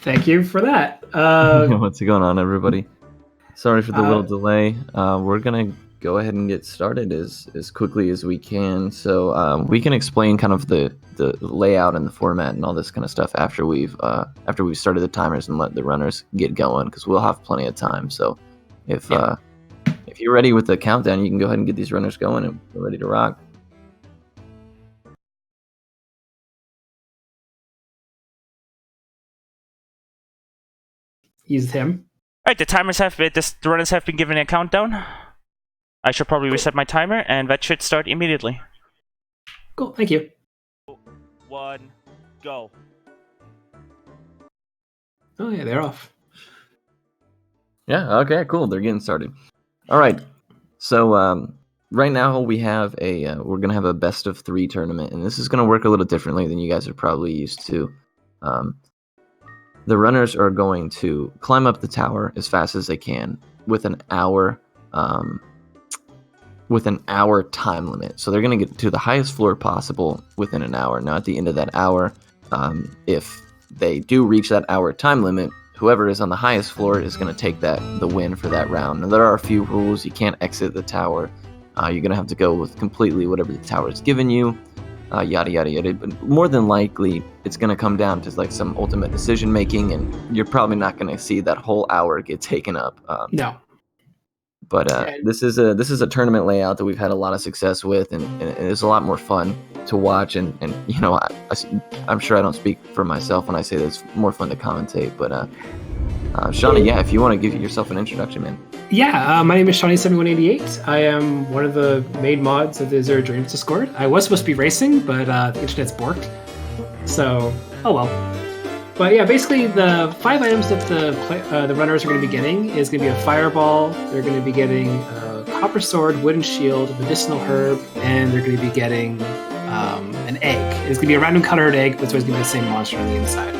Thank you for that. What's going on, everybody? Sorry for the little delay. We're gonna go ahead and get started as quickly as we can. So we can explain kind of the layout and the format and all this kind of stuff after we've started the timers and let the runners get going, because we'll have plenty of time. So if you're ready with the countdown, you can go ahead and get these runners going, and we're ready to rock. Use him. All right, the runners have been given a countdown. I should probably reset my timer, and that should start immediately. Cool, thank you. 1, go. Oh yeah, they're off. Yeah, okay, cool. They're getting started. All right. So right now we have we're going to have a best of 3 tournament, and this is going to work a little differently than you guys are probably used to. The runners are going to climb up the tower as fast as they can with an hour time limit. So they're going to get to the highest floor possible within an hour. Now, at the end of that hour, if they do reach that hour time limit, whoever is on the highest floor is going to take the win for that round. Now, there are a few rules. You can't exit the tower. You're going to have to go with completely whatever the tower is given you. Yada yada yada. But more than likely, it's going to come down to like some ultimate decision making, and you're probably not going to see that whole hour get taken up. No. But this is a tournament layout that we've had a lot of success with, and it's a lot more fun to watch. And you know, I'm sure I don't speak for myself when I say that it's more fun to commentate. But Shawnee, yeah, if you want to give yourself an introduction, man. Yeah, my name is Shawnee7188. I am one of the main mods of the Azure Dreams Discord. I was supposed to be racing, but the internet's borked. So, oh well. But yeah, basically the 5 items that the runners are going to be getting is going to be a fireball. They're going to be getting a copper sword, wooden shield, medicinal herb, and they're going to be getting an egg. It's going to be a random colored egg, but it's always going to be the same monster on the inside.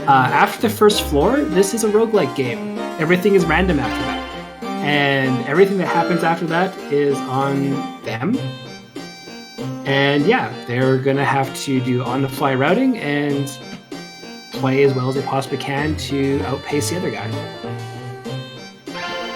After the first floor, this is a roguelike game. Everything is random after that. And everything that happens after that is on them. And yeah, they're going to have to do on-the-fly routing and play as well as they possibly can to outpace the other guy.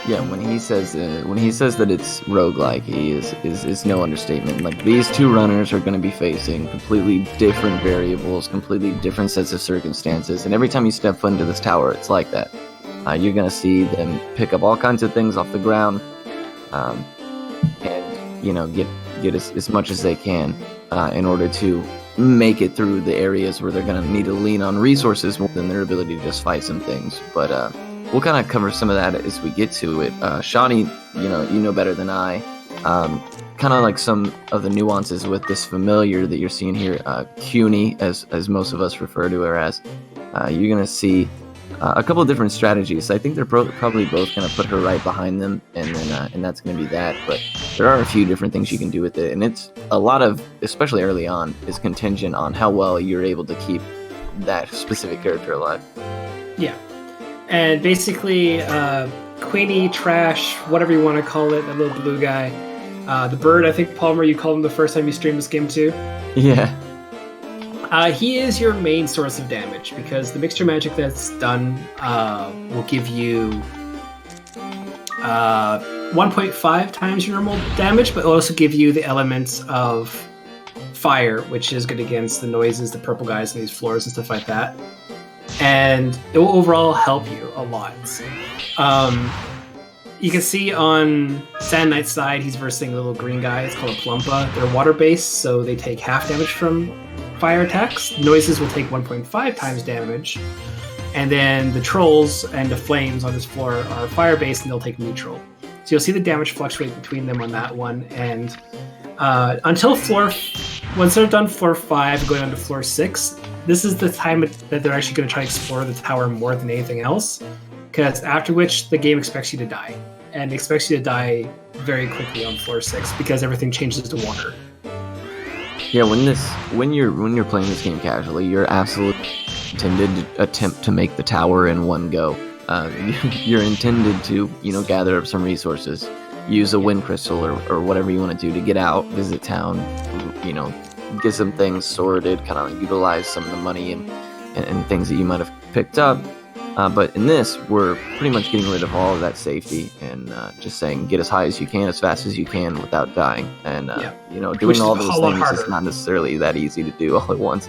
Yeah, when he says that it's roguelike, he is no understatement. Like, these 2 runners are going to be facing completely different variables, completely different sets of circumstances, and every time you step foot into this tower, it's like that. You're going to see them pick up all kinds of things off the ground, and you know, get as much as they can in order to make it through the areas where they're going to need to lean on resources more than their ability to just fight some things. But we'll kind of cover some of that as we get to it. Shawnee, you know better than I. Kind of like some of the nuances with this familiar that you're seeing here, CUNY, as most of us refer to her as. You're going to see a couple of different strategies. I think they're probably both going to put her right behind them, and then and that's going to be that. But there are a few different things you can do with it, and it's a lot of, especially early on, is contingent on how well you're able to keep that specific character alive. Yeah, and basically, Queenie, Trash, whatever you want to call it, that little blue guy, the bird. I think Palmer, you called him the first time you streamed this game too. Yeah. He is your main source of damage, because the mixture magic that's done will give you 1.5 times your normal damage, but will also give you the elements of fire, which is good against the noises, the purple guys on these floors and stuff like that. And it will overall help you a lot. You can see on Sand Knight's side, he's versing a little green guy. It's called a Plumpa. They're water-based, so they take half damage from fire attacks. Noises will take 1.5 times damage. And then the trolls and the flames on this floor are fire-based, and they'll take neutral. So you'll see the damage fluctuate between them on that one. And until once they're done floor 5, going on to floor 6, this is the time that they're actually going to try to explore the tower more than anything else. Because after which, the game expects you to die. And expects you to die very quickly on floor 6, because everything changes to water. Yeah, when you're playing this game casually, you're absolutely intended to attempt to make the tower in one go. You're intended to, gather up some resources, use a wind crystal or whatever you want to do to get out, visit town, get some things sorted, kind of utilize some of the money and things that you might have picked up. But in this, we're pretty much getting rid of all of that safety and just saying get as high as you can, as fast as you can without dying. And, doing all those things is not necessarily that easy to do all at once.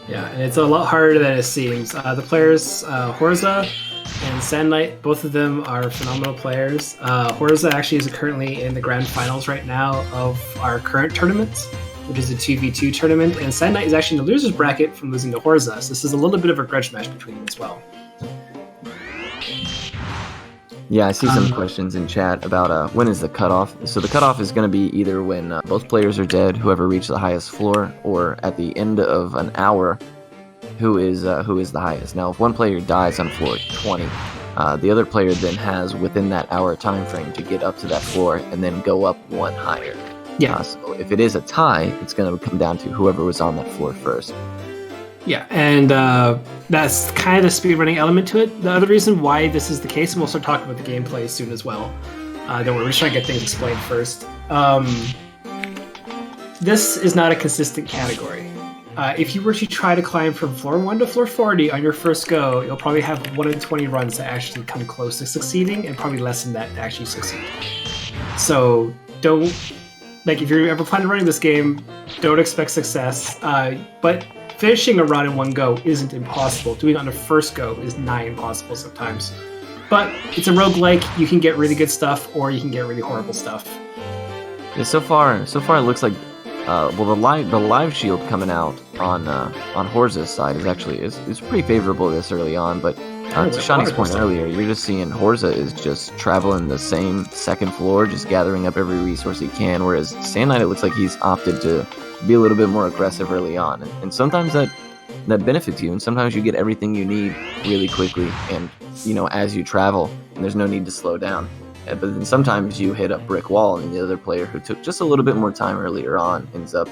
Yeah, and it's a lot harder than it seems. The players, Horza and Sand Knight, both of them are phenomenal players. Horza actually is currently in the grand finals right now of our current tournament, which is a 2v2 tournament, and Sand Knight is actually in the loser's bracket from losing to Horza, so this is a little bit of a grudge match between them as well. Yeah, I see some questions in chat about when is the cutoff. So the cutoff is going to be either when both players are dead, whoever reached the highest floor, or at the end of an hour, who is the highest. Now, if one player dies on floor 20, the other player then has within that hour time frame to get up to that floor and then go up one higher. Yeah. So if it is a tie, it's going to come down to whoever was on that floor first. Yeah, and that's kind of the speedrunning element to it. The other reason why this is the case, and we'll start talking about the gameplay soon as well. Don't worry, we're just trying to get things explained first. This is not a consistent category. If you were to try to climb from floor 1 to floor 40 on your first go, you'll probably have 1 in 20 runs to actually come close to succeeding, and probably less than that to actually succeed. So don't, if you're ever planning on running this game, don't expect success. But finishing a run in one go isn't impossible. Doing it on the first go is nigh impossible sometimes. But it's a roguelike. You can get really good stuff, or you can get really horrible stuff. Yeah, so far it looks like the live shield coming out on Horza's side is pretty favorable this early on. But to Shani's point earlier, you're just seeing Horza is just traveling the same second floor, just gathering up every resource he can. Whereas Sand Knight, it looks like he's opted to be a little bit more aggressive early on, and sometimes that benefits you, and sometimes you get everything you need really quickly, and as you travel, and there's no need to slow down. But then sometimes you hit a brick wall, and the other player who took just a little bit more time earlier on ends up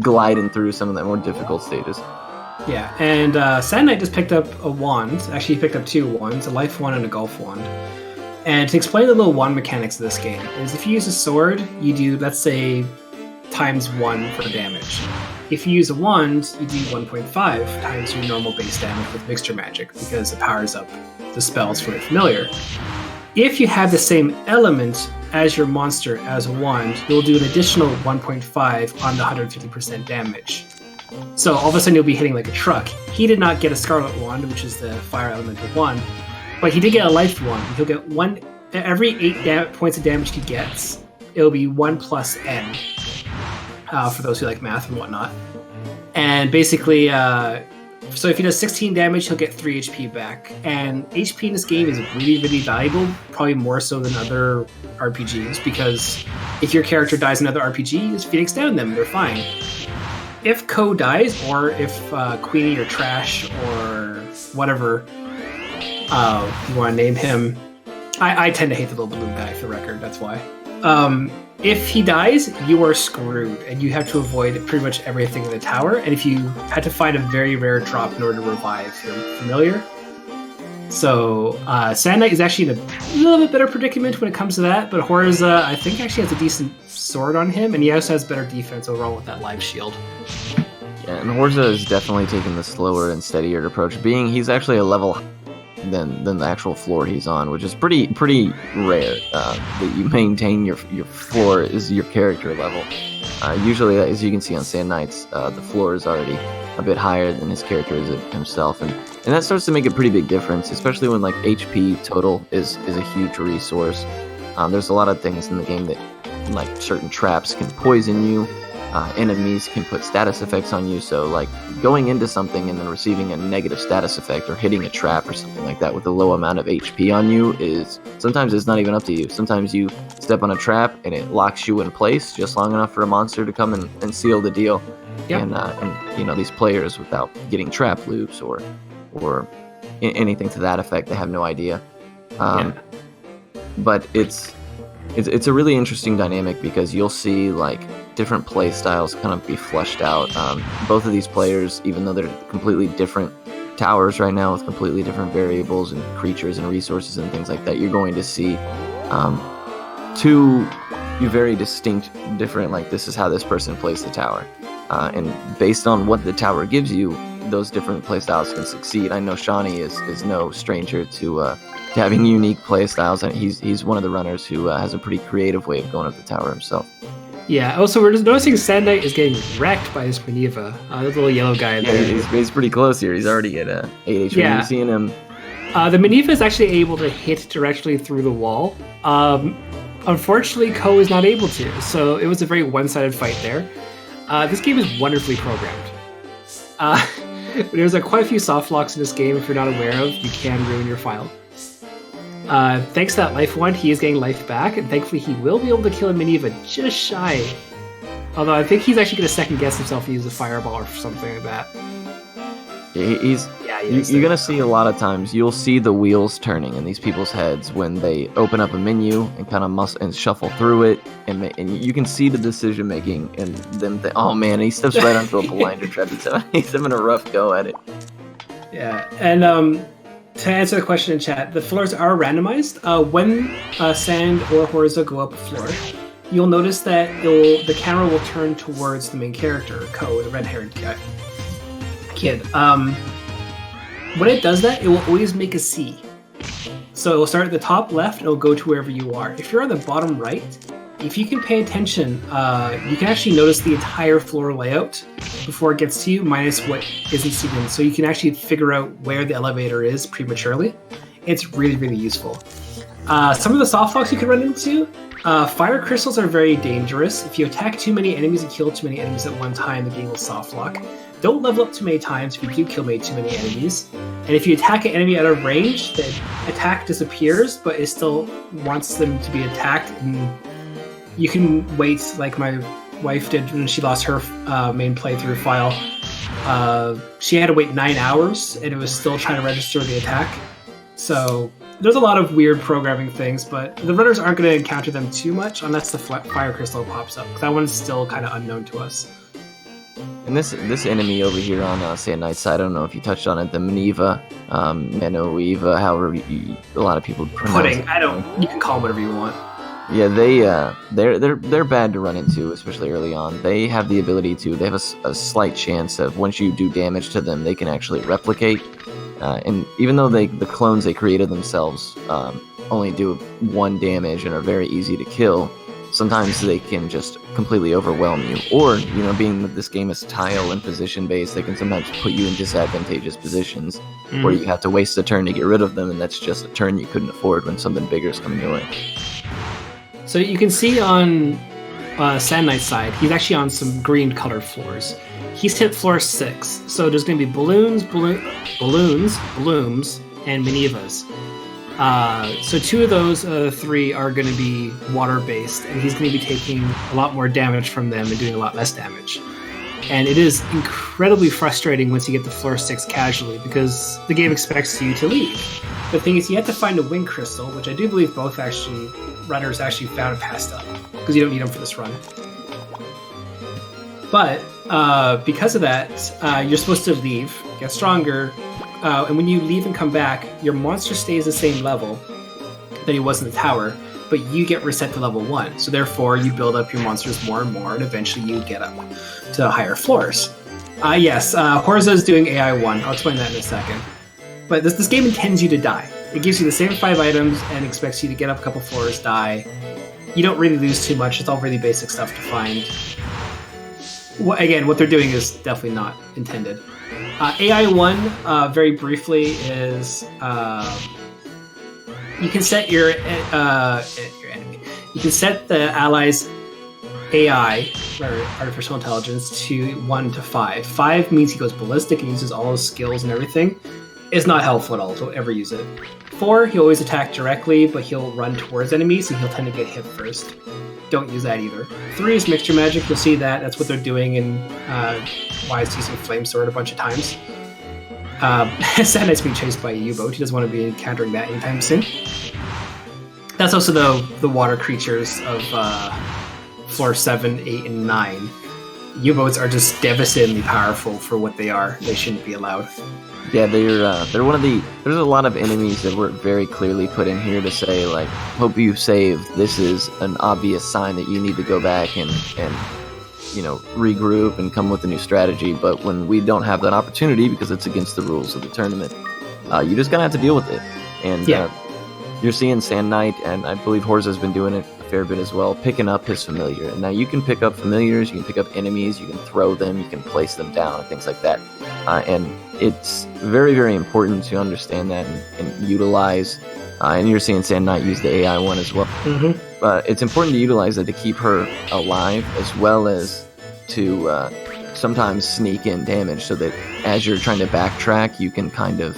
gliding through some of the more difficult stages. Yeah, and Sand Knight just picked up a wand. Actually, he picked up 2 wands, a life wand and a golf wand. And to explain the little wand mechanics of this game is if you use a sword, you do, let's say, ×1 for damage. If you use a wand, you do 1.5 times your normal base damage with mixture magic, because it powers up the spells from your familiar. If you have the same element as your monster as a wand, you'll do an additional 1.5 on the 150% damage. So all of a sudden you'll be hitting like a truck. He did not get a Scarlet Wand, which is the fire elemental wand, but he did get a life wand. He'll get one every 8 points of damage he gets. It'll be 1 plus n. For those who like math and whatnot. And basically, so if he does 16 damage, he'll get 3 HP back. And HP in this game is really, really valuable, probably more so than other RPGs, because if your character dies in another RPG, you just Phoenix down them, they're fine. If Ko dies, or if Queenie or Trash or whatever you want to name him, I tend to hate the little balloon guy for the record, that's why. If he dies, you are screwed, and you have to avoid pretty much everything in the tower. And if you had to find a very rare drop in order to revive your familiar. So, Sand Knight is actually in a little bit better predicament when it comes to that, but Horza, I think, actually has a decent sword on him, and he also has better defense overall with that live shield. Yeah, and Horza is definitely taking the slower and steadier approach, being he's actually a level than the actual floor he's on, which is pretty rare that you maintain your floor is your character level. Usually, as you can see on Sand Knight's, the floor is already a bit higher than his character is himself, and that starts to make a pretty big difference, especially when like HP total is a huge resource. There's a lot of things in the game that, like, certain traps can poison you. Enemies can put status effects on you, so like going into something and then receiving a negative status effect or hitting a trap or something like that with a low amount of HP on you is sometimes it's not even up to you. Sometimes you step on a trap and it locks you in place just long enough for a monster to come and seal the deal. Yep. And these players, without getting trap loops or anything to that effect, they have no idea. But it's a really interesting dynamic because you'll see like different play styles kind of be flushed out. Both of these players, even though they're completely different towers right now with completely different variables and creatures and resources and things like that, you're going to see two very distinct, different, like, this is how this person plays the tower. And based on what the tower gives you, those different playstyles can succeed. I know Shawnee is no stranger to having unique playstyles, and he's one of the runners who has a pretty creative way of going up the tower himself. Yeah, also we're just noticing Sand Knight is getting wrecked by this Maneva, the little yellow guy there. Yeah, he's pretty close here. He's already at 8 HP. Yeah. You're seeing him. The Maneva is actually able to hit directly through the wall. Unfortunately, Ko is not able to, so it was a very one-sided fight there. This game is wonderfully programmed. There's quite a few soft locks in this game. If you're not aware of, you can ruin your file. Thanks to that life one, he is getting life back, and thankfully he will be able to kill a Maneva just shy. Although I think he's actually going to second guess himself and use a fireball or something like that. Yeah, you're going to see a lot of times, you'll see the wheels turning in these people's heads when they open up a menu and kind of shuffle through it, and you can see the decision making and them oh man, he steps right onto a blinder trap. He's having a rough go at it. Yeah, and to answer the question in chat, the floors are randomized. When Sand or Horza go up a floor, you'll notice that the camera will turn towards the main character, Ko, the red-haired kid. When it does that, it will always make a C. So it will start at the top left, and it will go to wherever you are. If you're on the bottom right, if you can pay attention, you can actually notice the entire floor layout before it gets to you, minus what isn't seen. So you can actually figure out where the elevator is prematurely. It's really, really useful. Some of the soft locks you can run into, fire crystals are very dangerous. If you attack too many enemies and kill too many enemies at one time, the game will soft lock. Don't level up too many times if you do kill too many enemies. And if you attack an enemy out of range, the attack disappears, but it still wants them to be attacked. And you can wait, like my wife did when she lost her main playthrough file. She had to wait 9 hours, and it was still trying to register the attack. So there's a lot of weird programming things, but the runners aren't going to encounter them too much unless the fire crystal pops up. That one's still kind of unknown to us. And this enemy over here on Sand Knight's side, I don't know if you touched on it, the Maneva, Manoeva, however a lot of people pronounce it. You can call them whatever you want. Yeah, they're bad to run into, especially early on. They have the ability to, they have a slight chance of, once you do damage to them, they can actually replicate. And even though the clones they created themselves only do 1 damage and are very easy to kill, sometimes they can just completely overwhelm you. Or, being that this game is tile and position based, they can sometimes put you in disadvantageous positions where you have to waste a turn to get rid of them, and that's just a turn you couldn't afford when something bigger is coming your way. So you can see on Sand Knight's side, he's actually on some green colored floors. He's hit floor 6, so there's going to be balloons, blooms, and Manevas. So 2 of those 3 are going to be water-based, and he's going to be taking a lot more damage from them and doing a lot less damage. And it is incredibly frustrating once you get to floor 6 casually, because the game expects you to leave. The thing is, you have to find a wind crystal, which I do believe both runners actually found and passed up, because you don't need them for this run. But because of that, you're supposed to leave, get stronger, and when you leave and come back, your monster stays the same level that he was in the tower, but you get reset to level 1. So therefore, you build up your monsters more and more, and eventually you get up to higher floors. Yes, Horza is doing AI 1. I'll explain that in a second. But this game intends you to die. It gives you the same 5 items and expects you to get up a couple floors, die. You don't really lose too much. It's all really basic stuff to find. Again, what they're doing is definitely not intended. AI 1, very briefly, is you can set your enemy. You can set the allies' AI, or artificial intelligence, to 1 to 5. 5 means he goes ballistic and uses all his skills and everything. It's not helpful at all to ever use it. 4, he'll always attack directly, but he'll run towards enemies, and he'll tend to get hit first. Don't use that either. 3 is mixture magic. You'll see that. That's what they're doing in why it's using Flame Sword a bunch of times. Sand Knight's being chased by a U-boat. He doesn't want to be encountering that anytime soon. That's also the water creatures of floor 7, 8, and 9. U-boats are just devastatingly powerful for what they are. They shouldn't be allowed. Yeah, they're one of the. There's a lot of enemies that were very clearly put in here to say, like, hope you saved. This is an obvious sign that you need to go back and regroup and come with a new strategy. But when we don't have that opportunity because it's against the rules of the tournament, you just gonna have to deal with it. And you're seeing Sand Knight, and I believe Horza's been doing it a fair bit as well, picking up his familiar. And now you can pick up familiars, you can pick up enemies, you can throw them, you can place them down, and things like that. And it's very, very important to understand that and utilize. And you're seeing Sand Knight use the AI one as well. But it's important to utilize that to keep her alive, as well as to sometimes sneak in damage, so that as you're trying to backtrack, you can kind of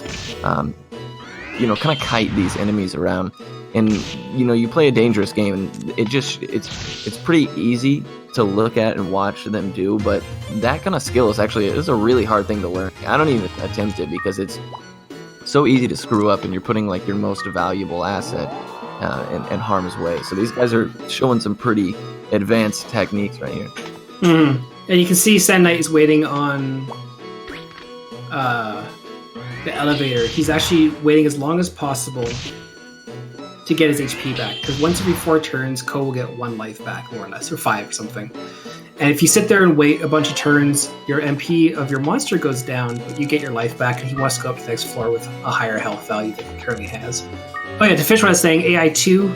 kite these enemies around. And you play a dangerous game, and it's pretty easy to look at and watch them do, but that kind of skill is a really hard thing to learn. I don't even attempt it because it's so easy to screw up, and you're putting like your most valuable asset in harm's way. So these guys are showing some pretty advanced techniques right here. And you can see Sand Knight is waiting on the elevator. He's actually waiting as long as possible to get his HP back, because once every 4 turns, Ko will get 1 life back, more or less, or 5 or something. And if you sit there and wait a bunch of turns, your MP of your monster goes down, but you get your life back, and he wants to go up to the next floor with a higher health value than he currently has. Oh yeah, to finish what I was saying, AI 2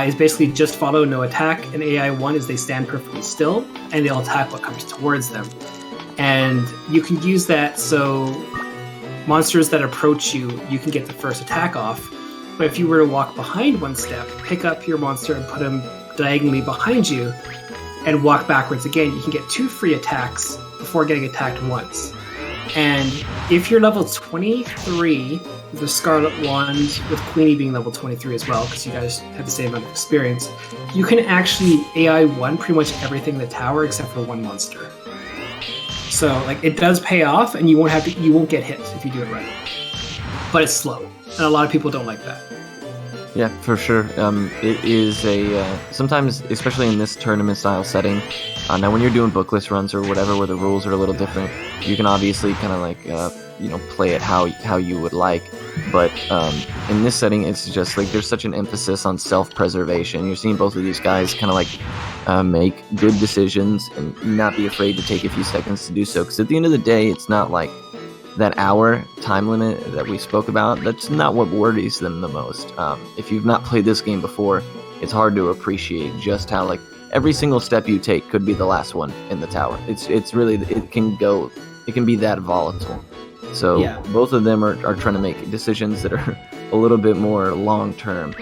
is basically just follow, no attack, and AI 1 is they stand perfectly still, and they'll attack what comes towards them. And you can use that so monsters that approach you can get the first attack off. But if you were to walk behind 1 step, pick up your monster and put him diagonally behind you, and walk backwards again, you can get 2 free attacks before getting attacked once. And if you're level 23 with the Scarlet Wand, with Queenie being level 23 as well, because you guys have the same amount of experience, you can actually AI 1 pretty much everything in the tower except for 1 monster. So like it does pay off, and you won't get hit if you do it right. But it's slow, and a lot of people don't like that. Yeah, for sure. It is sometimes, especially in this tournament style setting. Now, when you're doing bookless runs or whatever, where the rules are a little different, you can obviously kind of like play it how you would like. But in this setting, it's just like there's such an emphasis on self-preservation. You're seeing both of these guys kind of like make good decisions and not be afraid to take a few seconds to do so. Because at the end of the day, it's not like that hour time limit that we spoke about. That's not what worries them the most. If you've not played this game before, it's hard to appreciate just how like every single step you take could be the last one in the tower. It's really, it can be that volatile. So both of them are trying to make decisions that are a little bit more long term.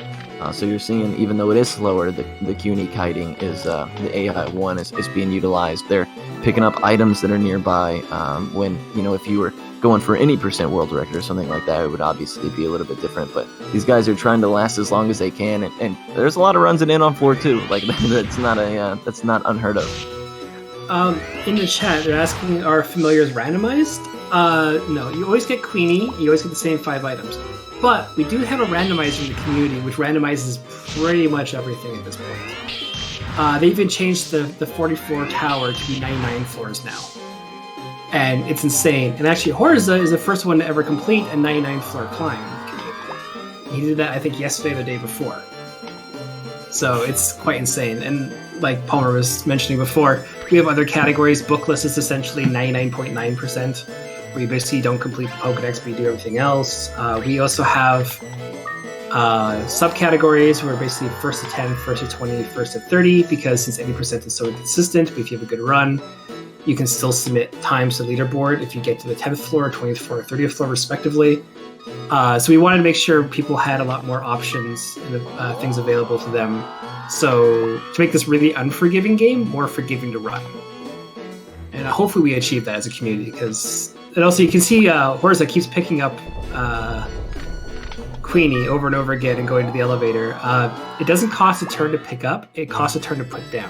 So you're seeing, even though it is slower, the CUNY kiting is the AI 1 is being utilized. They're picking up items that are nearby. When if you were going for any % world record or something like that, it would obviously be a little bit different. But these guys are trying to last as long as they can, and there's a lot of runs in on 4 too. Like that's not unheard of. In the chat, they're asking, are familiars randomized? No, you always get Queenie. You always get the same 5 items. But we do have a randomizer in the community, which randomizes pretty much everything at this point. They even changed the 44 tower to be 99 floors now. And it's insane. And actually, Horza is the first one to ever complete a 99 floor climb in the community. He did that, I think, yesterday or the day before. So it's quite insane. And like Palmer was mentioning before, we have other categories. Bookless is essentially 99.9%, where you basically don't complete the Pokedex, but you do everything else. We also have subcategories where basically first to 10, first to 20, first to 30, because since 80% is so inconsistent, but if you have a good run, you can still submit times to the leaderboard if you get to the 10th floor, 20th floor, or 30th floor, respectively. So we wanted to make sure people had a lot more options and things available to them. So to make this really unforgiving game more forgiving to run. And hopefully we achieve that as a community, because... And also you can see Horza keeps picking up Queenie over and over again and going to the elevator. It doesn't cost a turn to pick up, it costs a turn to put down.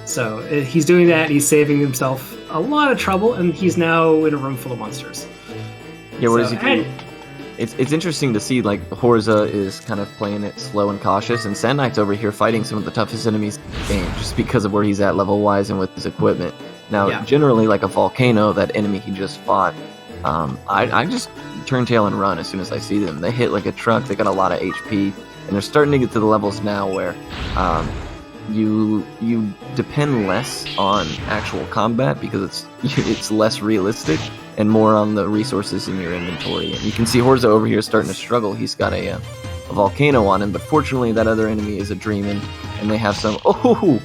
So he's doing that, he's saving himself a lot of trouble, and he's now in a room full of monsters. Yeah, what does he do? It's interesting to see, like, Horza is kind of playing it slow and cautious, and Sand Knight's over here fighting some of the toughest enemies in the game, just because of where he's at level-wise and with his equipment. Now, generally, like a Volcano, that enemy he just fought, I just turn tail and run as soon as I see them. They hit like a truck, they got a lot of HP, and they're starting to get to the levels now where you depend less on actual combat because it's less realistic and more on the resources in your inventory. And you can see Horza over here starting to struggle. He's got a volcano on him, but fortunately that other enemy is a Dreamin', and they have some. Oh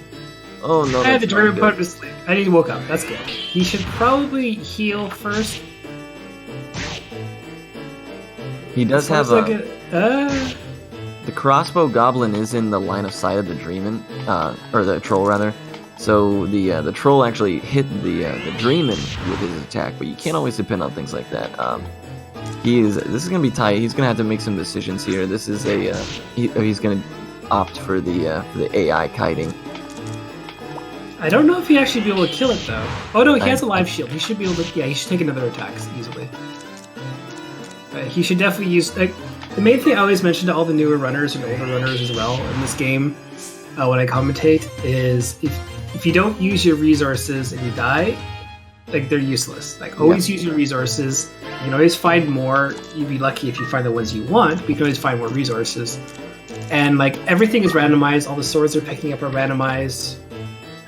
no! I had the Dreamin' put to sleep. And he woke up. That's good. He should probably heal first. He does have the crossbow goblin is in the line of sight of the Dreamin', or the troll rather. So the troll actually hit the Dreamin' with his attack, but you can't always depend on things like that. This is gonna be tight. He's gonna have to make some decisions here. This is he's gonna opt for the AI kiting. I don't know if he'd actually be able to kill it though. Oh no, he has a live shield. He should be able to. Yeah, he should take another attack easily. But he should definitely use. Like, the main thing I always mention to all the newer runners and older runners as well in this game, when I commentate, is if you don't use your resources and you die, like, they're useless. Like, always use your resources. You can always find more. You'd be lucky if you find the ones you want, but you can always find more resources. And like, everything is randomized. All the swords they're picking up are randomized.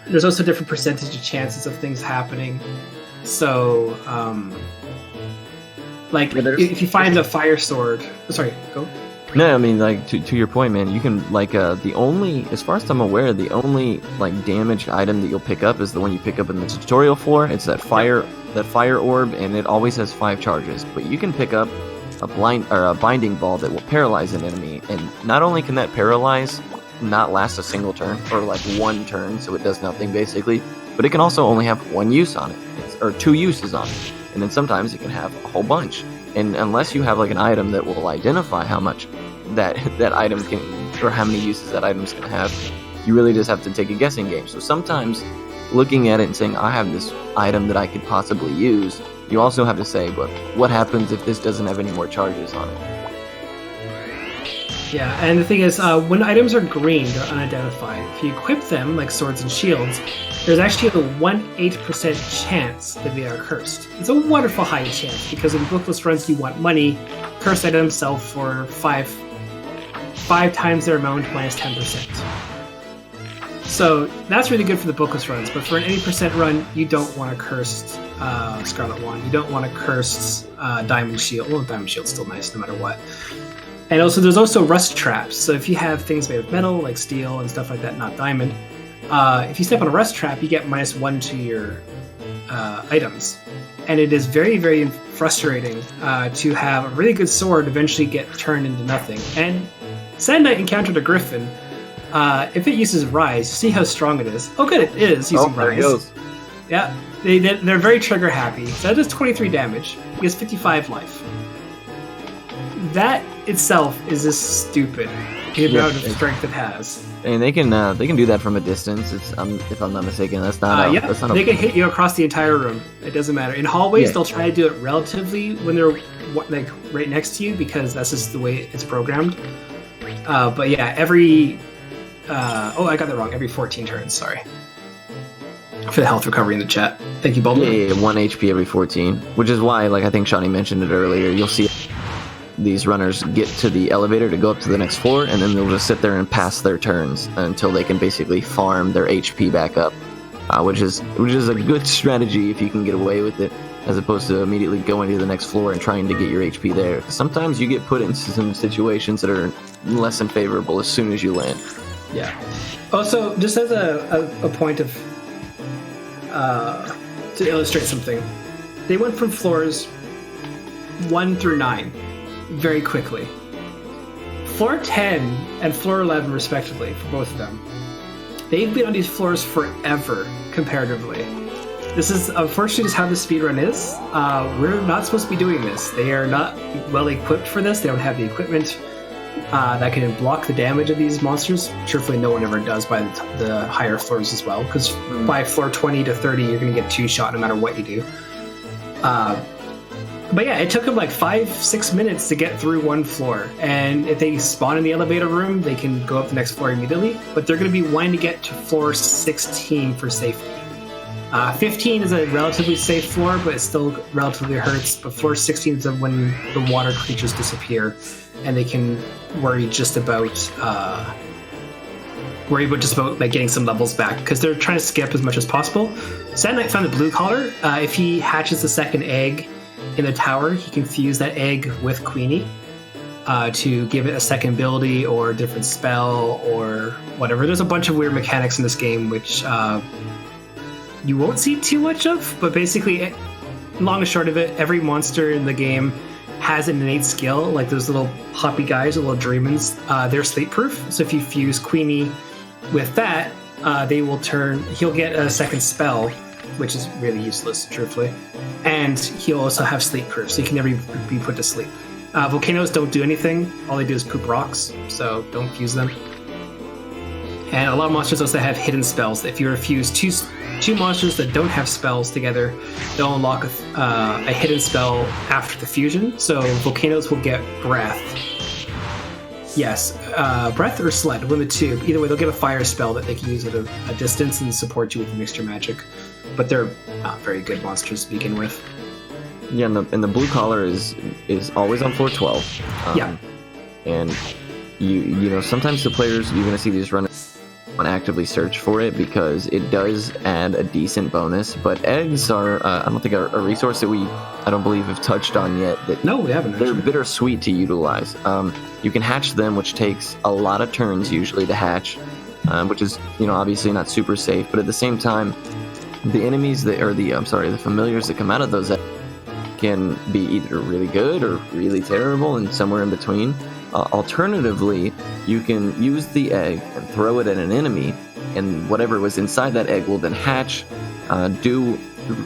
There's also different percentage of chances of things happening. So, like, if you find a fire sword... Sorry, go. No, I mean, like, to your point, man, you can, like, the only, as far as I'm aware, the only, like, damaged item that you'll pick up is the one you pick up in the tutorial floor. It's that fire orb, and it always has 5 charges. But you can pick up a binding ball that will paralyze an enemy, and not only can that paralyze not last a single turn, or like 1 turn, so it does nothing basically, but it can also only have 1 use on it, or 2 uses on it, and then sometimes it can have a whole bunch. And unless you have like an item that will identify how much that item can, or how many uses that item's gonna have, you really just have to take a guessing game. So sometimes looking at it and saying, I have this item that I could possibly use, you also have to say, but what happens if this doesn't have any more charges on it? Yeah, and the thing is, when items are green, they're unidentified. If you equip them, like swords and shields, there's actually a 1/8% chance that they are cursed. It's a wonderful high chance, because in bookless runs you want money. Cursed items sell for 5 times their amount minus 10%. So that's really good for the bookless runs, but for an 80% run, you don't want a cursed Scarlet Wand. You don't want a cursed Diamond Shield. Well, Diamond Shield's still nice no matter what. And also, there's also rust traps. So if you have things made of metal, like steel and stuff like that, not diamond, if you step on a rust trap, you get -1 to your items. And it is very, very frustrating to have a really good sword eventually get turned into nothing. And Sand Knight encountered a Griffin. If it uses Rise, see how strong it is. Oh, good, it is using Rise. There it goes. Yeah, they're very trigger happy. So that does 23 damage. He has 55 life. That itself is just stupid. The amount of strength it has. And they can do that from a distance. It's if I'm not mistaken, that's not. They can hit you across the entire room. It doesn't matter. In hallways, they'll try to do it relatively when they're like right next to you, because that's just the way it's programmed. But yeah, every I got that wrong. Every 14 turns. Sorry. For the health recovery in the chat. Thank you, Bo3. Yeah, 1 HP every 14, which is why, like I think Shawnee mentioned it earlier, you'll see these runners get to the elevator to go up to the next floor, and then they'll just sit there and pass their turns until they can basically farm their HP back up, which is a good strategy if you can get away with it, as opposed to immediately going to the next floor and trying to get your HP there. Sometimes you get put into some situations that are less than favorable as soon as you land. Yeah. Also, just as a point of to illustrate something, they went from floors 1 through 9 very quickly. Floor 10 and floor 11 respectively, for both of them. They've been on these floors forever, comparatively. This is unfortunately just how the speedrun is. We're not supposed to be doing this. They are not well equipped for this. They don't have the equipment that can block the damage of these monsters. Truthfully, no one ever does by the higher floors as well, because by floor 20 to 30, you're going to get 2-shot no matter what you do. But yeah, it took them like 5-6 minutes to get through one floor. And if they spawn in the elevator room, they can go up the next floor immediately. But they're going to be wanting to get to floor 16 for safety. 15 is a relatively safe floor, but it still relatively hurts. But floor 16 is when the water creatures disappear, and they can worry just about worry about just about like getting some levels back because they're trying to skip as much as possible. Sand Knight found the blue collar. If he hatches the second egg in the tower, he can fuse that egg with Queenie to give it a second ability or a different spell or whatever. There's a bunch of weird mechanics in this game which you won't see too much of, but basically, long and short of it, every monster in the game has an innate skill. Like those little hoppy guys, the little dreamins, they're sleep proof. So if you fuse Queenie with that, he'll get a second spell, which is really useless, truthfully. And he'll also have sleep proof, so he can never be put to sleep. Volcanoes don't do anything. All they do is poop rocks, so don't fuse them. And a lot of monsters also have hidden spells. If you fuse two monsters that don't have spells together, they'll unlock a hidden spell after the fusion. So volcanoes will get breath. Yes, breath or sled, one of the two. Either way, they'll get a fire spell that they can use at a distance and support you with mixture magic. But they're not very good monsters to begin with. Yeah, and the blue collar is always on floor 12. Yeah. And you know sometimes the players you're gonna see these run actively search for it because it does add a decent bonus. But eggs are I don't think a resource that I don't believe have touched on yet. No, we haven't. They're bittersweet to utilize. You can hatch them, which takes a lot of turns usually to hatch, which is obviously not super safe. But at the same time, the enemies the familiars that come out of those eggs can be either really good or really terrible and somewhere in between. Alternatively, you can use the egg and throw it at an enemy, and whatever was inside that egg will then hatch, do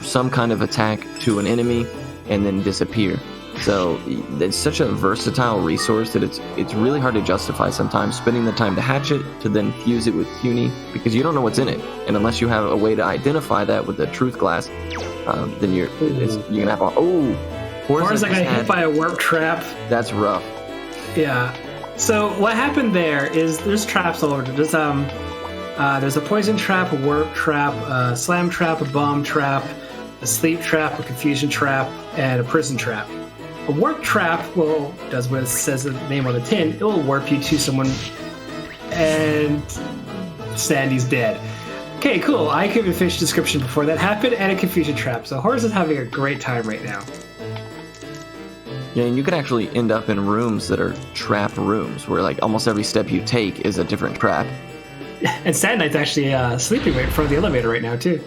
some kind of attack to an enemy, and then disappear. So it's such a versatile resource that it's really hard to justify sometimes spending the time to hatch it to then fuse it with Cuny, because you don't know what's in it, and unless you have a way to identify that with the truth glass, then you're gonna have Horza got hit by a warp trap. That's rough. Yeah. So what happened there is there's traps all over. There's a poison trap, a warp trap, a slam trap, a bomb trap, a sleep trap, a confusion trap, and a prison trap. A warp trap does what it says the name on the tin. It will warp you to someone, and Sandy's dead. Okay, cool. I could have finished description before that happened, and a confusion trap. So Horus is having a great time right now. Yeah, and you could actually end up in rooms that are trap rooms, where like almost every step you take is a different trap. And Sand Knight's actually sleeping right in front of the elevator right now too.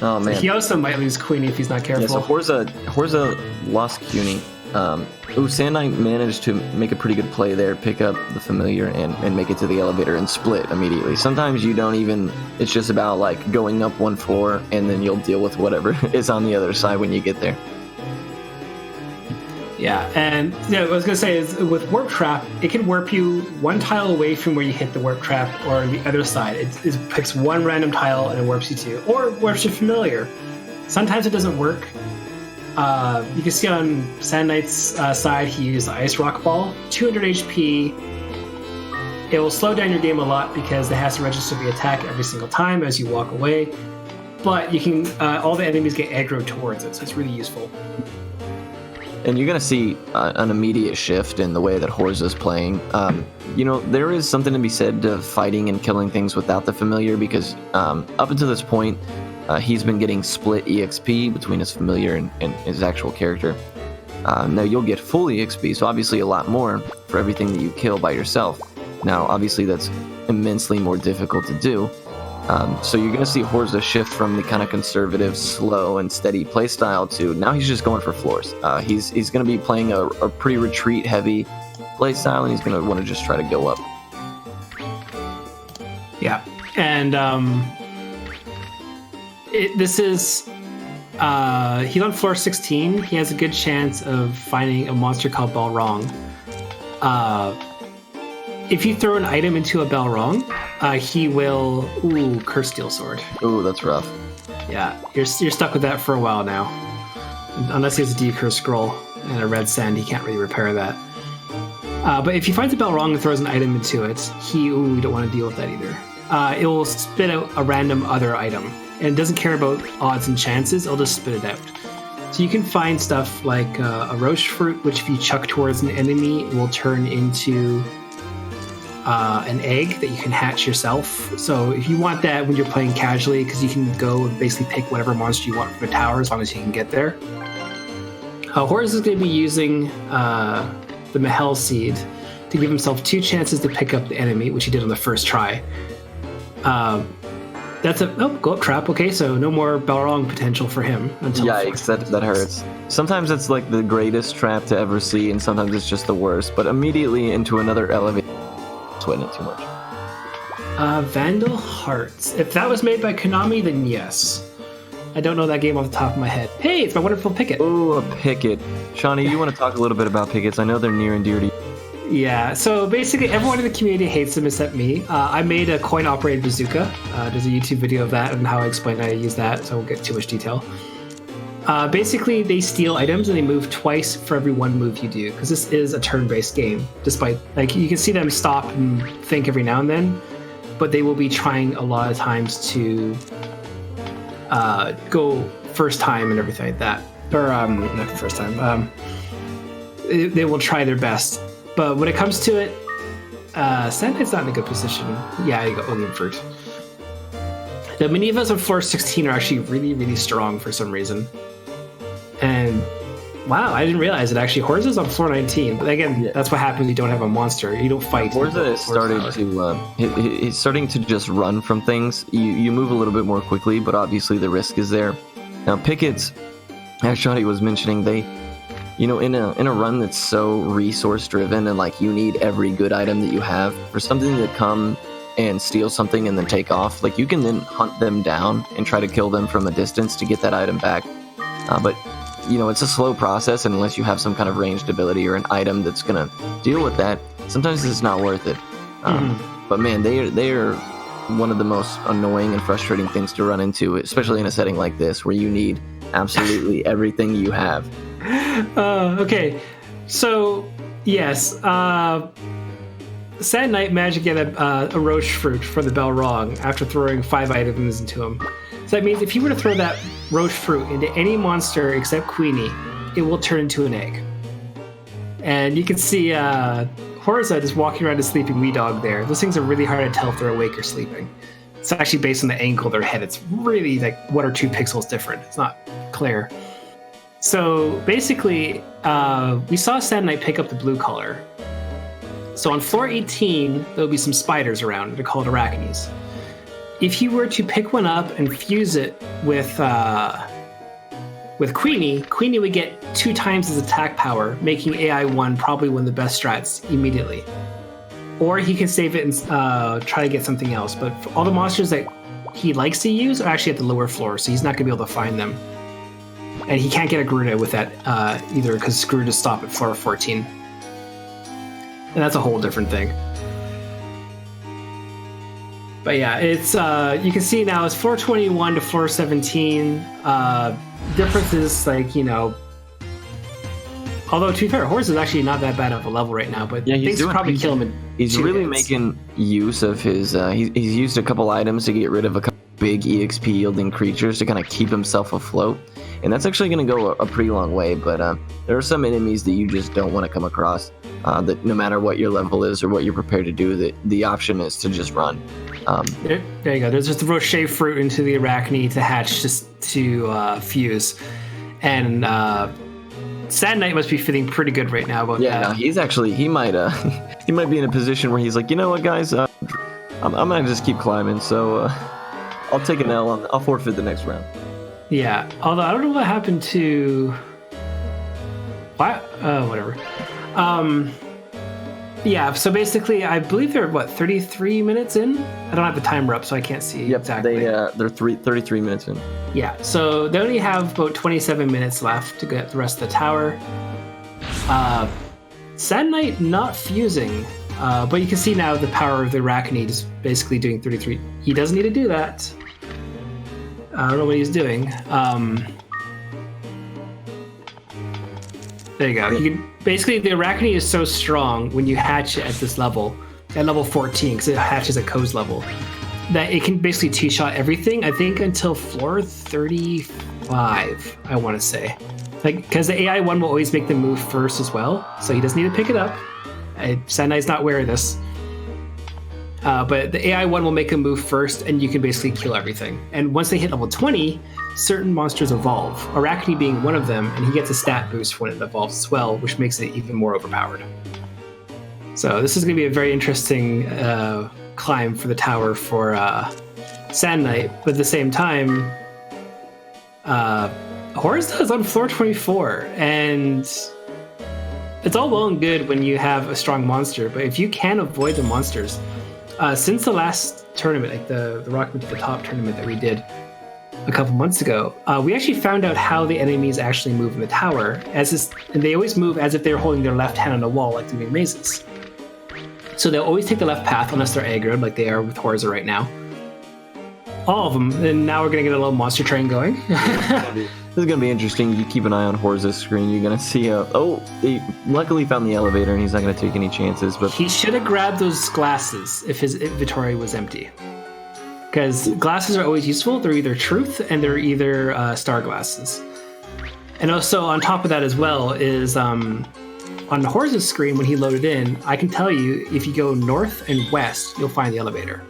Oh man. So he also might lose Queenie if he's not careful. Yeah, so Horza lost Cuny. Sand Knight managed to make a pretty good play there, pick up the familiar and make it to the elevator and split immediately. Sometimes you don't even, it's just about like going up one floor and then you'll deal with whatever is on the other side when you get there. Yeah, and what I was going to say is with Warp Trap, it can warp you one tile away from where you hit the Warp Trap or the other side. It picks one random tile and it warps you to, or warps you familiar. Sometimes it doesn't work. You can see on Sand Knight's side, he used the Ice Rock Ball, 200 HP. It will slow down your game a lot because it has to register the attack every single time as you walk away. But you can, all the enemies get aggroed towards it, so it's really useful. And you're going to see an immediate shift in the way that Horza's playing. There is something to be said to fighting and killing things without the familiar, because up until this point, he's been getting split EXP between his familiar and his actual character. Now you'll get full EXP, so obviously a lot more for everything that you kill by yourself. Now, obviously that's immensely more difficult to do. So you're going to see Horza shift from the kind of conservative, slow, and steady playstyle to now he's just going for floors. He's going to be playing a pretty retreat-heavy playstyle, and he's going to want to just try to go up. Yeah, and this is he's on floor 16. He has a good chance of finding a monster called Balrog. If you throw an item into a Balrog, he will Curse Steel Sword. Ooh, that's rough. Yeah, you're stuck with that for a while now. Unless he has a Decurse Scroll and a red sand, he can't really repair that. But if he finds a Balrog and throws an item into it, we don't want to deal with that either. It will spit out a random other item, and it doesn't care about odds and chances, it'll just spit it out. So you can find stuff like a Roche Fruit, which if you chuck towards an enemy, it will turn into an egg that you can hatch yourself. So if you want that when you're playing casually, because you can go and basically pick whatever monster you want from a tower as long as you can get there. Horus is going to be using the Mahel Seed to give himself 2 chances to pick up the enemy, which he did on the first try. That's a go up trap. Okay, so no more Balrog potential for him until. Yikes, that hurts. Sometimes it's like the greatest trap to ever see, and sometimes it's just the worst. But immediately into another elevator, sweating it too much. Vandal Hearts. If that was made by Konami, then yes. I don't know that game off the top of my head. Hey, it's my wonderful Picket. Oh, a Picket. Shawnee, you want to talk a little bit about Pickets? I know they're near and dear to you. Yeah, so basically everyone in the community hates them except me. I made a coin-operated bazooka. There's a YouTube video of that and how I explain how to use that, so I won't get too much detail. Basically, they steal items and they move twice for every 1 move you do, because this is a turn-based game. Despite, like, you can see them stop and think every now and then, but they will be trying a lot of times to go first time and everything like that. Or, not first time. They will try their best. But when it comes to it, Sandknight's not in a good position. Yeah, you go Olean Fruit. The Manivas on floor 16 are actually really, really strong for some reason. And wow, I didn't realize it actually. Horza is on floor 19. But again, that's what happens when you don't have a monster. You don't fight. Horza is he's starting to just run from things. You move a little bit more quickly, but obviously the risk is there. Now, Pickets, as Shadi was mentioning, they... You know, in a run that's so resource driven and like you need every good item that you have for something to come and steal something and then take off, like you can then hunt them down and try to kill them from a distance to get that item back. But you know, it's a slow process, and unless you have some kind of ranged ability or an item that's gonna deal with that, sometimes it's not worth it. But man, they are one of the most annoying and frustrating things to run into, especially in a setting like this where you need absolutely everything you have. Okay, so yes, Sad Knight managed to get a Roche Fruit for the Balrog after throwing 5 items into him. So that means if you were to throw that Roche Fruit into any monster except Queenie, it will turn into an egg. And you can see Horza just walking around a sleeping wee dog there. Those things are really hard to tell if they're awake or sleeping. It's actually based on the angle of their head. It's really like 1 or 2 pixels different. It's not clear. So basically, we saw Sad Knight pick up the blue color. So on floor 18, there'll be some spiders around. They're called arachnes. If you were to pick one up and fuse it with Queenie, Queenie would get 2 times his attack power, making AI1 probably one of the best strats immediately. Or he can save it and try to get something else. But for all the monsters that he likes to use are actually at the lower floor, so he's not going to be able to find them. And he can't get a Garuda with that either, because Garuda stop at floor 14. And that's a whole different thing. But yeah, it's you can see now it's floor 21 to floor 17. Difference is like, you know... Although, to be fair, Horse is actually not that bad of a level right now, but yeah, things probably kill him in He's 2 really hits. making use of his... he's used a couple items to get rid of a couple big EXP yielding creatures to kind of keep himself afloat. And that's actually going to go a pretty long way, but there are some enemies that you just don't want to come across, that no matter what your level is or what you're prepared to do, the option is to just run. There you go. There's just the Roche Fruit into the Arachne to hatch, just to fuse. And Sad Knight must be feeling pretty good right now about that. No, he's actually, he might be in a position where he's like, you know what, guys, I'm going to just keep climbing, so I'll take an L, I'll forfeit the next round. Yeah, although I don't know what happened to... What? Whatever. Yeah, so basically, I believe they're, 33 minutes in? I don't have the timer up, so I can't see exactly. They're 33 minutes in. Yeah, so they only have about 27 minutes left to get the rest of the tower. Sad Knight not fusing, but you can see now the power of the Arachne is basically doing 33. He doesn't need to do that. I don't know what he's doing. There you go. You can, basically, the Arachne is so strong when you hatch it at this level, at level 14, because it hatches at Ko's level, that it can basically two-shot everything, I think, until floor 35, I want to say. Like, because the AI one will always make them move first as well, so he doesn't need to pick it up. Sad Knight's not aware of this. But the AI one will make them move first, and you can basically kill everything. And once they hit level 20, certain monsters evolve, Arachne being one of them, and he gets a stat boost when it evolves as well, which makes it even more overpowered. So this is going to be a very interesting climb for the tower for Sand Knight, but at the same time, Horza is on floor 24, and it's all well and good when you have a strong monster, but if you can avoid the monsters, since the last tournament, like the Rock Me to the Top tournament that we did a couple months ago, we actually found out how the enemies actually move in the tower, and they always move as if they're holding their left hand on the wall, like doing mazes. So they'll always take the left path unless they're aggroed, like they are with Horza right now. All of them, and now we're gonna get a little monster train going. This is gonna be interesting. You keep an eye on Horza's screen. You're gonna see he luckily found the elevator, and he's not gonna take any chances. But he should have grabbed those glasses if his inventory was empty, because glasses are always useful. They're either truth and they're either star glasses. And also on top of that as well is on Horza's screen when he loaded in, I can tell you if you go north and west, you'll find the elevator.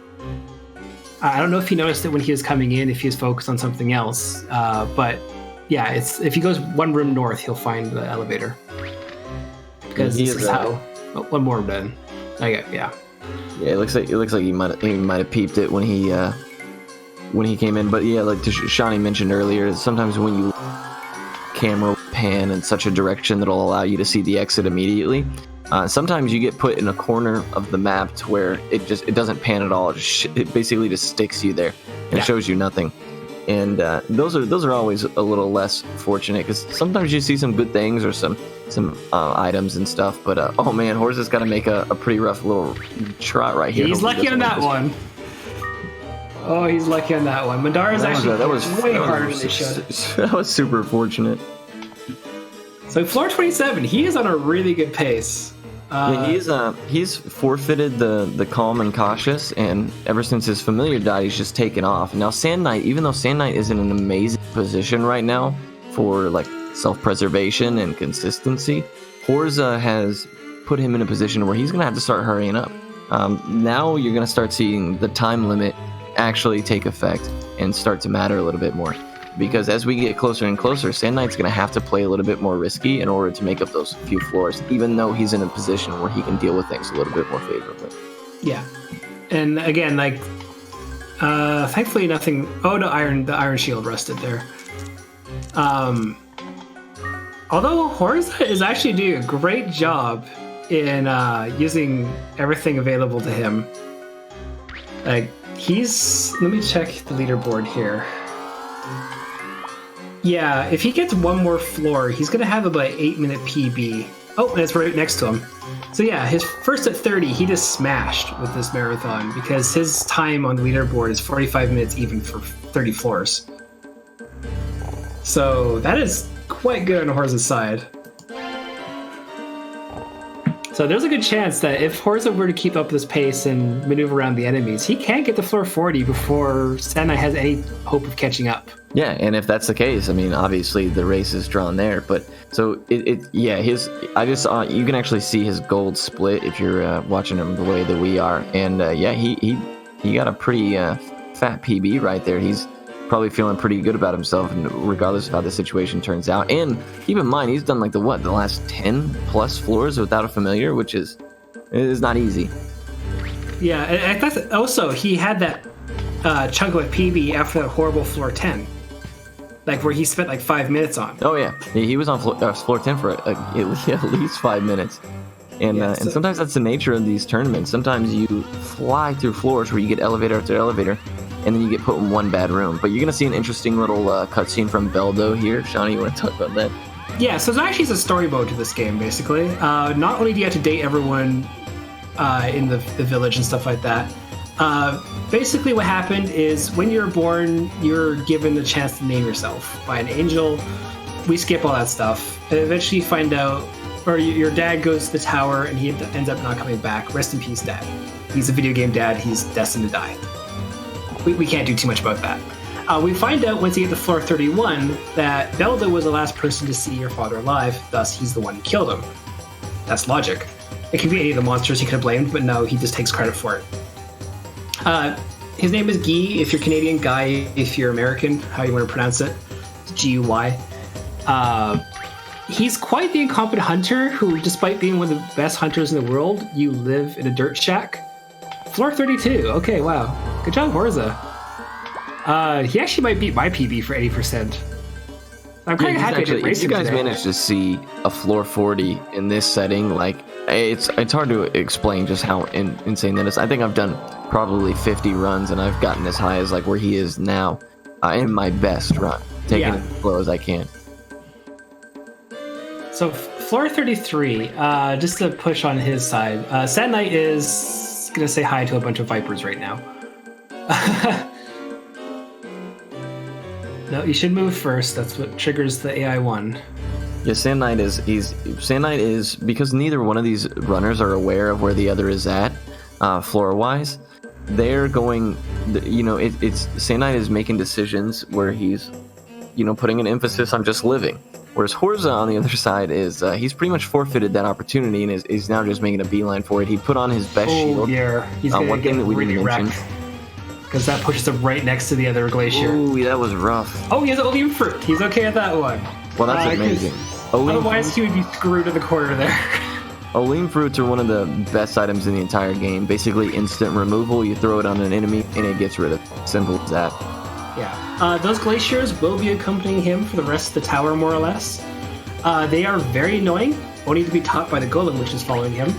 I don't know if he noticed it when he was coming in, if he was focused on something else, but yeah, if he goes one room north, he'll find the elevator. Because this is how. Oh, one more then. Okay, yeah. Yeah, it looks like he might have peeped it when he came in. But yeah, like Shani mentioned earlier, sometimes when you camera pan in such a direction that'll allow you to see the exit immediately. Sometimes you get put in a corner of the map to where it doesn't pan at all. It basically just sticks you there and shows you nothing. And those are always a little less fortunate because sometimes you see some good things or some items and stuff. But oh man, Horza's got to make a pretty rough little trot right here. He's lucky on that one. Oh, he's lucky on that one. Madara's way harder than they should. That was super fortunate. So floor 27, he is on a really good pace. He's forfeited the calm and cautious, and ever since his familiar died, he's just taken off. Now Sand Knight, even though Sand Knight is in an amazing position right now for like self-preservation and consistency, Horza has put him in a position where he's gonna have to start hurrying up. Now you're gonna start seeing the time limit actually take effect and start to matter a little bit more. Because as we get closer and closer, Sand Knight's going to have to play a little bit more risky in order to make up those few floors, even though he's in a position where he can deal with things a little bit more favorably. Yeah. And again, like, thankfully nothing... Oh, the iron shield rusted there. Although Horza is actually doing a great job in using everything available to him. Like, let me check the leaderboard here. Yeah, if he gets one more floor, he's going to have about 8-minute PB. Oh, and it's right next to him. So yeah, his first at 30, he just smashed with this marathon because his time on the leaderboard is 45 minutes even for 30 floors. So that is quite good on Horza's side. So there's a good chance that if Horza were to keep up this pace and maneuver around the enemies, he can get to floor 40 before Sand Knight has any hope of catching up. Yeah, and if that's the case, I mean, obviously the race is drawn there. But so you can actually see his gold split if you're watching him the way that we are, and he got a pretty fat PB right there. He's probably feeling pretty good about himself, regardless of how the situation turns out. And keep in mind, he's done like the last 10 plus floors without a familiar, which is not easy. Yeah, and I thought also he had that chunk of PB after that horrible floor 10, like where he spent like 5 minutes on. Oh yeah, he was on floor 10 for at least 5 minutes. And and sometimes that's the nature of these tournaments. Sometimes you fly through floors where you get elevator after elevator, and then you get put in one bad room. But you're going to see an interesting little cutscene from Beldo here. Shawnee, you want to talk about that? Yeah, so there's actually a story mode to this game, basically. Not only do you have to date everyone in the village and stuff like that, basically what happened is when you're born, you're given the chance to name yourself by an angel. We skip all that stuff. And eventually you find out, or your dad goes to the tower and he ends up not coming back. Rest in peace, Dad. He's a video game dad. He's destined to die. We can't do too much about that. We find out once you get to floor 31 that Belda was the last person to see your father alive, thus he's the one who killed him. That's logic. It could be any of the monsters he could have blamed, but no, he just takes credit for it. His name is Guy if you're Canadian, Guy if you're American, how you want to pronounce it. It's Guy. He's quite the incompetent hunter who, despite being one of the best hunters in the world, you live in a dirt shack. Floor 32. Okay, wow. Good job, Horza. He actually might beat my PB for 80%. I'm kind of happy to race if you him guys today. managed to see a floor 40 in this setting, like it's hard to explain just how insane that is. I think I've done probably 50 runs and I've gotten as high as like where he is now in my best run, taking it as low as I can. So floor 33, just to push on his side, Sad Knight is gonna say hi to a bunch of Vipers right now. No, you should move first. That's what triggers the AI one. Yeah, Sand Knight is because neither one of these runners are aware of where the other is at, floor wise. They're going, it's Sand Knight is making decisions where he's, putting an emphasis on just living. Whereas Horza on the other side is he's pretty much forfeited that opportunity and is now just making a beeline for it. He put on his best shield. Yeah, he's gonna one get thing that we really didn't mention. wrecked. Because that pushes him right next to the other glacier. Ooh, that was rough. Oh, he has Oleum Fruit. He's okay at that one. Well, that's amazing. Otherwise, he would be screwed in the corner there. Oleum Fruits are one of the best items in the entire game. Basically, instant removal. You throw it on an enemy, and it gets rid of it. Simple as that. Yeah. Those glaciers will be accompanying him for the rest of the tower, more or less. They are very annoying. Only to be taught by the golem, which is following him.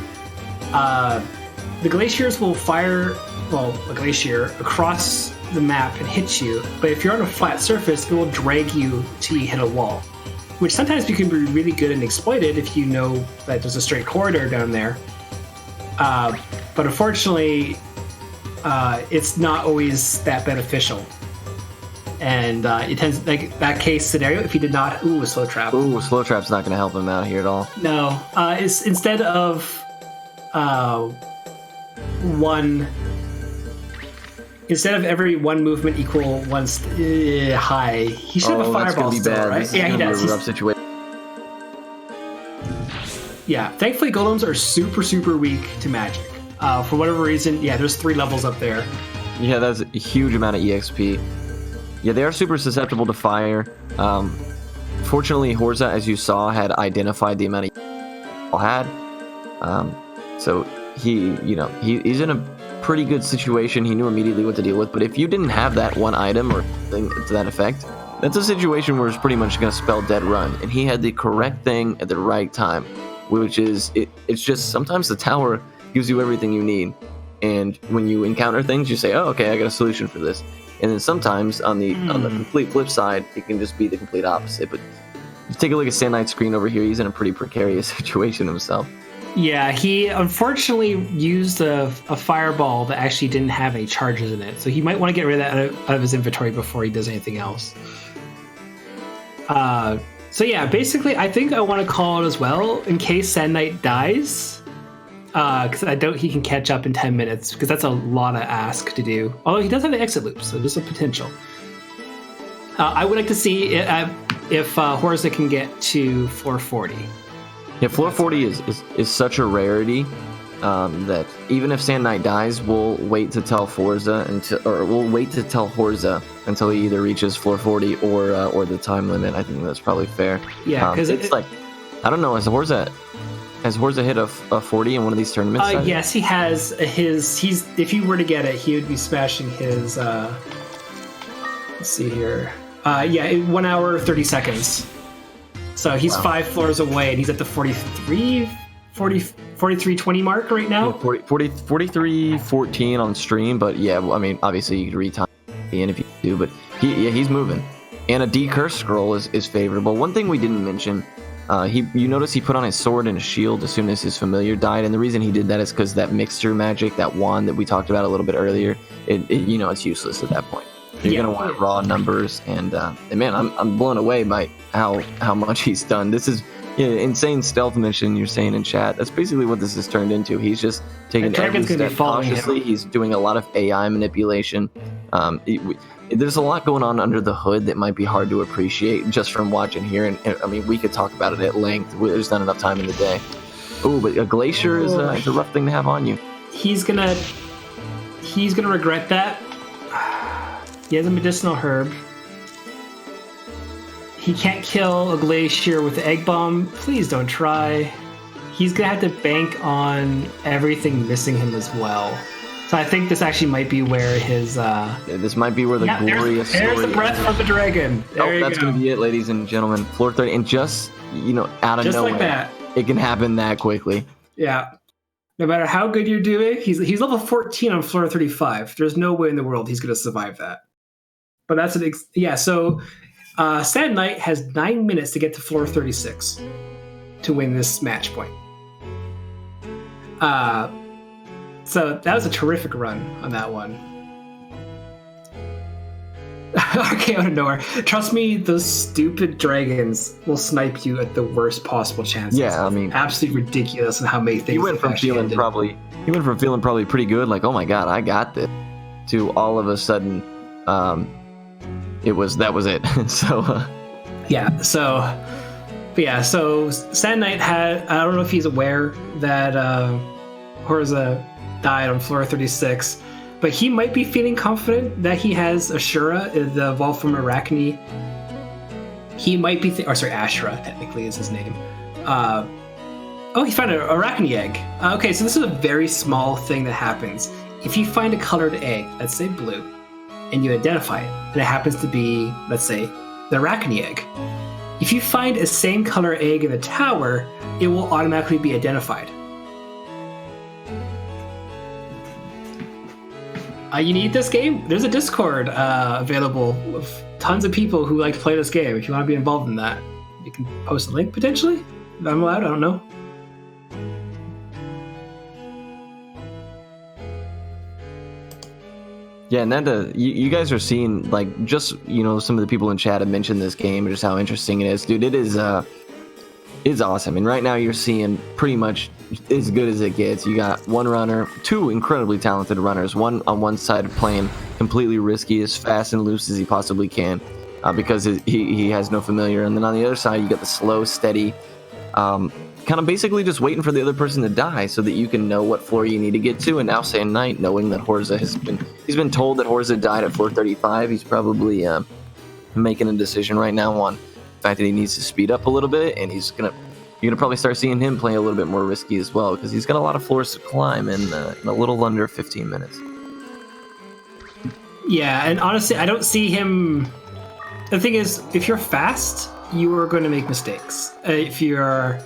The glaciers will fire, a glacier across the map and hit you, but if you're on a flat surface, it will drag you till you hit a wall, which sometimes you can be really good and exploited if you know that there's a straight corridor down there. But unfortunately, it's not always that beneficial. And it tends, like that case scenario, if he did not, a slow trap. Ooh, slow trap's not going to help him out here at all. No, it's instead of every one movement equal one high, he should have a fireball still, bad. right? Yeah, he does. A rough situation. Yeah, thankfully golems are super, super weak to magic. For whatever reason, there's 3 levels up there. Yeah, that's a huge amount of EXP. Yeah, they are super susceptible to fire. Fortunately, Horza, as you saw, had identified the amount of had. So he's in a pretty good situation. He knew immediately what to deal with. But if you didn't have that one item or thing to that effect, that's a situation where it's pretty much going to spell dead run. And he had the correct thing at the right time, which is it's just sometimes the tower gives you everything you need. And when you encounter things, you say, oh, okay, I got a solution for this. And then sometimes on the complete flip side, it can just be the complete opposite. But take a look at Sand Knight's screen over here. He's in a pretty precarious situation himself. Yeah, he unfortunately used a fireball that actually didn't have any charges in it. So he might want to get rid of that out of his inventory before he does anything else. So yeah, basically, I think I want to call it as well in case Sand Knight dies. Because I doubt he can catch up in 10 minutes, because that's a lot of ask to do. Although he does have the exit loop, so there's a potential. I would like to see if Horza can get to floor 40. Yeah, floor 40 is such a rarity that even if Sand Knight dies, we'll wait to tell Horza until he either reaches floor 40 or the time limit. I think that's probably fair. Yeah, because it's like, I don't know, Has Horza hit a 40 in one of these tournaments? Yes, he has. If you were to get it, he would be smashing his. Let's see here. 1 hour 30 seconds. So he's 5 floors away, and he's at the 43:20 mark right now. Yeah, 43:14 on stream, but yeah, I mean, obviously you could retime in if you do, but he's moving. And a decurse scroll is favorable. One thing we didn't mention. You notice he put on his sword and a shield as soon as his familiar died, and the reason he did that is because that mixture magic, that wand that we talked about a little bit earlier, it's useless at that point. You're gonna want raw numbers, and man, I'm blown away by how much he's done. This is insane stealth mission you're saying in chat. That's basically what this has turned into. He's just taking every step cautiously. He's doing a lot of AI manipulation. There's a lot going on under the hood that might be hard to appreciate just from watching here. And I mean, we could talk about it at length. There's not enough time in the day. Oh, but a glacier is a rough thing to have on you. He He's gonna regret that. He has a medicinal herb. He can't kill a glacier with the egg bomb. Please don't try. He's gonna have to bank on everything missing him as well. So I think this actually might be where his. This might be where the glorious there's story. The breath from the dragon. That's gonna be it, ladies and gentlemen. Floor 30, and just out of just nowhere, like that, it can happen that quickly. Yeah. No matter how good you're doing, he's level 14 on floor 35. There's no way in the world he's gonna survive that. But that's So, Sad Knight has 9 minutes to get to floor 36 to win this match point. So that was a terrific run on that one. Okay, out of nowhere. Trust me, those stupid dragons will snipe you at the worst possible chances. Yeah, I mean, absolutely ridiculous in how many things. He went from feeling probably pretty good, like, oh my god, I got this, to all of a sudden, that was it. So. So Sad Knight had. I don't know if he's aware that Horza died on floor 36. But he might be feeling confident that he has Ashura, the evolved from Arachne. He might be, Ashura technically is his name. He found an Arachne egg. Okay, so this is a very small thing that happens. If you find a colored egg, let's say blue, and you identify it, and it happens to be, let's say, the Arachne egg. If you find a same color egg in the tower, it will automatically be identified. You need this game? There's a Discord available with tons of people who like to play this game. If you want to be involved in that, you can post a link potentially. If I'm allowed, I don't know. Yeah, and that you guys are seeing, like, just some of the people in chat have mentioned this game and just how interesting it is, dude. It is it's awesome, and right now you're seeing pretty much as good as it gets. You got one runner, two incredibly talented runners, one on one side playing completely risky, as fast and loose as he possibly can, because he has no familiar, and then on the other side you got the slow, steady, kind of basically just waiting for the other person to die so that you can know what floor you need to get to. And now Sad Knight, knowing that Horza he's been told that Horza died at floor 35, he's probably making a decision right now on the fact that he needs to speed up a little bit, and you're gonna probably start seeing him play a little bit more risky as well, because he's got a lot of floors to climb in a little under 15 minutes. Yeah, and honestly, I don't see him. The thing is, if you're fast, you are going to make mistakes. If you're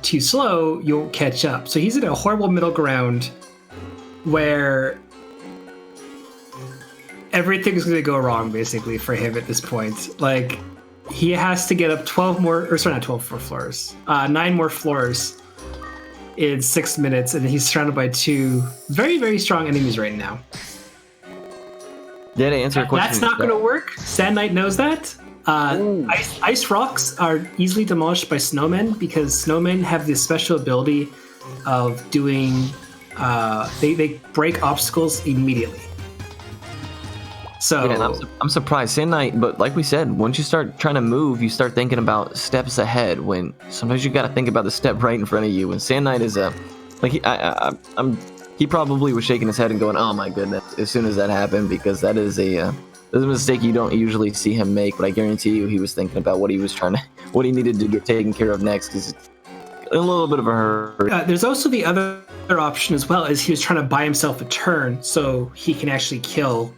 too slow, you'll catch up. So he's in a horrible middle ground where everything's going to go wrong, basically, for him at this point. Like, he has to get up 9 more floors in 6 minutes, and he's surrounded by two very, very strong enemies right now. Yeah, to answer your question, that's not going to work. Sad Knight knows that. Ice rocks are easily demolished by snowmen because snowmen have this special ability of doing. They break obstacles immediately. So yeah, I'm surprised, Sad Knight. But like we said, once you start trying to move, you start thinking about steps ahead. When sometimes you got to think about the step right in front of you. And Sad Knight is he probably was shaking his head and going, "Oh my goodness!" as soon as that happened, because that is a mistake you don't usually see him make. But I guarantee you, he was thinking about what he needed to get taken care of next. Because a little bit of a hurry. There's also the other option as well, is he was trying to buy himself a turn so he can actually kill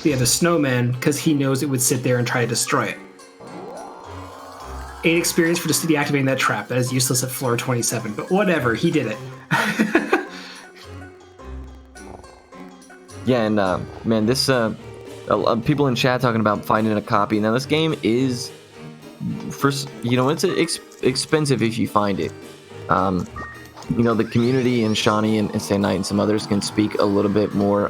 the other snowman, because he knows it would sit there and try to destroy it. 8 experience for just deactivating that trap. That is useless at floor 27, but whatever, he did it. Yeah, and man, this people in chat talking about finding a copy. Now, this game is it's expensive if you find it. The community and Shawnee and Sad Knight and some others can speak a little bit more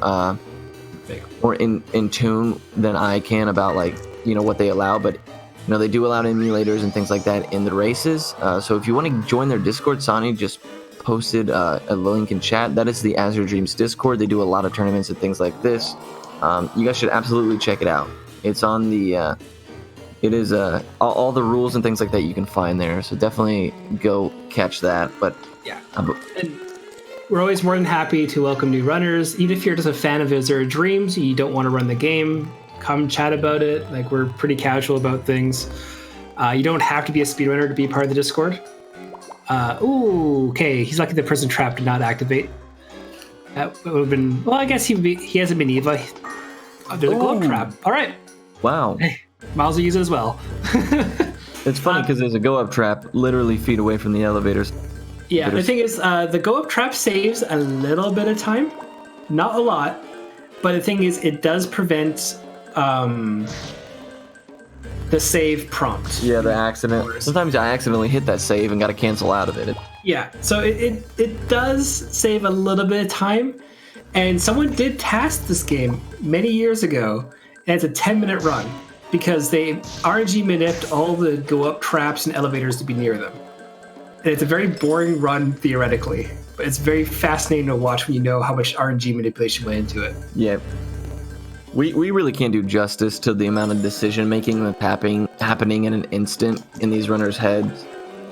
in tune than I can about what they allow, but they do allow emulators and things like that in the races. So if you want to join their Discord, Sonny just posted a link in chat. That is the Azure Dreams Discord. They do a lot of tournaments and things like this. You guys should absolutely check it out. It's on the it is all the rules and things like that you can find there, so definitely go catch that. But yeah, we're always more than happy to welcome new runners. Even if you're just a fan of Azure Dreams, you don't want to run the game, come chat about it. Like, we're pretty casual about things. You don't have to be a speedrunner to be part of the Discord. Ooh, okay. He's lucky the prison trap did not activate. That would have been... Well, I guess he hasn't been Eva. There's a globe trap. All right. Wow. Hey, Miles will use it as well. It's funny because there's a go-up trap literally feet away from the elevators. Yeah, the thing is, the go-up trap saves a little bit of time. Not a lot. But the thing is, it does prevent the save prompt. Yeah, the accident. Sometimes I accidentally hit that save and got to cancel out of it. Yeah, so it does save a little bit of time. And someone did task this game many years ago, and it's a 10-minute run because they RNG manipulated all the go-up traps and elevators to be near them. And it's a very boring run theoretically, but it's very fascinating to watch when you know how much RNG manipulation went into it. Yeah. We really can't do justice to the amount of decision making that's happening in an instant in these runners' heads,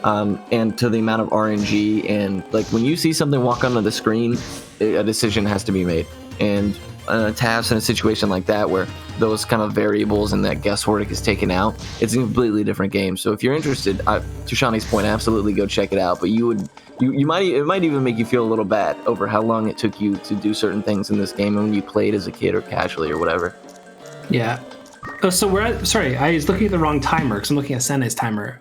and to the amount of RNG. And like when you see something walk onto the screen, a decision has to be made. And a task in a situation like that where those kind of variables and that guesswork is taken out, it's a completely different game. So if you're interested, to Shawnee's point, absolutely go check it out. But it might even make you feel a little bad over how long it took you to do certain things in this game and when you played as a kid or casually or whatever. Yeah. Oh, so sorry, I was looking at the wrong timer because I'm looking at Sunday's timer.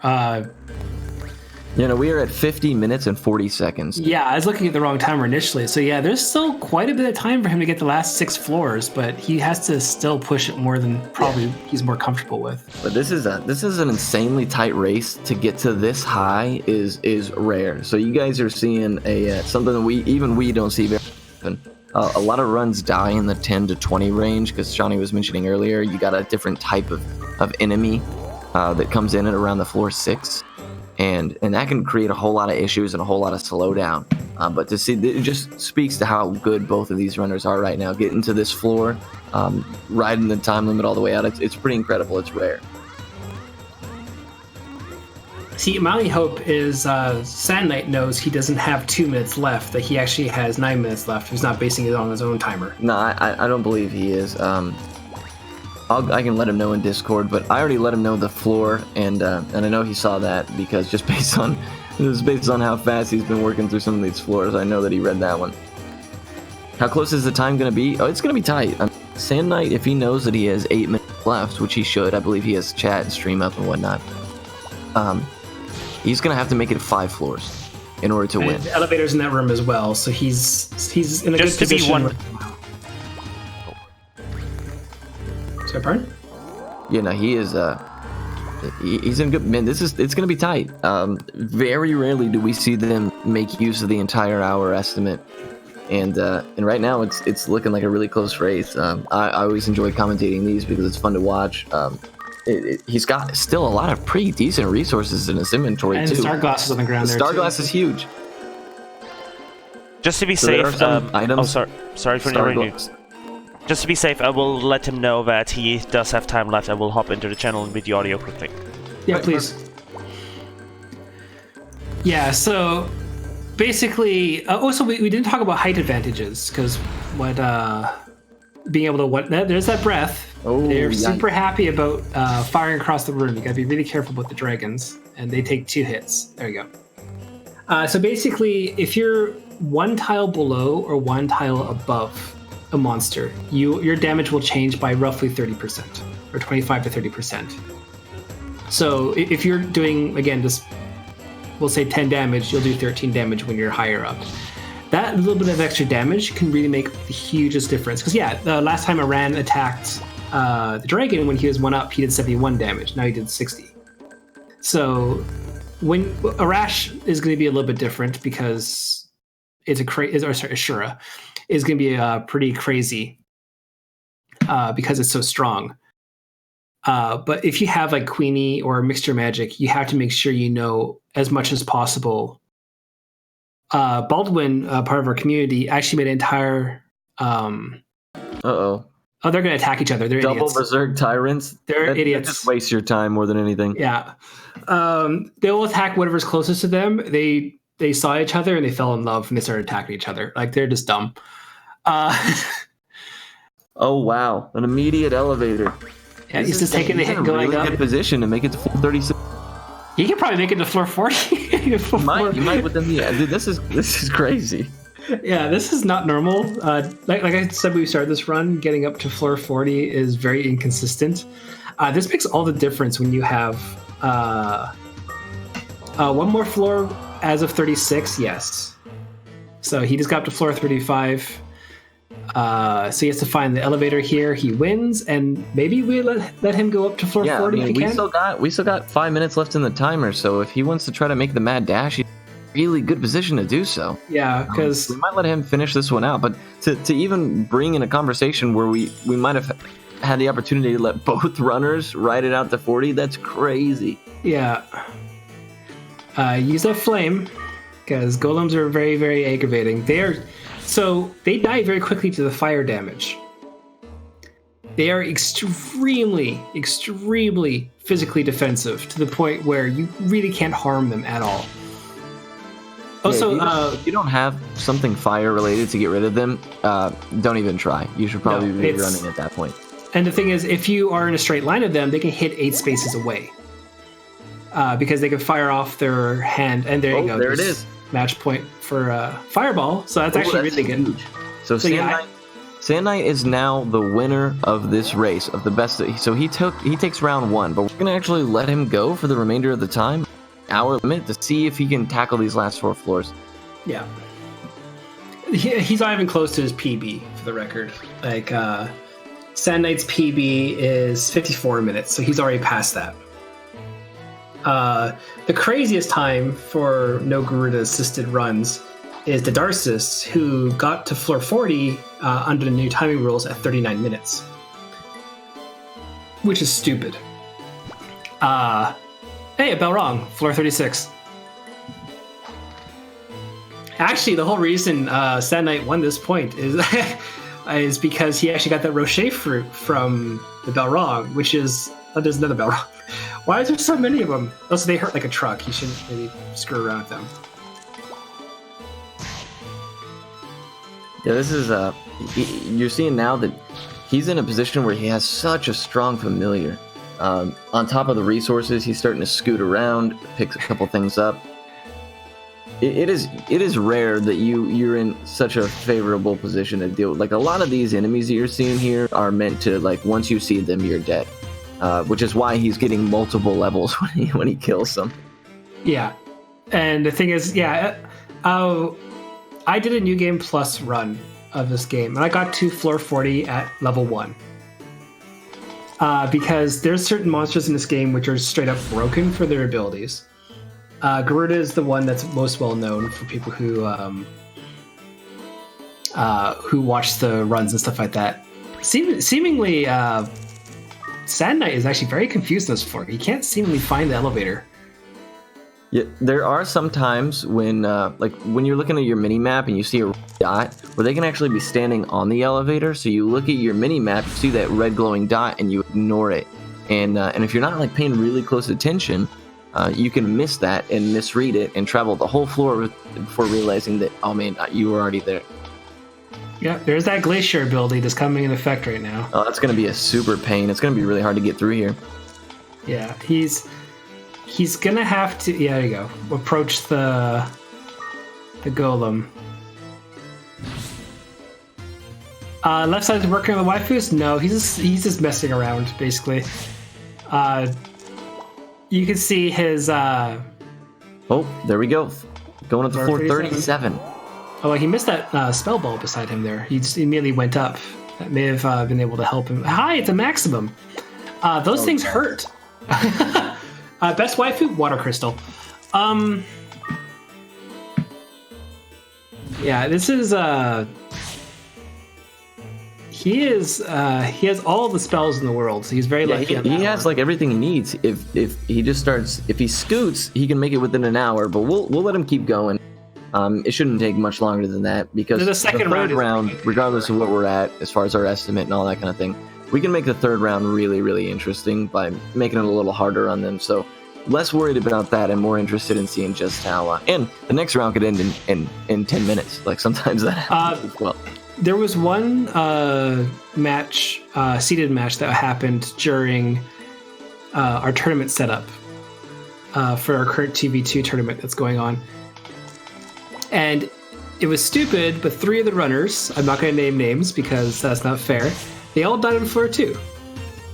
We are at 50 minutes and 40 seconds. Yeah, I was looking at the wrong timer initially. So yeah, there's still quite a bit of time for him to get the last 6 floors, but he has to still push it more than probably he's more comfortable with. But this is an insanely tight race. To get to this high is rare. So you guys are seeing something that we don't see very often. A lot of runs die in the 10 to 20 range because Shawnee was mentioning earlier, you got a different type of enemy that comes in at around the floor 6. And that can create a whole lot of issues and a whole lot of slowdown. But to see, it just speaks to how good both of these runners are right now. Getting to this floor, riding the time limit all the way out, it's pretty incredible. It's rare. See, my only hope is Sand Knight knows he doesn't have 2 minutes left, that he actually has 9 minutes left. He's not basing it on his own timer. No, I don't believe he is. I can let him know in Discord, but I already let him know the floor, and I know he saw that because just based on how fast he's been working through some of these floors, I know that he read that one. How close is the time going to be? Oh, it's going to be tight. Sand Knight, if he knows that he has 8 minutes left, which he should, I believe he has chat and stream up and whatnot, he's going to have to make it 5 floors in order to win. The elevator's in that room as well, so he's in a good position. Sorry, pardon? He is. He's in good. Man, it's going to be tight. Very rarely do we see them make use of the entire hour estimate, and right now it's looking like a really close race. I always enjoy commentating these because it's fun to watch. He's got still a lot of pretty decent resources in his inventory and too. And Starglass is on the ground there. Starglass is huge. Just to be safe. Items. Sorry for interrupting you. Just to be safe, I will let him know that he does have time left. I will hop into the channel and read the audio quickly. Yeah, please. Yeah, so basically, also we didn't talk about height advantages because being able to there's that breath. Oh, they're super happy about firing across the room. You gotta be really careful about the dragons, and they take 2 hits. There you go. So basically, if you're 1 tile below or 1 tile above a monster, your damage will change by roughly 30% or 25 to 30%. So if you're doing, again, just we'll say 10 damage, you'll do 13 damage when you're higher up. That little bit of extra damage can really make the hugest difference. Because the last time Aran attacked the dragon, when he was 1 up, he did 71 damage. Now he did 60. So when Arash is going to be a little bit different because it's Ashura is going to be pretty crazy because it's so strong. But if you have like Queenie or Mixture Magic, you have to make sure you know as much as possible. Baldwin, part of our community, actually made an entire... Uh-oh. Oh, they're going to attack each other. They're Double idiots. Berserk Tyrants? They're idiots. That just wastes your time more than anything. Yeah. They will attack whatever's closest to them. They they saw each other and they fell in love and they started attacking each other. Like they're just dumb. Oh wow, an immediate elevator. Yeah, he's just taking the hit going really up. Good position to make it to floor 36. He can probably make it to floor 40. You might within the dude. This is crazy. Yeah, this is not normal. Like I said, when we started this run, getting up to floor 40 is very inconsistent. This makes all the difference when you have one more floor as of 36. Yes. So he just got up to floor 35. So he has to find the elevator here. He wins, and maybe we let him go up to floor 40 if he can. We still got 5 minutes left in the timer, so if he wants to try to make the mad dash, he's in a really good position to do so. Yeah, because we might let him finish this one out, but to even bring in a conversation where we might have had the opportunity to let both runners ride it out to 40, that's crazy. Yeah. Use that flame, because golems are very, very aggravating. So they die very quickly to the fire damage. They are extremely, extremely physically defensive to the point where you really can't harm them at all. Also, if you don't have something fire related to get rid of them, don't even try. You should probably be running at that point. And the thing is, if you are in a straight line of them, they can hit 8 spaces away. Because they can fire off their hand, and there you go. There it is. Match point for Fireball, so that's actually really good. Huge. So Sand Knight is now the winner of this race, of the best. So he takes round 1, but we're gonna actually let him go for the remainder of the time, hour limit, to see if he can tackle these last 4 floors. Yeah, he's not even close to his PB for the record. Like Sand Knight's PB is 54 minutes, so he's already past that. The craziest time for no Garuda assisted runs is the Darcis, who got to floor 40 under the new timing rules at 39 minutes, which is stupid. Hey, a bell rung, floor 36. Actually, the whole reason Sand Knight won this point is because he actually got that Rocher fruit from the bell rung, which is there's another bell rung. Why is there so many of them? Also, they hurt like a truck. You shouldn't really screw around with them. Yeah, this is you're seeing now that he's in a position where he has such a strong familiar. On top of the resources, he's starting to scoot around, picks a couple things up. It is rare that you're in such a favorable position to deal with. Like, a lot of these enemies that you're seeing here are meant to, like, once you see them, you're dead. Which is why he's getting multiple levels when he kills them. Yeah, and the thing is, I did a New Game Plus run of this game, and I got to floor 40 at level 1. Because there's certain monsters in this game which are straight up broken for their abilities. Garuda is the one that's most well known for people who watch the runs and stuff like that. Seemingly. Sand Knight is actually very confused in this floor. He can't seemingly find the elevator. Yeah, there are some times when, when you're looking at your mini map and you see a dot, where they can actually be standing on the elevator. So you look at your mini map, you see that red glowing dot, and you ignore it. And if you're not paying really close attention, you can miss that and misread it and travel the whole floor before realizing that, oh man, you were already there. Yeah, there's that glacier ability that's coming in effect right now. Oh, that's going to be a super pain. It's going to be really hard to get through here. Yeah, he's going to have to... Yeah, there you go. Approach the golem. Left side's working on the waifus? No, he's just messing around, basically. You can see his... Oh, there we go. Going up to floor 37. Oh, he missed that spell ball beside him there. He just immediately went up. That may have been able to help him. Hi, it's a maximum. Those things hurt. Best waifu, water crystal. Yeah, this is he has all the spells in the world, so he's very lucky. He has like everything he needs. If he scoots, he can make it within an hour. But we'll let him keep going. It shouldn't take much longer than that, because the second third round, regardless of what we're at as far as our estimate and all that kind of thing, we can make the third round really, really interesting by making it a little harder on them. So less worried about that and more interested in seeing just how. And the next round could end in 10 minutes. Like sometimes that happens as well. There was one match, seeded match that happened during our tournament setup for our current 2v2 tournament that's going on. And it was stupid, but 3 of the runners, I'm not going to name names because that's not fair, they all died on floor 2.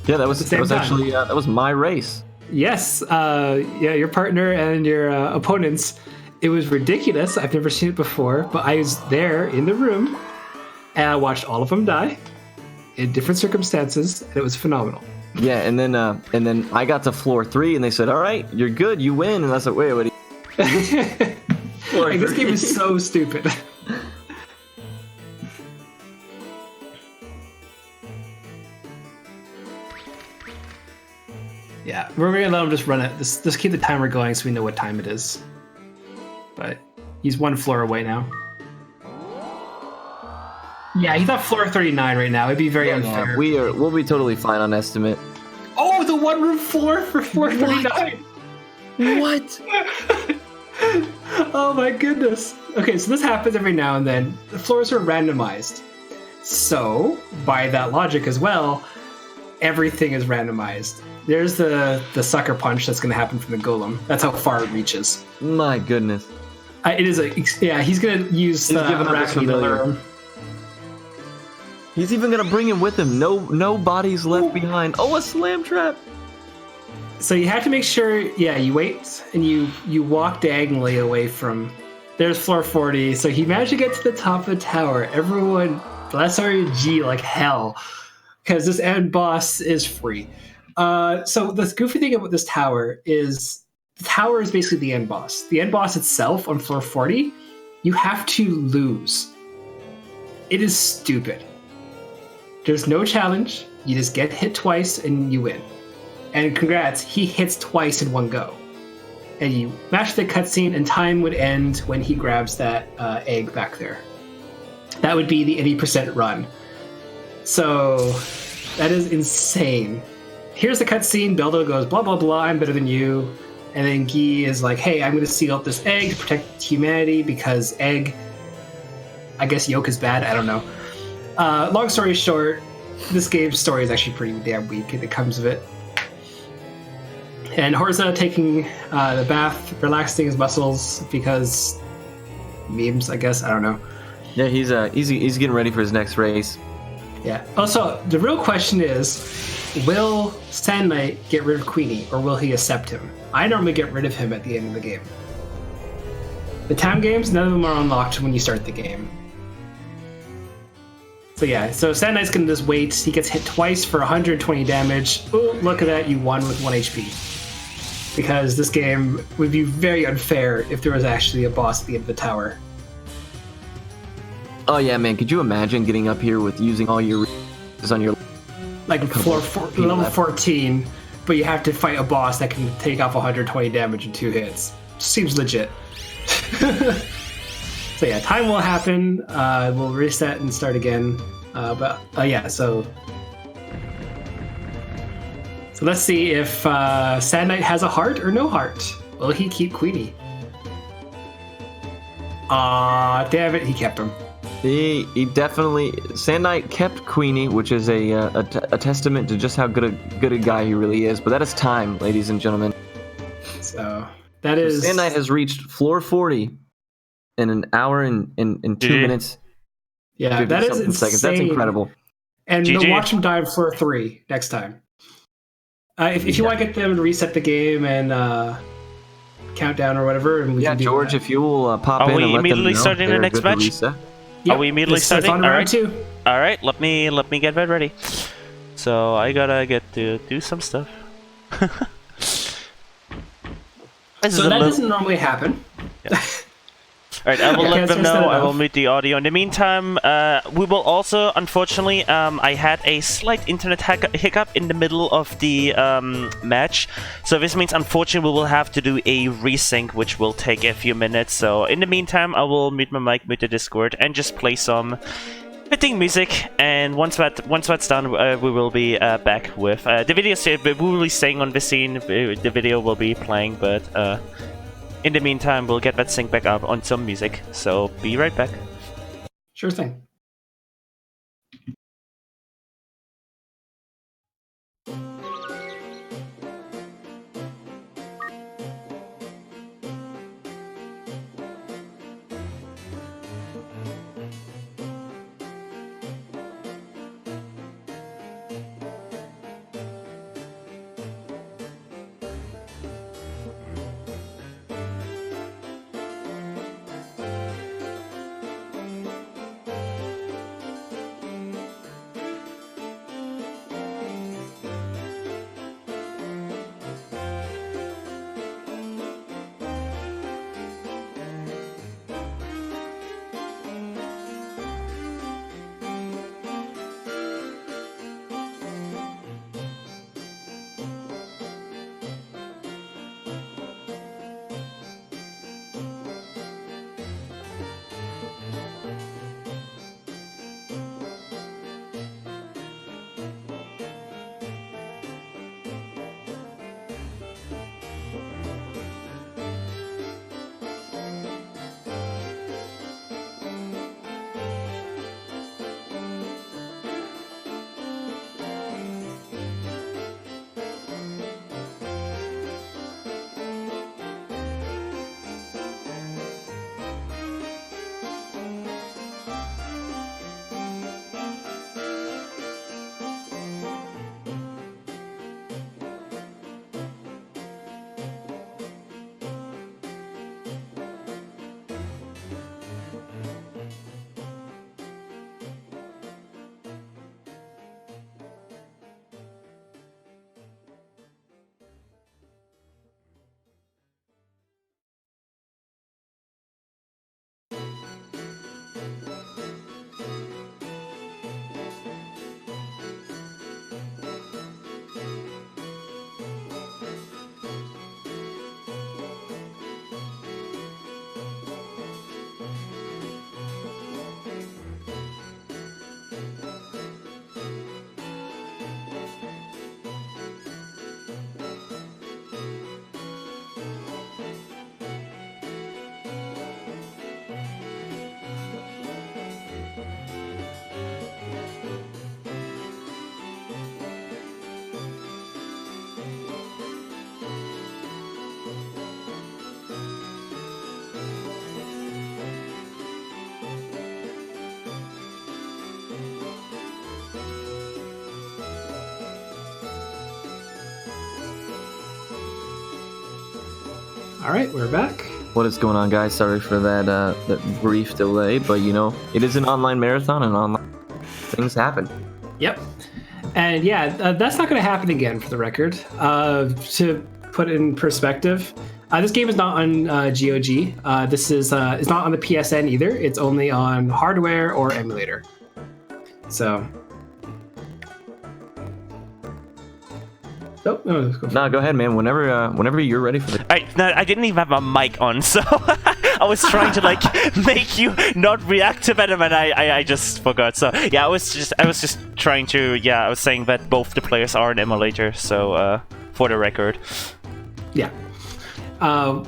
Yeah, that was actually that was my race. Yes, your partner and your opponents. It was ridiculous. I've never seen it before, but I was there in the room, and I watched all of them die in different circumstances, and it was phenomenal. Yeah, and then I got to floor 3, and they said, "All right, you're good, you win." And I said, "Wait, what?" Like, this game is so stupid. Yeah, we're gonna let him just run it. Just keep the timer going so we know what time it is. But he's 1 floor away now. Yeah, he's on floor 39 right now. It'd be very unfair. We'll be totally fine on estimate. Oh, the 1 room floor for floor 39. What? Oh my goodness. Okay, so this happens every now and then. The floors are randomized. So, by that logic as well, everything is randomized. There's the sucker punch that's going to happen from the golem. That's how far it reaches. My goodness. It is he's going to use the Arachne to lure him. He's even going to bring him with him. No bodies left behind. Oh, a slam trap. So you have to make sure, you wait and you walk diagonally away from... There's floor 40. So he managed to get to the top of the tower. Everyone, bless RNG like hell. Because this end boss is free. So the goofy thing about this tower is the tower is basically the end boss. The end boss itself on floor 40, you have to lose. It is stupid. There's no challenge. You just get hit twice and you win. And congrats, he hits twice in one go. And you match the cutscene and time would end when he grabs that egg back there. That would be the 80% run. So that is insane. Here's the cutscene. Beldo goes, blah, blah, blah, I'm better than you. And then Guy is like, hey, I'm going to seal up this egg to protect humanity because egg, I guess yolk is bad. I don't know. Long story short, this game's story is actually pretty damn weak and it comes of it. And Horza taking the bath, relaxing his muscles because memes, I guess. I don't know. Yeah, he's getting ready for his next race. Yeah. Also, the real question is, will Sand Knight get rid of Queenie, or will he accept him? I normally get rid of him at the end of the game. The town games, none of them are unlocked when you start the game. So yeah, so Sand Knight's gonna just wait. He gets hit twice for 120 damage. Oh, look at that, you won with 1 HP. Because this game would be very unfair if there was actually a boss at the end of the tower. Oh yeah, man, could you imagine getting up here with using all your resources on your... Like level 14, but you have to fight a boss that can take off 120 damage in 2 hits. Seems legit. So yeah, time will happen. We'll reset and start again. So let's see if Sand Knight has a heart or no heart. Will he keep Queenie? Aw, damn it, he kept him. He definitely... Sand Knight kept Queenie, which is a testament to just how good a guy he really is. But that is time, ladies and gentlemen. So that is... Sand Knight has reached floor 40 in an hour and 2 minutes. Yeah, that is insane. Seconds. That's incredible. And watch him die on floor 3 next time. If you want to get them to reset the game and countdown or whatever, and we can do George, that. If you will pop in and let them know. Are we immediately starting the next match? Yep. Are we immediately starting? All right. All right. Let me get that ready. So I gotta get to do some stuff. Doesn't normally happen. Yeah. Alright, I will let them know. I will mute the audio. In the meantime, we will also, unfortunately, I had a slight internet hiccup in the middle of the match. So this means, unfortunately, we will have to do a resync, which will take a few minutes. So in the meantime, I will mute my mic, mute the Discord, and just play some fitting music, and once that's done, we will be back with the video. We will be staying on the scene. The video will be playing, but in the meantime, we'll get that sync back up on some music. So be right back. Sure thing. All right, we're back. What is going on, guys? Sorry for that brief delay, but it is an online marathon, and online things happen. Yep. And yeah, that's not going to happen again, for the record. To put it in perspective, this game is not on GOG. This is it's not on the PSN either. It's only on hardware or emulator. So. Oh, no, go ahead, man. Whenever you're ready for it. No, I didn't even have my mic on, so I was trying to make you not react to that, and I just forgot. So yeah, I was just trying to I was saying that both the players are an emulator. So for the record. Yeah.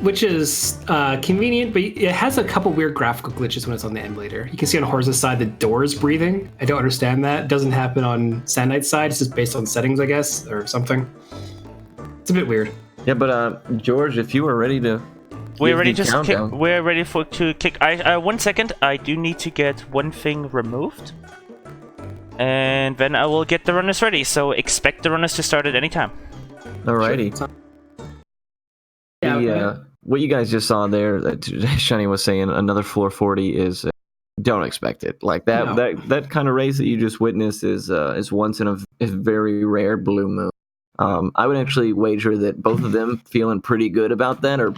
Which is convenient, but it has a couple weird graphical glitches when it's on the emulator. You can see on Horse's side the doors breathing. I don't understand that. It doesn't happen on Sand Knight's side. It's just based on settings, I guess, or something. It's a bit weird. Yeah, but George, if you were ready to, we're ready to kick. We're ready to kick. 1 second. I do need to get one thing removed, and then I will get the runners ready. So expect the runners to start at any time. Alrighty. Sure. What you guys just saw there, that Shani was saying, another 440 is don't expect it. Like that. No. That kind of race that you just witnessed is once in a very rare blue moon. I would actually wager that both of them feeling pretty good about that are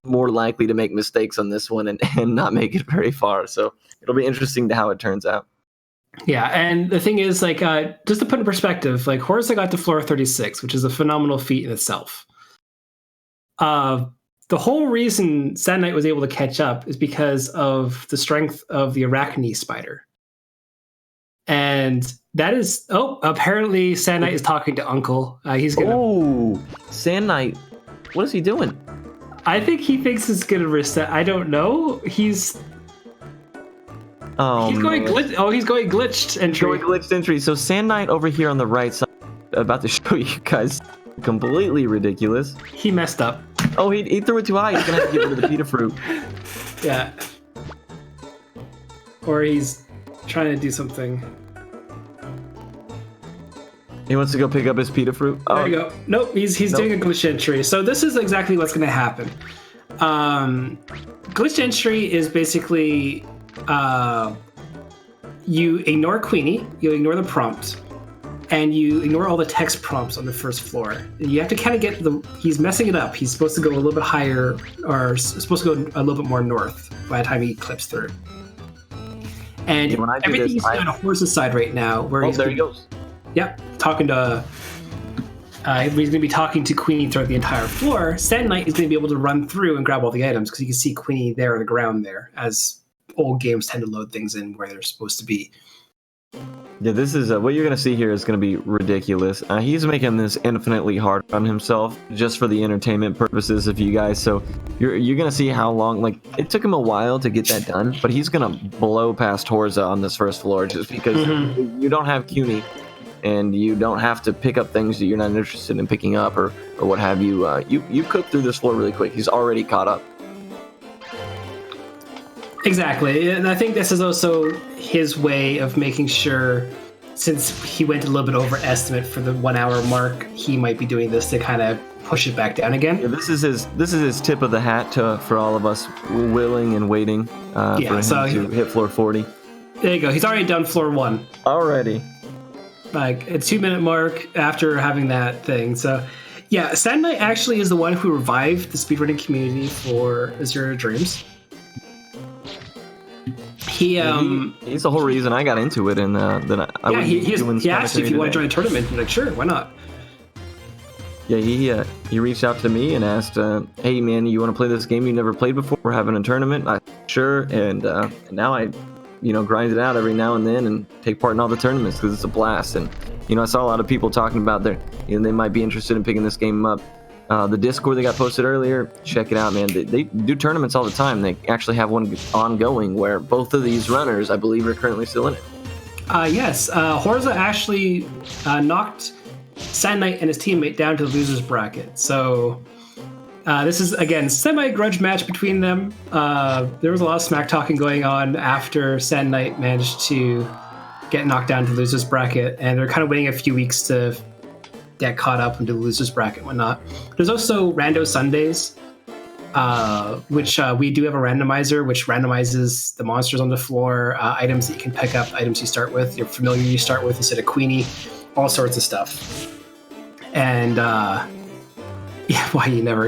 more likely to make mistakes on this one and not make it very far. So it'll be interesting to how it turns out. Yeah, and the thing is, just to put in perspective, Horse got to floor 36, which is a phenomenal feat in itself. The whole reason Sand Knight was able to catch up is because of the strength of the Arachne spider. And that is apparently Sand Knight is talking to Uncle. He's gonna. Oh, Sand Knight. What is he doing? I think he thinks it's gonna reset. I don't know. He's going glitched entry. Going glitched entry. So Sand Knight over here on the right side, about to show you guys, completely ridiculous. He messed up. Oh, he threw it too high. He's gonna have to get rid of the pita fruit. Yeah. Or he's trying to do something. He wants to go pick up his pita fruit. Oh. There you go. Nope, he's doing a glitch entry. So this is exactly what's going to happen. Glitch entry is basically you ignore Queenie, you ignore the prompt, and you ignore all the text prompts on the first floor. You have to kind of get he's messing it up. He's supposed to go a little bit higher, or supposed to go a little bit more north by the time he clips through. And everything you see on Horse's side right now, where he goes. Yep, talking to. He's going to be talking to Queenie throughout the entire floor. Sand Knight is going to be able to run through and grab all the items because you can see Queenie there on the ground there, as old games tend to load things in where they're supposed to be. Yeah, this is what you're going to see here is going to be ridiculous. He's making this infinitely hard on himself just for the entertainment purposes of you guys. So you're going to see how long, like, it took him a while to get that done, but he's going to blow past Horza on this first floor just because you don't have CUNY. And you don't have to pick up things that you're not interested in picking up or what have you. You cook through this floor really quick. He's already caught up. Exactly. And I think this is also his way of making sure, since he went a little bit over estimate for the 1 hour mark, he might be doing this to kind of push it back down again. Yeah, this is his tip of the hat for all of us willing and waiting for him to hit floor 40. There you go. He's already done floor 1. Already. Like a 2-minute mark after having that thing. So, yeah, Sand Knight actually is the one who revived the speedrunning community for Azure Dreams. He's the whole reason I got into it, and then he asked if you want to join a tournament. I'm like, sure, why not? Yeah, he reached out to me and asked, "Hey man, you want to play this game you never played before? We're having a tournament." I sure, and now I grind it out every now and then and take part in all the tournaments because it's a blast. And, I saw a lot of people talking about they might be interested in picking this game up. The Discord that got posted earlier, check it out, man. They do tournaments all the time. They actually have one ongoing where both of these runners, I believe, are currently still in it. Yes. Horza actually knocked Sand Knight and his teammate down to the loser's bracket. So this is, again, semi-grudge match between them. There was a lot of smack talking going on after Sand Knight managed to get knocked down to the loser's bracket, and they're kind of waiting a few weeks to get caught up into the loser's bracket and whatnot. There's also Rando Sundays, which we do have a randomizer, which randomizes the monsters on the floor, items that you can pick up, items you start with, your familiar you start with instead of Queenie, all sorts of stuff. And why you never,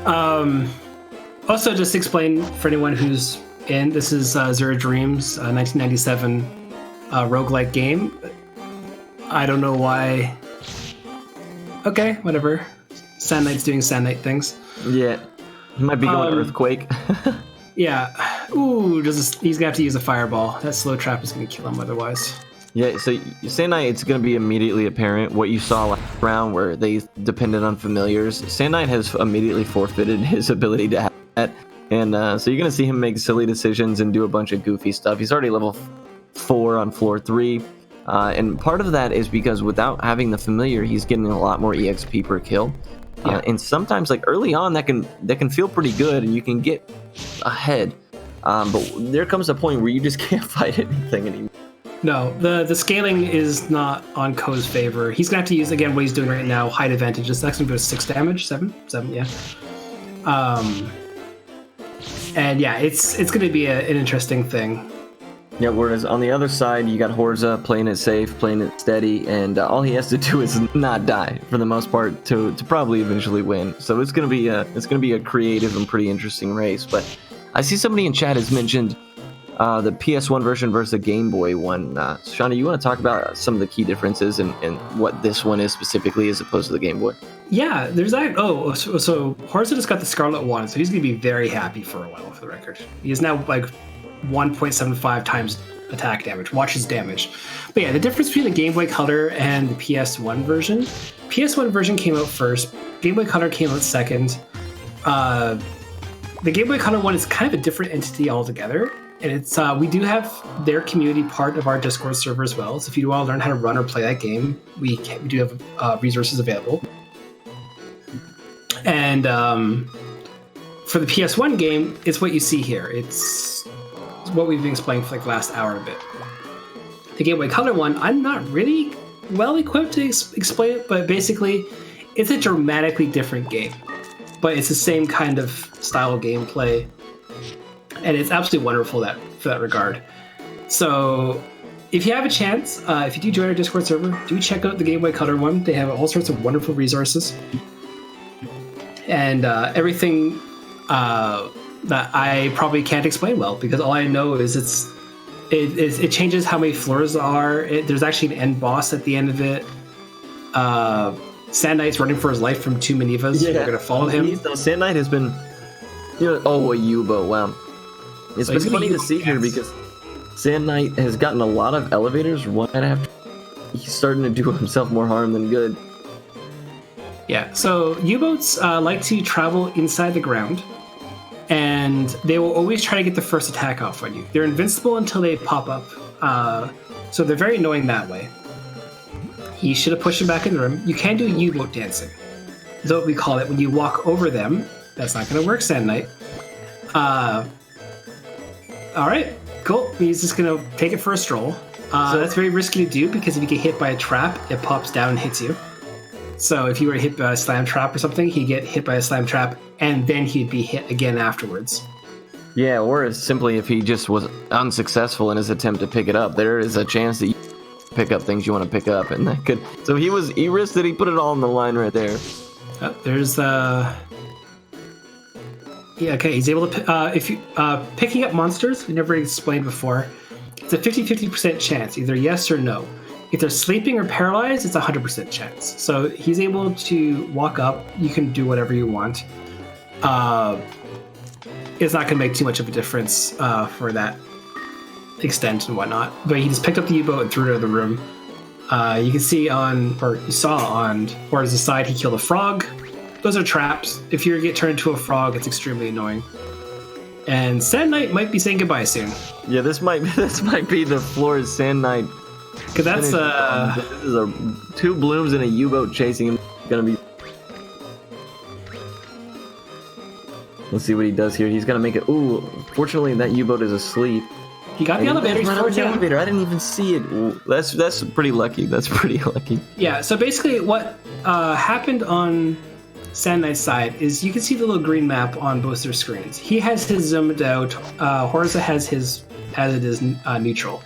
also, just to explain for anyone who's in, this is Azure Dreams, 1997 roguelike game. I don't know why. Okay, whatever. Sand Knight's doing Sand Knight things. Yeah, he might be going Earthquake. Yeah. Ooh, he's gonna have to use a fireball. That slow trap is gonna kill him otherwise. Yeah, so Sand Knight, it's going to be immediately apparent what you saw last round where they depended on familiars. Sand Knight has immediately forfeited his ability to have that. And so you're going to see him make silly decisions and do a bunch of goofy stuff. He's already level 4 on floor 3. And part of that is because without having the familiar, he's getting a lot more EXP per kill. And sometimes, like early on, that can feel pretty good and you can get ahead. But there comes a point where you just can't fight anything anymore. No, the scaling is not on Ko's favor. He's gonna have to use, again, what he's doing right now, height advantages. That's gonna go to 6 damage, 7, yeah. And yeah, it's gonna be an interesting thing. Yeah, whereas on the other side, you got Horza playing it safe, playing it steady, and all he has to do is not die for the most part to probably eventually win. So it's gonna be a creative and pretty interesting race. But I see somebody in chat has mentioned the PS1 version versus the Game Boy one. Shauna, you want to talk about some of the key differences and what this one is specifically as opposed to the Game Boy? Yeah, there's that. So Horza just got the Scarlet one, so he's going to be very happy for a while, for the record. He is now like 1.75 times attack damage. Watch his damage. But yeah, the difference between the Game Boy Color and the PS1 version. PS1 version came out first. Game Boy Color came out second. The Game Boy Color one is kind of a different entity altogether. And it's we do have their community part of our Discord server as well. So if you want to learn how to run or play that game, we do have resources available. And for the PS1 game, it's what you see here. It's what we've been explaining for like the last hour a bit. The Game Boy Color one, I'm not really well equipped to explain it, but basically, it's a dramatically different game. But it's the same kind of style of gameplay, and it's absolutely wonderful for that regard. So, if you have a chance, if you do join our Discord server, do check out the Game Boy Color one. They have all sorts of wonderful resources, and everything that I probably can't explain well, because all I know is it changes how many floors there are. There's actually an end boss at the end of it. Sand Knight's running for his life from two Manivas. Yeah. We're going to follow him. Sand Knight has been... a U-boat, wow. It's been funny to see here because Sand Knight has gotten a lot of elevators right after he's starting to do himself more harm than good. Yeah, so U-boats like to travel inside the ground, and they will always try to get the first attack off on you. They're invincible until they pop up, so they're very annoying that way. He should have pushed him back in the room. You can do U-boat dancing. That's what we call it. When you walk over them, that's not going to work, Sand Knight. All right, cool. He's just going to take it for a stroll. That's very risky to do because if you get hit by a trap, it pops down and hits you. So if you were hit by a slam trap or something, he'd get hit by a slam trap, and then he'd be hit again afterwards. Yeah, or simply if he just was unsuccessful in his attempt to pick it up, there is a chance that you pick up things you want to pick up, and that could... So he risked it, he put it all on the line right there. There's yeah, okay, he's able to... if you picking up monsters, we never explained before, it's a 50-50% chance, either yes or no. If they're sleeping or paralyzed, it's a 100% chance. So he's able to walk up. You can do whatever you want. It's not going to make too much of a difference for that extent and whatnot. But he just picked up the U-boat and threw it out of the room. You can see you saw on Horda's side, he killed a frog. Those are traps. If you get turned into a frog, it's extremely annoying. And Sand Knight might be saying goodbye soon. Yeah, this might be the floor's Sand Knight. Because that's this is two blooms and a U-boat chasing him. Gonna be. Let's see what he does here. He's gonna make it. Ooh, fortunately that U-boat is asleep. He got the elevator. I didn't even see it. Ooh, that's pretty lucky. That's pretty lucky. Yeah. So basically, what happened on Sand Knight's side is you can see the little green map on both their screens. He has his zoomed out. Horza has his as it is neutral.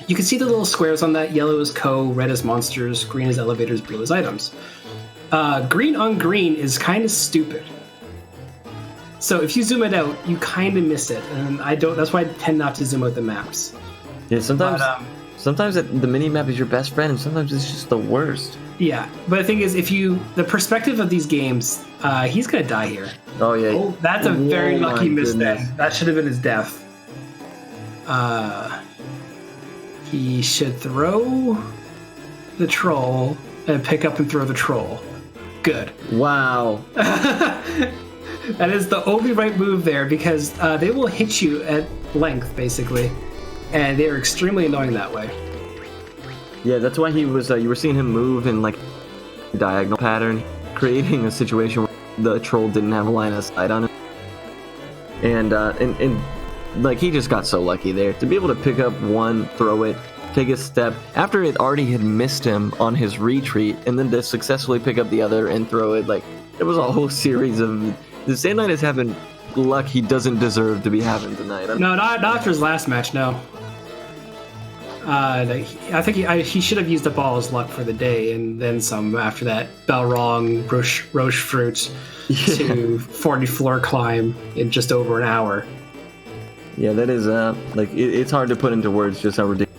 You can see the little squares on that. Yellow is co, red is monsters, green is elevators, blue is items. Green on green is kind of stupid. So if you zoom it out, you kind of miss it, and that's why I tend not to zoom out the maps. Yeah, sometimes the mini map is your best friend, and sometimes it's just the worst. Yeah, but the thing is, the perspective of these games, he's gonna die here. Oh yeah. Oh, that's a very lucky miss then. That should have been his death. He should throw the troll and pick up and throw the troll. Good. Wow. That is the only right move there because they will hit you at length, basically. And they are extremely annoying that way. Yeah, that's why he was. You were seeing him move in like a diagonal pattern, creating a situation where the troll didn't have a line of sight on it. And like he just got so lucky there to be able to pick up one, throw it, take a step after it already had missed him on his retreat, and then to successfully pick up the other and throw it. Like it was a whole series of. The Sand Knight is having luck he doesn't deserve to be having tonight. No, not after his last match. No. I think he should have used up all his luck for the day and then some after that Balrog Roche fruit to 40 floor climb in just over an hour. Yeah, that is it's hard to put into words just how ridiculous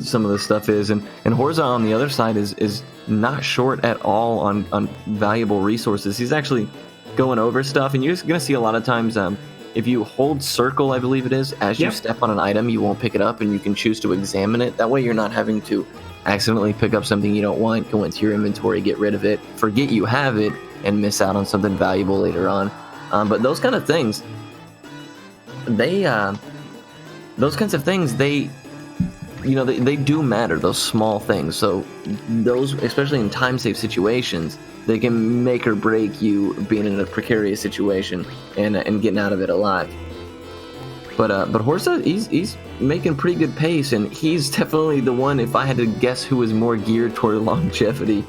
some of this stuff is, and Horza on the other side is not short at all on valuable resources. He's actually going over stuff, and you're just gonna see a lot of times if you hold circle, I believe it is, as you step on an item, you won't pick it up, and you can choose to examine it. That way you're not having to accidentally pick up something you don't want, go into your inventory, get rid of it, forget you have it, and miss out on something valuable later on. But those kind of things, they do matter, those small things. So those, especially in time-safe situations, they can make or break you being in a precarious situation and getting out of it alive. But Horsa, he's making pretty good pace, and he's definitely the one, if I had to guess, who is more geared toward longevity.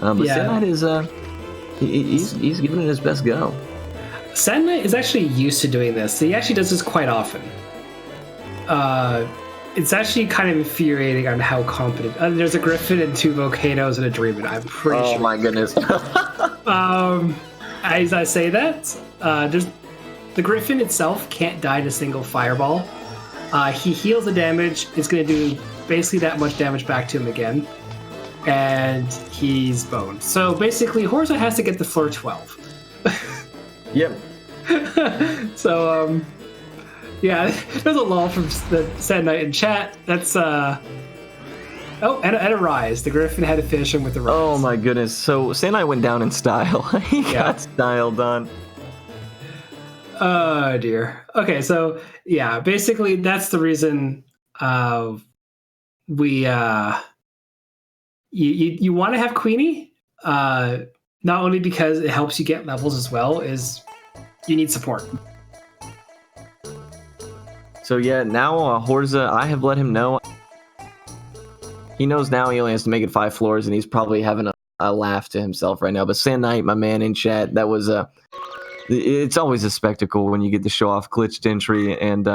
But Sand is he's giving it his best go. Sand Knight is actually used to doing this. He actually does this quite often. It's actually kind of infuriating on how competent. There's a Griffin and 2 Volcanoes and a Dreamin', I'm pretty sure. Oh my goodness. As I say that, the Griffin itself can't die to a single fireball. He heals the damage. It's going to do basically that much damage back to him again. And he's boned. So basically, Horsa has to get to floor 12. Yep. So, yeah, there's a lull from the Sand Knight in chat. That's, and a Rise. The Griffin had to finish him with the Rise. Oh my goodness. So Sand Knight went down in style. He got styled on. Oh dear. Okay, so yeah, basically that's the reason you want to have Queenie, not only because it helps you get levels as well, is you need support. So yeah, now Horsa, I have let him know. He knows now he only has to make it 5 floors, and he's probably having a laugh to himself right now. But Sand Knight, my man in chat, that was it's always a spectacle when you get to show off glitched entry, and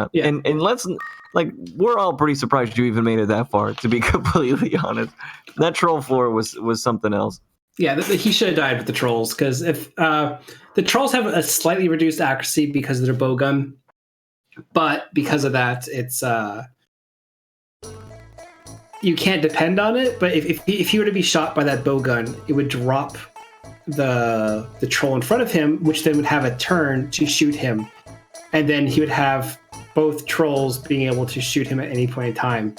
let's, like, we're all pretty surprised you even made it that far, to be completely honest. That troll floor was something else. Yeah, he should have died with the trolls, because if the trolls have a slightly reduced accuracy because of their bow gun, but because of that, it's you can't depend on it. But if he were to be shot by that bow gun, it would drop the troll in front of him, which then would have a turn to shoot him, and then he would have both trolls being able to shoot him at any point in time.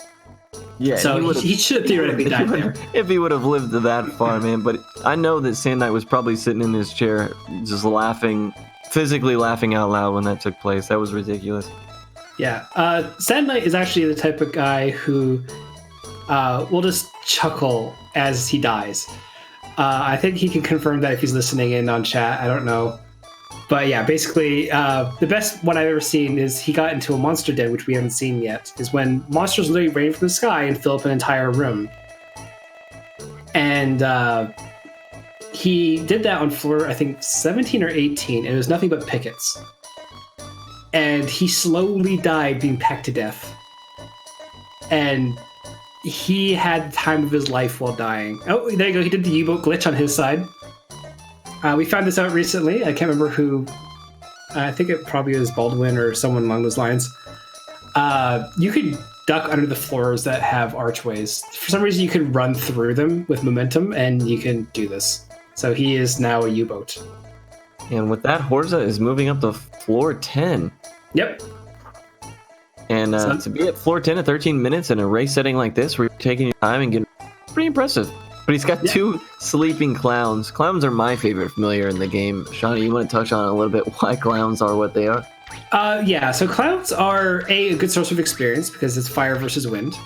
Yeah, so he should have theoretically died there if he would have lived to that far, man. But I know that Sand Knight was probably sitting in his chair just physically laughing out loud when that took place. That was ridiculous. Yeah, Sand Knight is actually the type of guy who will just chuckle as he dies. I think he can confirm that if he's listening in on chat. I don't know. But yeah, basically, the best one I've ever seen is he got into a monster den, which we haven't seen yet, is when monsters literally rain from the sky and fill up an entire room. And he did that on floor, I think, 17 or 18, and it was nothing but pickets. And he slowly died being pecked to death. And he had the time of his life while dying. Oh, there you go. He did the U-boat glitch on his side. We found this out recently. I can't remember who. I think it probably was Baldwin or someone along those lines. You could duck under the floors that have archways. For some reason, you could run through them with momentum, and you can do this. So he is now a U-boat. And with that, Horsa is moving up to floor 10. Yep. And to be at floor 10 in 13 minutes in a race setting like this, where you're taking your time and getting pretty impressive. But he's got 2 sleeping clowns. Clowns are my favorite familiar in the game. Shawnee, you want to touch on a little bit why clowns are what they are? Yeah, so clowns are a good source of experience because it's fire versus wind.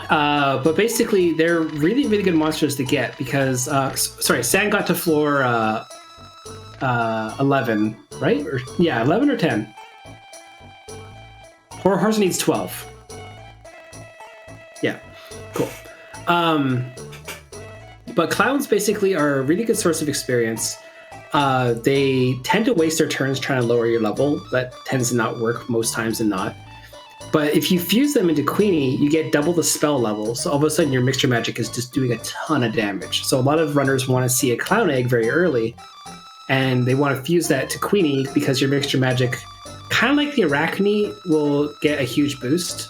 But basically, they're really, really good monsters to get because, Sand got to floor 11, right? 11 or 10. Horsa needs 12. Yeah, cool. But clowns basically are a really good source of experience. They tend to waste their turns trying to lower your level. That tends to not work most times than not. But if you fuse them into Queenie, you get double the spell level. So all of a sudden your mixture magic is just doing a ton of damage. So a lot of runners want to see a clown egg very early. And they want to fuse that to Queenie because your mixture magic, kind of like the Arachne, will get a huge boost.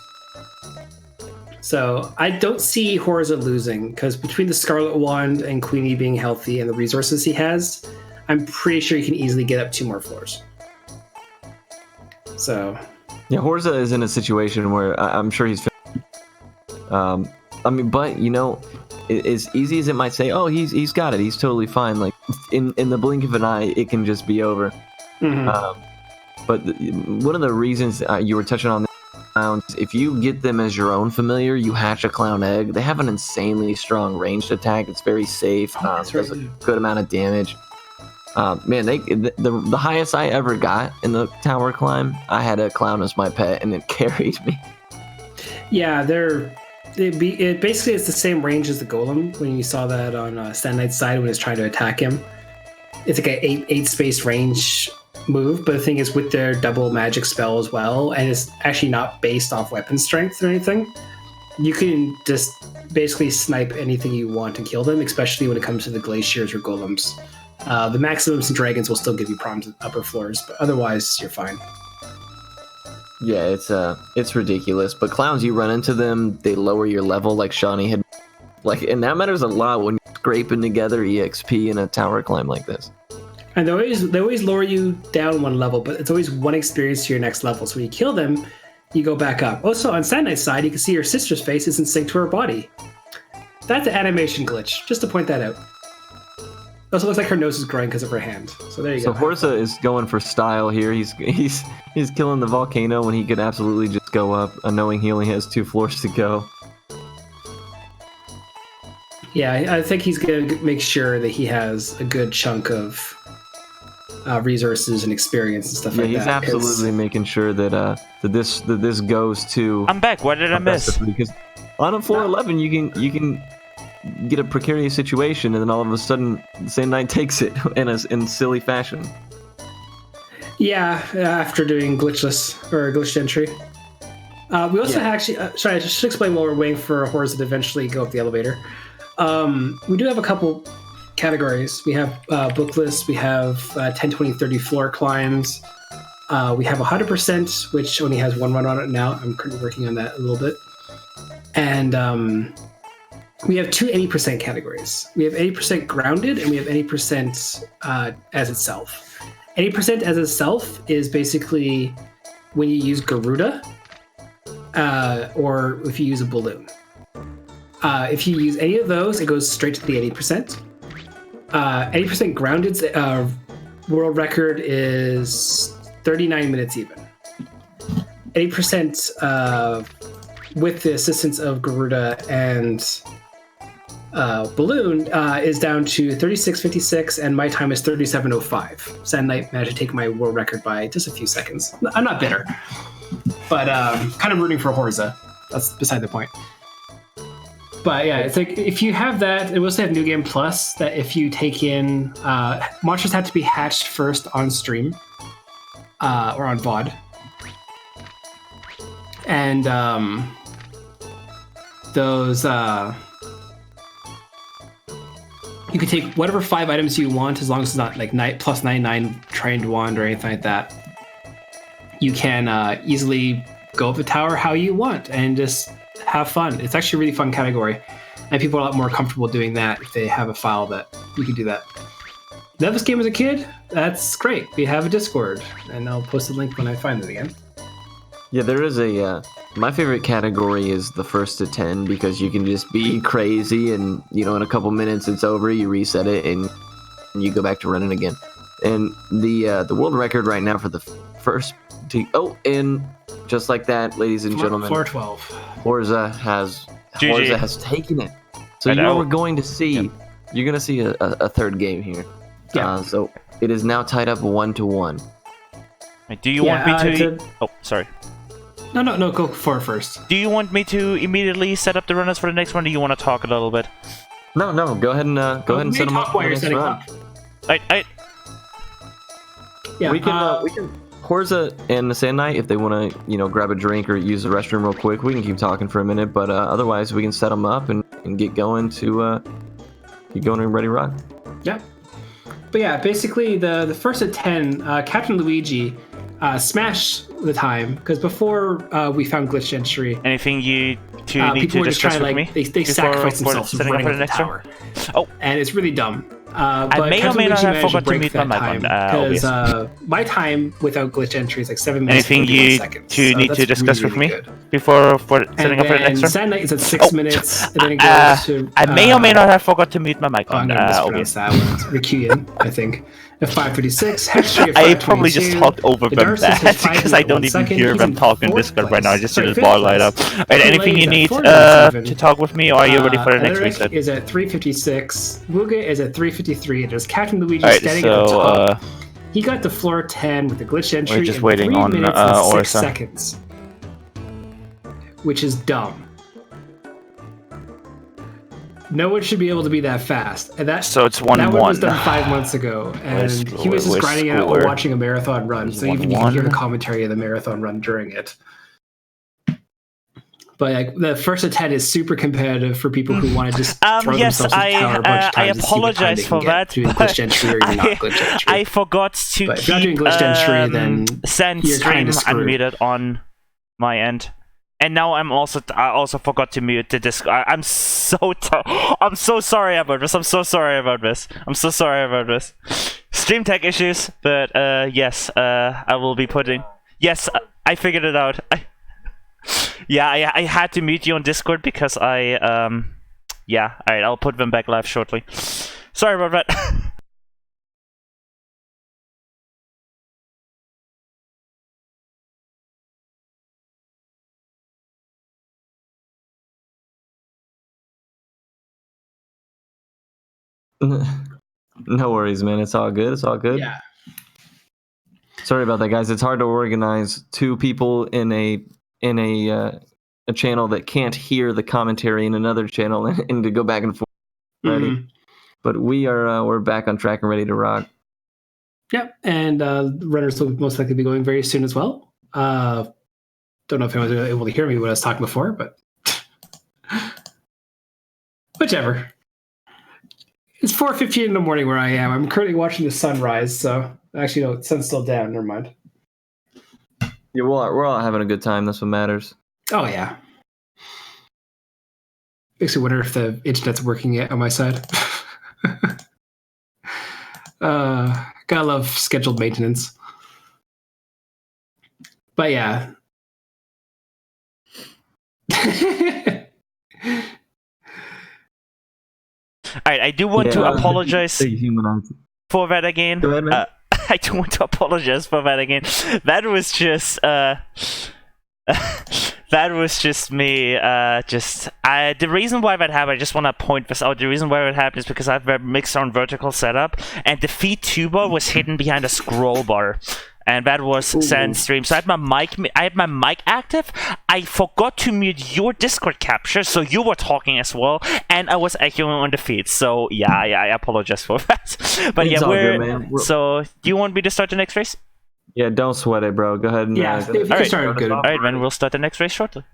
So I don't see Horsa losing, because between the Scarlet Wand and Queenie being healthy and the resources he has, I'm pretty sure he can easily get up 2 more floors. So yeah, Horza is in a situation where I'm sure he's. I mean, but you know, as easy as it might say, oh, he's got it, he's totally fine. Like in the blink of an eye, it can just be over. But one of the reasons you were touching on the clowns, if you get them as your own familiar, you hatch a clown egg. They have an insanely strong ranged attack. It's very safe. Does a good amount of damage. Man, the highest I ever got in the tower climb, I had a clown as my pet, and it carried me. Yeah, it basically it's the same range as the golem. When you saw that on Sand Knight's side when it's trying to attack him, it's like an 8 space range move. But the thing is, with their double magic spell as well, and it's actually not based off weapon strength or anything, you can just basically snipe anything you want and kill them, especially when it comes to the glaciers or golems. The maximums and dragons will still give you problems with upper floors, but otherwise you're fine. Yeah, it's ridiculous. But clowns, you run into them, they lower your level, like Shawnee had. Like, and that matters a lot when you're scraping together EXP in a tower climb like this. And they always lower you down one level, but it's always one experience to your next level. So when you kill them, you go back up. Also, on Sand Knight's side, you can see your sister's face is in sync to her body. That's an animation glitch, just to point that out. It also looks like her nose is growing because of her hand. So there you go. So Horza is going for style here. He's killing the volcano when he could absolutely just go up, knowing he only has 2 floors to go. Yeah, I think he's going to make sure that he has a good chunk of resources and experience and stuff like that. Yeah, he's absolutely making sure that this goes to. I'm back. What did I miss? Because on a floor 11, you can get a precarious situation, and then all of a sudden, the same knight takes it in silly fashion. Yeah, after doing glitched entry. We also actually, sorry, I should explain while we're waiting for Horza to eventually go up the elevator. We do have a couple categories. We have bookless, we have 10, 20, 30 floor climbs. We have 100%, which only has one run on it now. I'm currently working on that a little bit. And we have 2 80% categories. We have 80% grounded, and we have 80% as itself. 80% as itself is basically when you use Garuda, or if you use a balloon. If you use any of those, it goes straight to the 80%. 80% grounded world record is 39 minutes even. 80% with the assistance of Garuda and balloon is down to 36:56, and my time is 37:05. Sand Knight managed to take my world record by just a few seconds. I'm not bitter, but kind of rooting for Horza. That's beside the point. But yeah, it's like if you have that, it will also have New Game Plus that if you take in monsters have to be hatched first on stream or on VOD, and those you can take whatever 5 items you want as long as it's not like plus 99 trained wand or anything like that. You can easily go up the tower how you want and just have fun. It's actually a really fun category, and people are a lot more comfortable doing that if they have a file that you can do that. Love this game as a kid? That's great. We have a Discord, and I'll post a link when I find it again. Yeah, there is my favorite category is the 1st to 10 because you can just be crazy and, in a couple minutes it's over, you reset it, and you go back to running again. And the world record right now for the first and just like that, ladies and gentlemen, 412. Horza has taken it. So you're going to see a third game here. Yeah. So it is now tied up 1-1. Do you want me to? Oh, sorry. No, go for it first. Do you want me to immediately set up the runners for the next one, or do you want to talk a little bit? No, go ahead and set them up while you're setting up. Yeah, we can Horza and the Sand Knight, if they want to, grab a drink or use the restroom real quick, we can keep talking for a minute. But otherwise, we can set them up and get going and ready to rock. Yeah. But yeah, basically the first at 10, Captain Luigi smashed the time because before we found glitch entry. Anything you two need to discuss with me? They sacrifice themselves running up the tower. Oh, and it's really dumb. I may or may not have forgot to mute my mic on because my time without glitch entry is like 7 minutes. Anything you need to discuss with me before setting up for the next one? Sand Knight is at 6 minutes, and then it goes to. I may or may not have forgot to mute my mic on. I'm gonna mispronounce that one. Rikuyan, I think. At 5:36, Hextree at 5:22. I probably just talked over them that because I don't even hear them talk in Discord right now. I just see the bar light up. Right, anything you need to talk with me, or are you ready for the next reset? Is at 3:56. Wuga is at 3:53. There's Captain Luigi standing at the top. He got to floor 10 with the glitch entry. We're just waiting on 3 minutes and 6 Orisa. seconds, which is dumb. No one should be able to be that fast. And so it's 1-1. That one was done 5 months ago, and he was just grinding out while watching a marathon run. So even you can hear the commentary of the marathon run during it. But like, the first attempt is super competitive for people who want to just throw themselves in the tower a bunch of times. I apologize for that. Doing glitch entry or you're not glitch entry. I forgot to but if you're not doing glitch entry, then send you're stream unmuted on my end. And now I also forgot to mute the disc. I'm so sorry about this. I'm so sorry about this. Stream tech issues, but yes, I will be putting. Yes, I figured it out. I had to mute you on Discord because I yeah. All right, I'll put them back live shortly. Sorry about that. No worries, man. It's all good. Yeah. Sorry about that, guys. It's hard to organize 2 people in a channel that can't hear the commentary in another channel and to go back and forth. Ready, but we're back on track and ready to rock. Yep, and runners will most likely be going very soon as well. Don't know if anyone was able to hear me when I was talking before, but whichever. It's 4:15 in the morning where I am. I'm currently watching the sunrise, so actually no, the sun's still down. Never mind. Yeah, we're all having a good time. That's what matters. Oh yeah. Makes me wonder if the internet's working yet on my side. Gotta love scheduled maintenance. But yeah. Alright, I do want to apologize for that again. Go ahead, man. I do want to apologize for that again. That was just that was just me. The reason why that happened, I just want to point this out. The reason why that happened is because I have a mixer on vertical setup, and the feed 2 bar was hidden behind a scroll bar. And that was Sand stream. So I had my mic active. I forgot to mute your Discord capture, so you were talking as well, and I was echoing on the feed. So yeah, I apologize for that. But it's yeah, good, man. So do you want me to start the next race? Yeah, don't sweat it, bro. Go ahead and All right, then we'll start the next race shortly.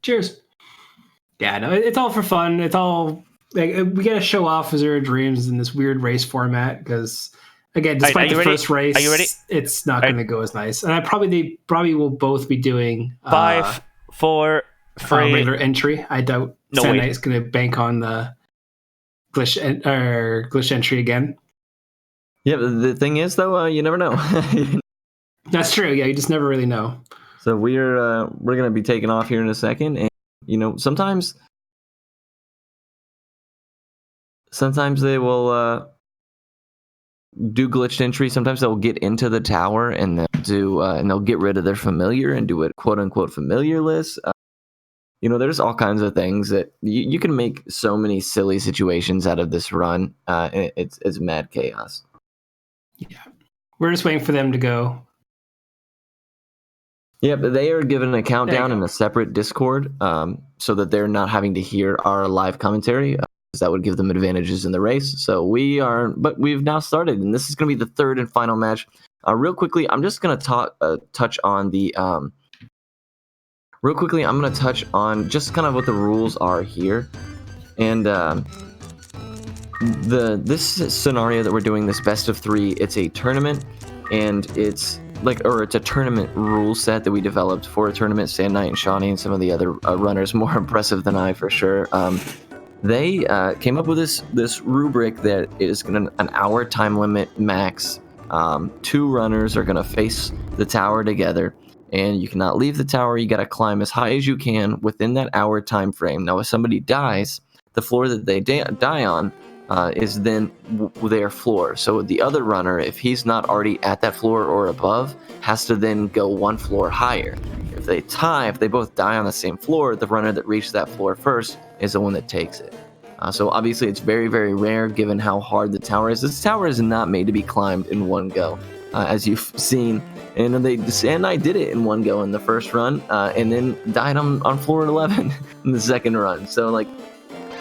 Cheers. Yeah, no, it's all for fun. It's all like we gotta show off Azure Dreams in this weird race format because. Again, despite the first race, it's not going to go as nice. And they probably will both be doing 5, 4, 3 regular entry. I doubt Sand Knight is going to bank on the glitch entry again. Yeah, the thing is though, you never know. That's true. Yeah, you just never really know. So we're going to be taking off here in a second, and sometimes they will. Do glitched entry. Sometimes they'll get into the tower and they'll get rid of their familiar and do a quote unquote familiar list. There's all kinds of things that you can make so many silly situations out of this run. It's mad chaos. Yeah, we're just waiting for them to go. Yeah, but they are given a countdown in a separate Discord, so that they're not having to hear our live commentary. That would give them advantages in the race. So we've now started, and this is going to be the third and final match. Real quickly, I'm just going to touch on the. Real quickly, I'm going to touch on just kind of what the rules are here, and this scenario that we're doing, this best of 3. It's a tournament, and it's a tournament rule set that we developed for a tournament. Sand Knight and Shawnee and some of the other runners more impressive than I for sure. They came up with this rubric that is going to an hour time limit max. 2 runners are going to face the tower together, and you cannot leave the tower. You got to climb as high as you can within that hour time frame. Now, if somebody dies, the floor that they die on is then their floor. So the other runner, if he's not already at that floor or above, has to then go 1 floor higher. If they both die on the same floor, the runner that reached that floor first is the one that takes it. So obviously it's very, very rare given how hard the tower is. This tower is not made to be climbed in one go, as you've seen. And I did it in one go in the first run, and then died on floor 11 in the second run. So like,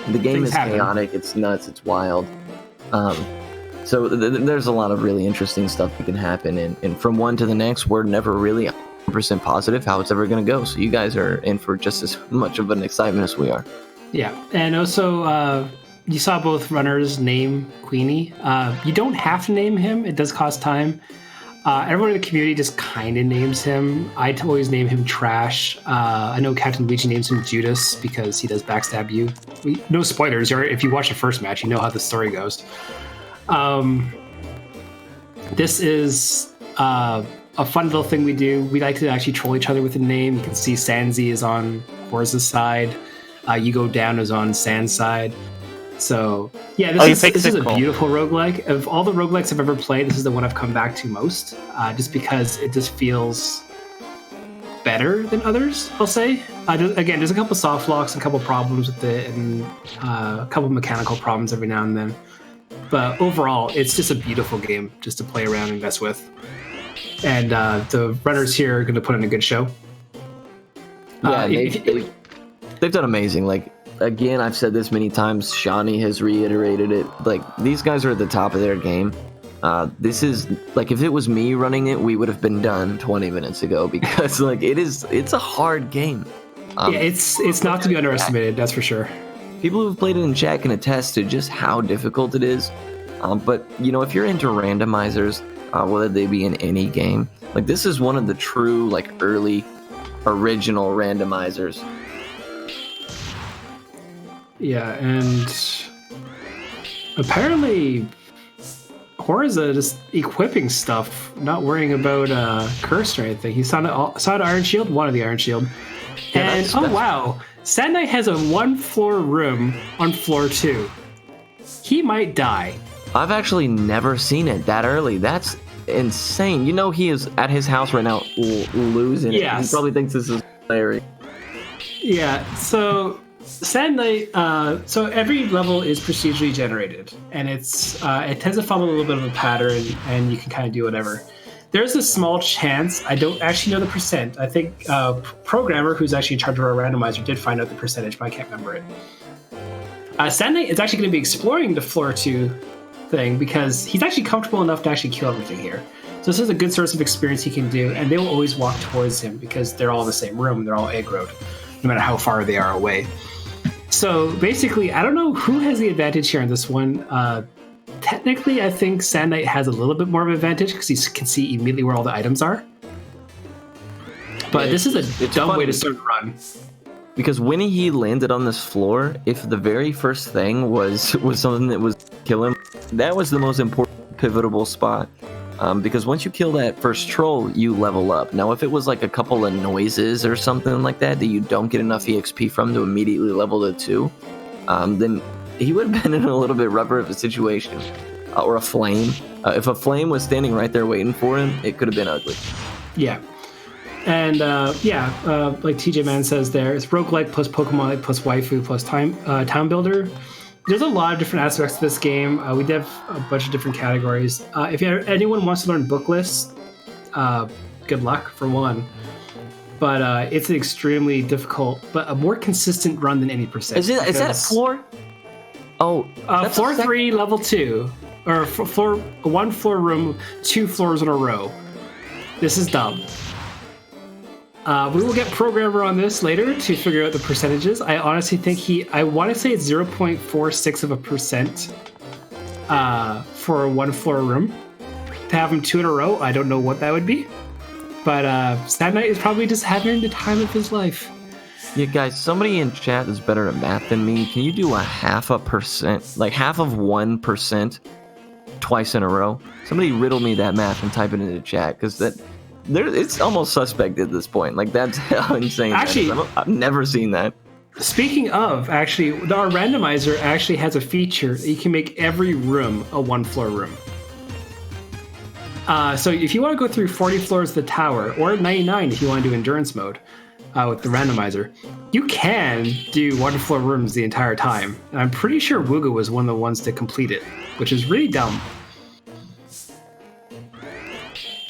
the game is chaotic, it's nuts, it's wild. So there's a lot of really interesting stuff that can happen, and from one to the next, we're never really 100% positive how it's ever going to go. So you guys are in for just as much of an excitement as we are. Yeah, and also you saw both runners name Queenie. You don't have to name him; it does cost time. Everyone in the community just kind of names him. I always name him Trash. I know Captain Luigi names him Judas because he does backstab you. No spoilers. If you watch the first match, you know how the story goes. This is a fun little thing we do. We like to actually troll each other with a name. You can see Sanzi is on Horza's side. You Go Down is on Sand's side. So, yeah, this is a beautiful roguelike. Of all the roguelikes I've ever played, this is the one I've come back to most, just because it just feels better than others, I'll say. Again, there's a couple soft locks, a couple problems with it, and a couple mechanical problems every now and then. But overall, it's just a beautiful game just to play around and mess with. And the runners here are going to put in a good show. Yeah, they've done amazing. Like, again, I've said this many times. Shawnee has reiterated it. Like, these guys are at the top of their game. This is like, if it was me running it, we would have been done 20 minutes ago, because like it's a hard game. Yeah, it's not to be underestimated. That's for sure. People who've played it in chat can attest to just how difficult it is. But you know, if you're into randomizers, whether they be in any game, like this is one of the true like early original randomizers. Yeah, and apparently Horza just equipping stuff, not worrying about curse or anything. He saw an Iron Shield, one of the Iron Shield. Yeah, and wow, Sand Knight has a 1-floor room on floor 2. He might die. I've actually never seen it that early. That's insane. You know, he is at his house right now losing it. He probably thinks this is hilarious. Yeah, so Sand Knight, so every level is procedurally generated, and it tends to follow a little bit of a pattern, and you can kind of do whatever. There's a small chance, I don't actually know the percent. I think Programmer, who's actually in charge of our randomizer, did find out the percentage, but I can't remember it. Sand Knight is actually going to be exploring the floor 2 thing, because he's actually comfortable enough to actually kill everything here. So this is a good source of experience he can do, and they will always walk towards him because they're all in the same room, they're all aggroed, no matter how far they are away. So basically, I don't know who has the advantage here in this one. Technically, I think Sand Knight has a little bit more of an advantage because he can see immediately where all the items are. But this is a dumb way to start a run. Because when he landed on this floor, if the very first thing was something that was kill him, that was the most important pivotal spot. Because once you kill that first troll, you level up. Now, if it was like a couple of noises or something like that you don't get enough EXP from to immediately level to 2, then he would have been in a little bit rougher of a situation. Or a flame. If a flame was standing right there waiting for him, it could have been ugly. Yeah. And like TJ Man says there, it's roguelike plus Pokemon plus waifu plus town builder. There's a lot of different aspects to this game. We have a bunch of different categories. If anyone wants to learn book lists, good luck for one. But it's an extremely difficult, but a more consistent run than any percent. Is that floor? Oh, floor 3, level 2, or one floor room, 2 floors in a row. This is dumb. We will get Programmer on this later to figure out the percentages. I honestly think I want to say it's 0.46% for a 1-floor room. To have him 2 in a row, I don't know what that would be. But Sand Knight is probably just having the time of his life. Yeah, guys, somebody in chat is better at math than me. Can you do a 0.5%, like half of 1% twice in a row? Somebody riddle me that math and type it into the chat, because it's almost suspect at this point. Like, that's how insane actually, that is. I've never seen that. Speaking of, actually, our randomizer actually has a feature that you can make every room a 1-floor room. So if you want to go through 40 floors of the tower, or 99 if you want to do endurance mode with the randomizer, you can do 1-floor rooms the entire time. And I'm pretty sure Wooga was one of the ones to complete it, which is really dumb.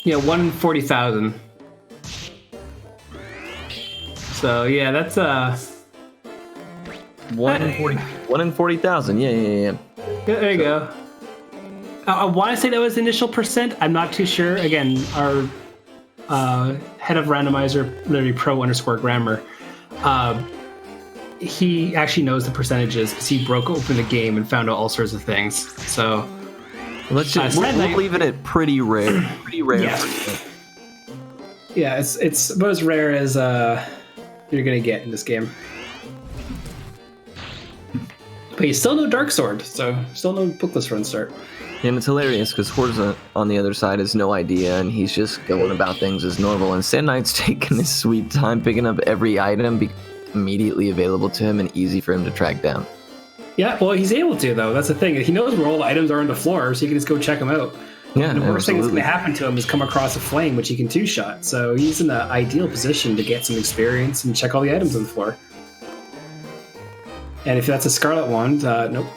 Yeah, 1 in 40,000. So yeah, that's 1 in 40,000. Yeah. There you go. I want to say that was the initial percent. I'm not too sure. Again, our head of randomizer, literally pro_grammar, he actually knows the percentages because he broke open the game and found out all sorts of things. So let's just we'll leave it at pretty rare. Pretty rare. Yeah, it's about as rare as you're gonna get in this game. But you still no Dark Sword, so still no bookless run start. And it's hilarious because Horza on the other side has no idea, and he's just going about things as normal. And Sand Knight's taking his sweet time picking up every item immediately available to him and easy for him to track down. Yeah, well, he's able to, though. That's the thing. He knows where all the items are on the floor, so he can just go check them out. Yeah, the worst thing that's going to happen to him is come across a flame, which he can two-shot. So he's in the ideal position to get some experience and check all the items on the floor. And if that's a Scarlet Wand, nope.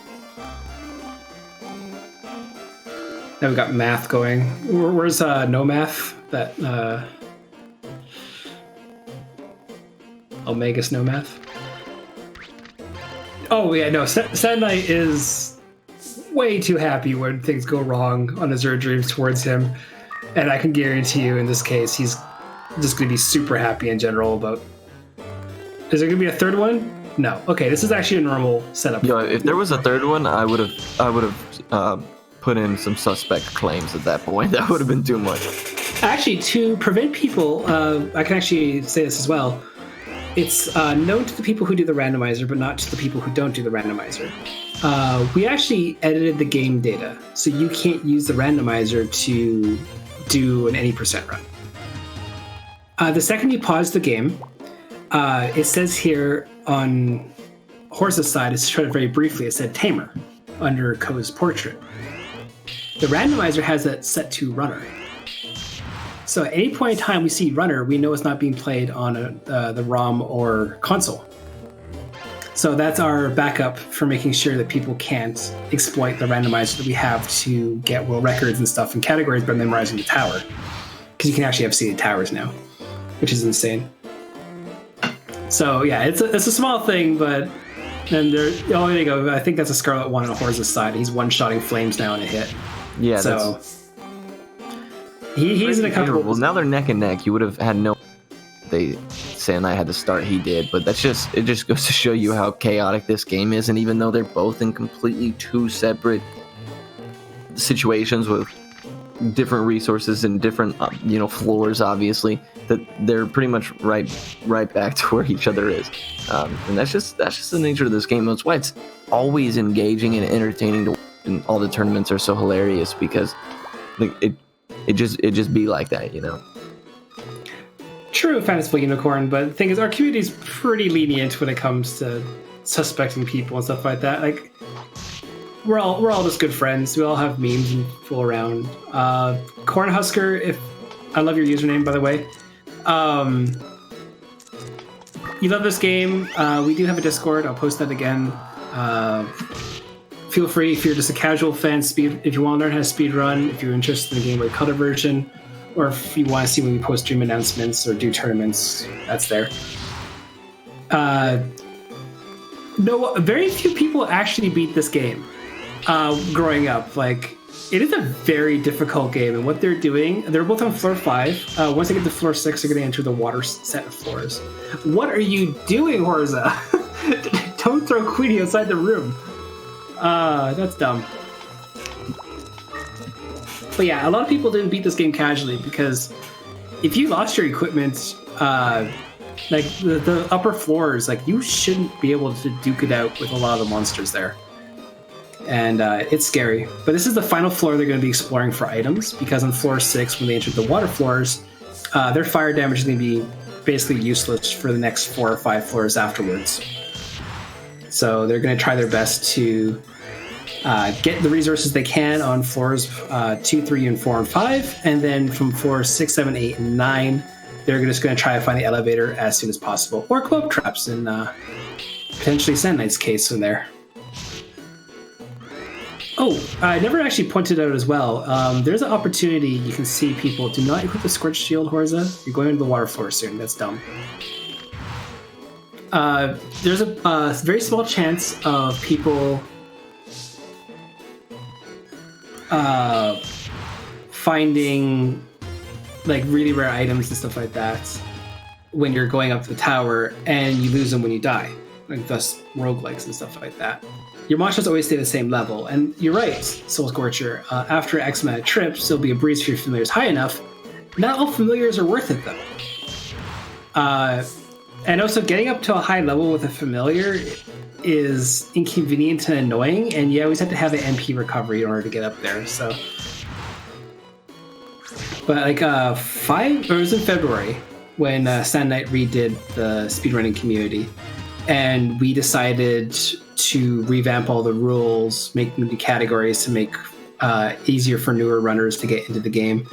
Now we've got math going. Where's no math? That Omega's no math. Oh yeah, no. Sand Knight is way too happy when things go wrong on Azure Dreams towards him, and I can guarantee you, in this case, he's just going to be super happy in general about. Is there going to be a third one? No. Okay, this is actually a normal setup. Yo, if there was a third one, I would have put in some suspect claims at that point. That would have been too much. Actually, to prevent people, I can actually say this as well. It's known to the people who do the randomizer, but not to the people who don't do the randomizer. We actually edited the game data, so you can't use the randomizer to do an any percent run. The second you pause the game, it says here on Horza's side, it's showed very briefly, it said Tamer under Ko's portrait. The randomizer has that set to runner. So at any point in time we see runner, we know it's not being played on the ROM or console. So that's our backup for making sure that people can't exploit the randomizer that we have to get world records and stuff in categories by memorizing the tower. Because you can actually have seated towers now, which is insane. So yeah, it's a small thing, but then there you go. I think that's a Scarlet One on Horza's side. He's one-shotting flames now in a hit. Yeah, so he's in a couple. Well, now they're neck and neck. You would have had no. Sand Knight had to start. He did, but it just goes to show you how chaotic this game is. And even though they're both in completely two separate situations with different resources and different floors, obviously, that they're pretty much right back to where each other is. And that's just the nature of this game. That's why it's always engaging and entertaining to watch, and all the tournaments are so hilarious because it just be like that, True, Fantasy Unicorn, but the thing is, our community is pretty lenient when it comes to suspecting people and stuff like that. Like, we're all just good friends. We all have memes and fool around. Cornhusker, if I love your username, by the way. You love this game. We do have a Discord. I'll post that again. Feel free, if you're just a casual fan, if you want to learn how to speedrun, if you're interested in the Game Boy Color version, or if you want to see when we post stream announcements or do tournaments, that's there. No, very few people actually beat this game growing up. Like, it is a very difficult game, and what they're doing, they're both on floor 5. Once they get to floor 6, they're going to enter the water set of floors. What are you doing, Horza? Don't throw Queenie outside the room. That's dumb. But yeah, a lot of people didn't beat this game casually because if you lost your equipment Like the upper floors, like you shouldn't be able to duke it out with a lot of the monsters there. And it's scary. But this is the final floor they're going to be exploring for items, because on floor 6, when they enter the water floors, their fire damage is going to be basically useless for the next 4 or 5 floors afterwards. So they're going to try their best to get the resources they can on floors 2, 3, and 4, and 5. And then from floors 6, 7, 8, and 9, they're just going to try to find the elevator as soon as possible. Or co-op traps in potentially Sand Knight's case in there. Oh, I never actually pointed out as well. There's an opportunity you can see people do not equip the Scorched Shield, Horza. You're going into the water floor soon. That's dumb. There's a very small chance of people finding like really rare items and stuff like that when you're going up the tower, and you lose them when you die, like thus roguelikes and stuff like that. Your monsters always stay the same level, and you're right, Soul Scorcher. After X amount of trips, there'll be a breeze for your familiars high enough. Not all familiars are worth it, though. And also, getting up to a high level with a familiar is inconvenient and annoying, and you always have to have an MP recovery in order to get up there. So, but like it was in February when Sand Knight redid the speedrunning community, and we decided to revamp all the rules, make new categories to make easier for newer runners to get into the game.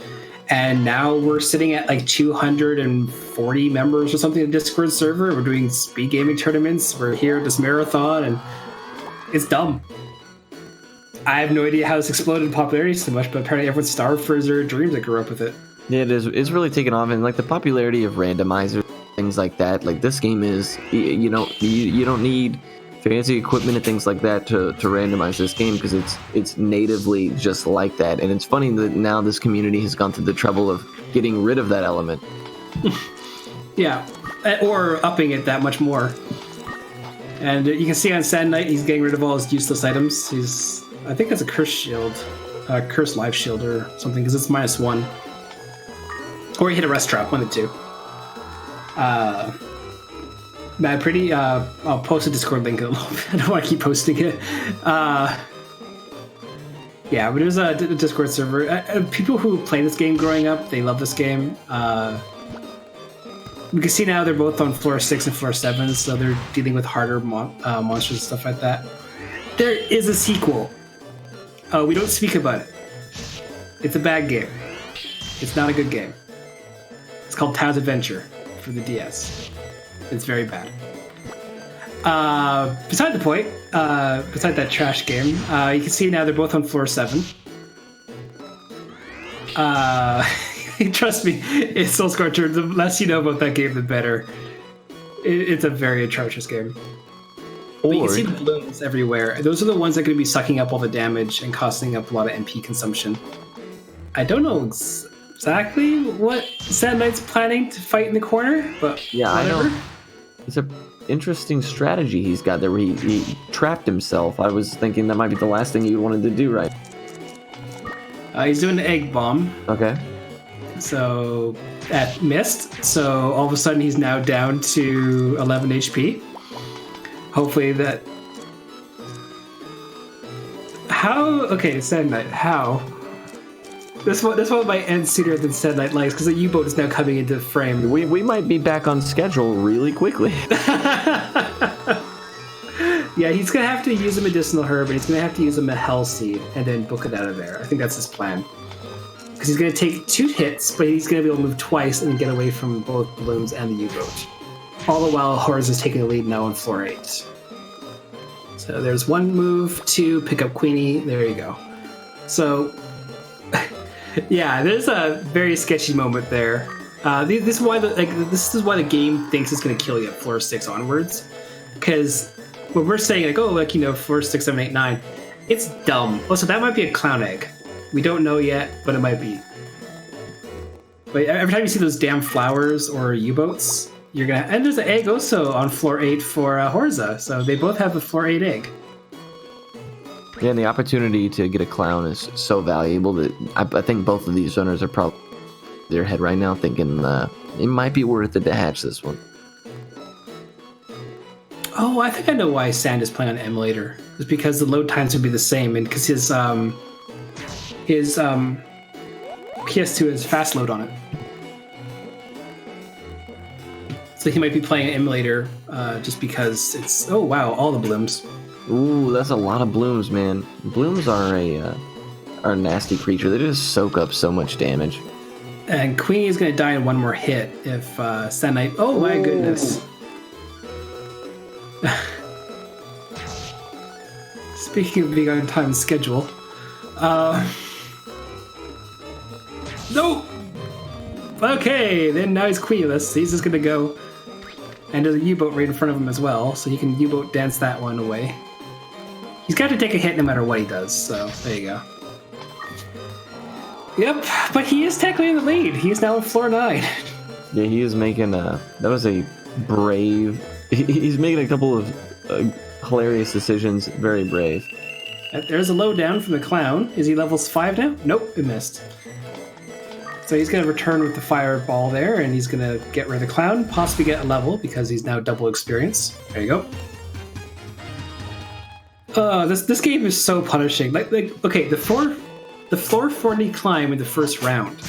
And now we're sitting at like 240 members or something in the Discord server. We're doing speed gaming tournaments. We're here at this marathon, and it's dumb. I have no idea how this exploded in popularity so much, but apparently everyone's starved for their dreams that grew up with it. Yeah, it is. It's really taken off, and like the popularity of randomizers, things like that. Like this game is, you don't need fancy equipment and things like that to randomize this game, because it's natively just like that. And it's funny that now this community has gone through the trouble of getting rid of that element. Yeah, or upping it that much more. And you can see on Sand Knight, he's getting rid of all his useless items. I think that's a curse shield, curse life shield or something, because it's -1. Or he hit a rest trap, one of the two. I'll post a Discord link in a little bit. I don't want to keep posting it. Yeah, but there's a Discord server. People who play this game growing up, they love this game. We can see now they're both on floor 6 and floor 7, so they're dealing with harder monsters and stuff like that. There is a sequel. We don't speak about it. It's a bad game. It's not a good game. It's called Towns Adventure for the DS. It's very bad. Beside the point, beside that trash game, you can see now they're both on floor 7. Trust me, it's Soul Scorcher. The less you know about that game, the better. It's a very atrocious game. But you can see the balloons everywhere. Those are the ones that are going to be sucking up all the damage and costing up a lot of MP consumption. I don't know exactly what Sand Knight's planning to fight in the corner, but yeah, whatever. I know. It's an interesting strategy he's got there where he trapped himself. I was thinking that might be the last thing he wanted to do, right? He's doing an egg bomb. Okay. So that missed. So all of a sudden he's now down to 11 HP. Hopefully that... How? Okay, Sand Knight, how? This one might end sooner than Sand Knight likes, because the U-boat is now coming into frame. We might be back on schedule really quickly. Yeah, he's going to have to use a medicinal herb, and he's going to have to use a hell seed, and then book it out of there. I think that's his plan. Because he's going to take 2 hits, but he's going to be able to move twice and get away from both balloons and the U-boat. All the while, Horus is taking the lead now on floor 8. So there's one move to pick up Queenie. There you go. So... Yeah, there's a very sketchy moment there. This is why the game thinks it's going to kill you at floor 6 onwards, because when we're saying floor 6, 7, 8, 9, it's dumb. Also, that might be a clown egg. We don't know yet, but it might be. But every time you see those damn flowers or U-boats, you're gonna. And there's an egg also on floor 8 for Horza, so they both have a floor 8 egg. Yeah, and the opportunity to get a clown is so valuable that I think both of these runners are probably in their head right now thinking it might be worth it to hatch this one. Oh, I think I know why Sand is playing on emulator. It's because the load times would be the same, and because his PS2 has fast load on it. So he might be playing an emulator just because it's... Oh, wow, all the blooms. Ooh, that's a lot of blooms, man. Blooms are a nasty creature. They just soak up so much damage. And Queenie is going to die in one more hit if Sand Knight... Oh, my goodness. Speaking of being on time schedule... No! Okay, then now he's Queenless. He's just going to go... And there's a U-boat right in front of him as well, so he can U-boat dance that one away. He's got to take a hit no matter what he does, so there you go. Yep, but he is technically in the lead. He's now on floor 9. Yeah, he is making that was a brave... He's making a couple of hilarious decisions. Very brave. There's a lowdown from the clown. Is he levels 5 now? Nope, it missed. So he's going to return with the fireball there, and he's going to get rid of the clown, possibly get a level, because he's now double experience. There you go. This game is so punishing. Like okay, the floor 40 climb in the first round,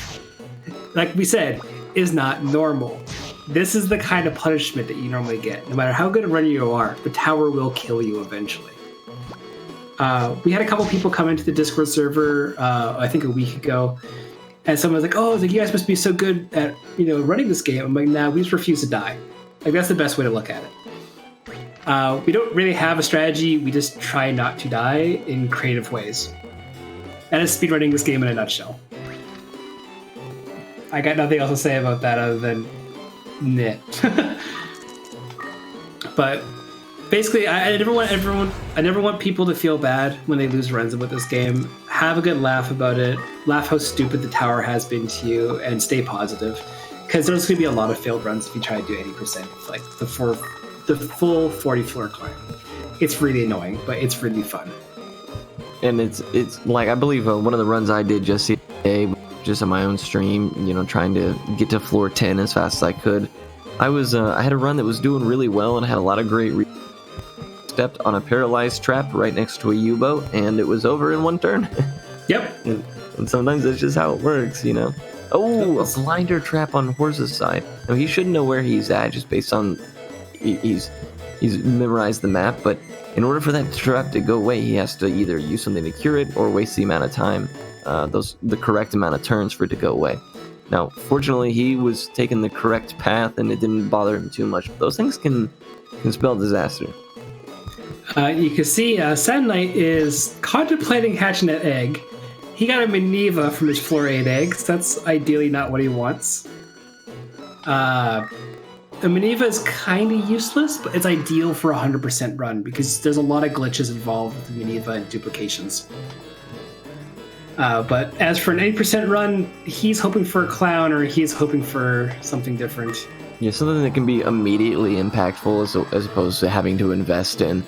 like we said, is not normal. This is the kind of punishment that you normally get. No matter how good a runner you are, the tower will kill you eventually. We had a couple people come into the Discord server, I think a week ago, and someone was like, "Oh, you guys must be so good at running this game." I'm like, "Nah, we just refuse to die." Like that's the best way to look at it. We don't really have a strategy. We just try not to die in creative ways. That is speedrunning this game in a nutshell. I got nothing else to say about that other than, nah. But basically, I never want people to feel bad when they lose runs with this game. Have a good laugh about it. Laugh how stupid the tower has been to you, and stay positive. Because there's going to be a lot of failed runs if you try to do 80%, like the full 40 floor climb. It's really annoying, but it's really fun. And it's like, I believe one of the runs I did just today, just on my own stream, trying to get to floor 10 as fast as I could. I had a run that was doing really well and had a lot of great stepped on a paralyzed trap right next to a U-boat, and it was over in one turn. Yep. And sometimes that's just how it works, Oh, a blinder trap on Horse's side. Now, he should know where he's at just based on he's memorized the map, but in order for that trap to go away, he has to either use something to cure it or waste the amount of time, the correct amount of turns for it to go away. Now, fortunately, he was taking the correct path, and it didn't bother him too much. Those things can spell disaster. You can see Sand Knight is contemplating hatching that egg. He got a Minerva from his floor 8 eggs. That's ideally not what he wants. The Minerva is kind of useless, but it's ideal for a 100% run because there's a lot of glitches involved with the Minerva and duplications. But as for an 80% run, he's hoping for a clown or he's hoping for something different. Yeah, something that can be immediately impactful as opposed to having to invest in.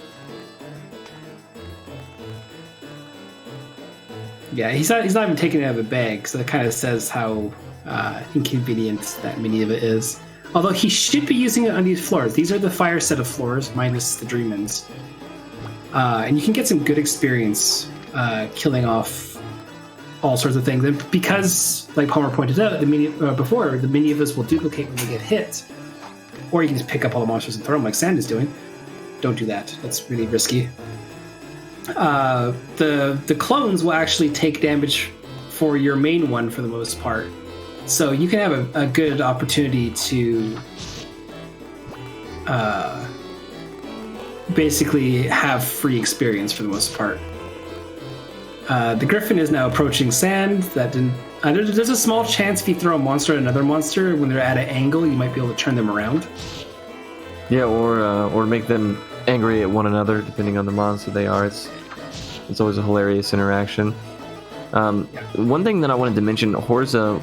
Yeah, he's not even taking it out of the bag, so that kind of says how inconvenient that Minerva is. Although he should be using it on these floors. These are the fire set of floors, minus the Dreamlands. And you can get some good experience killing off all sorts of things. And because, like Palmer pointed out before, the Minervas will duplicate when they get hit. Or you can just pick up all the monsters and throw them like Sand is doing. Don't do that. That's really risky. The clones will actually take damage for your main one for the most part. So you can have a good opportunity to basically have free experience for the most part. The Griffin is now approaching Sand. There's a small chance if you throw a monster at another monster, when they're at an angle, you might be able to turn them around. Yeah, or make them angry at one another, depending on the monster they are. It's always a hilarious interaction. One thing that I wanted to mention, Horza,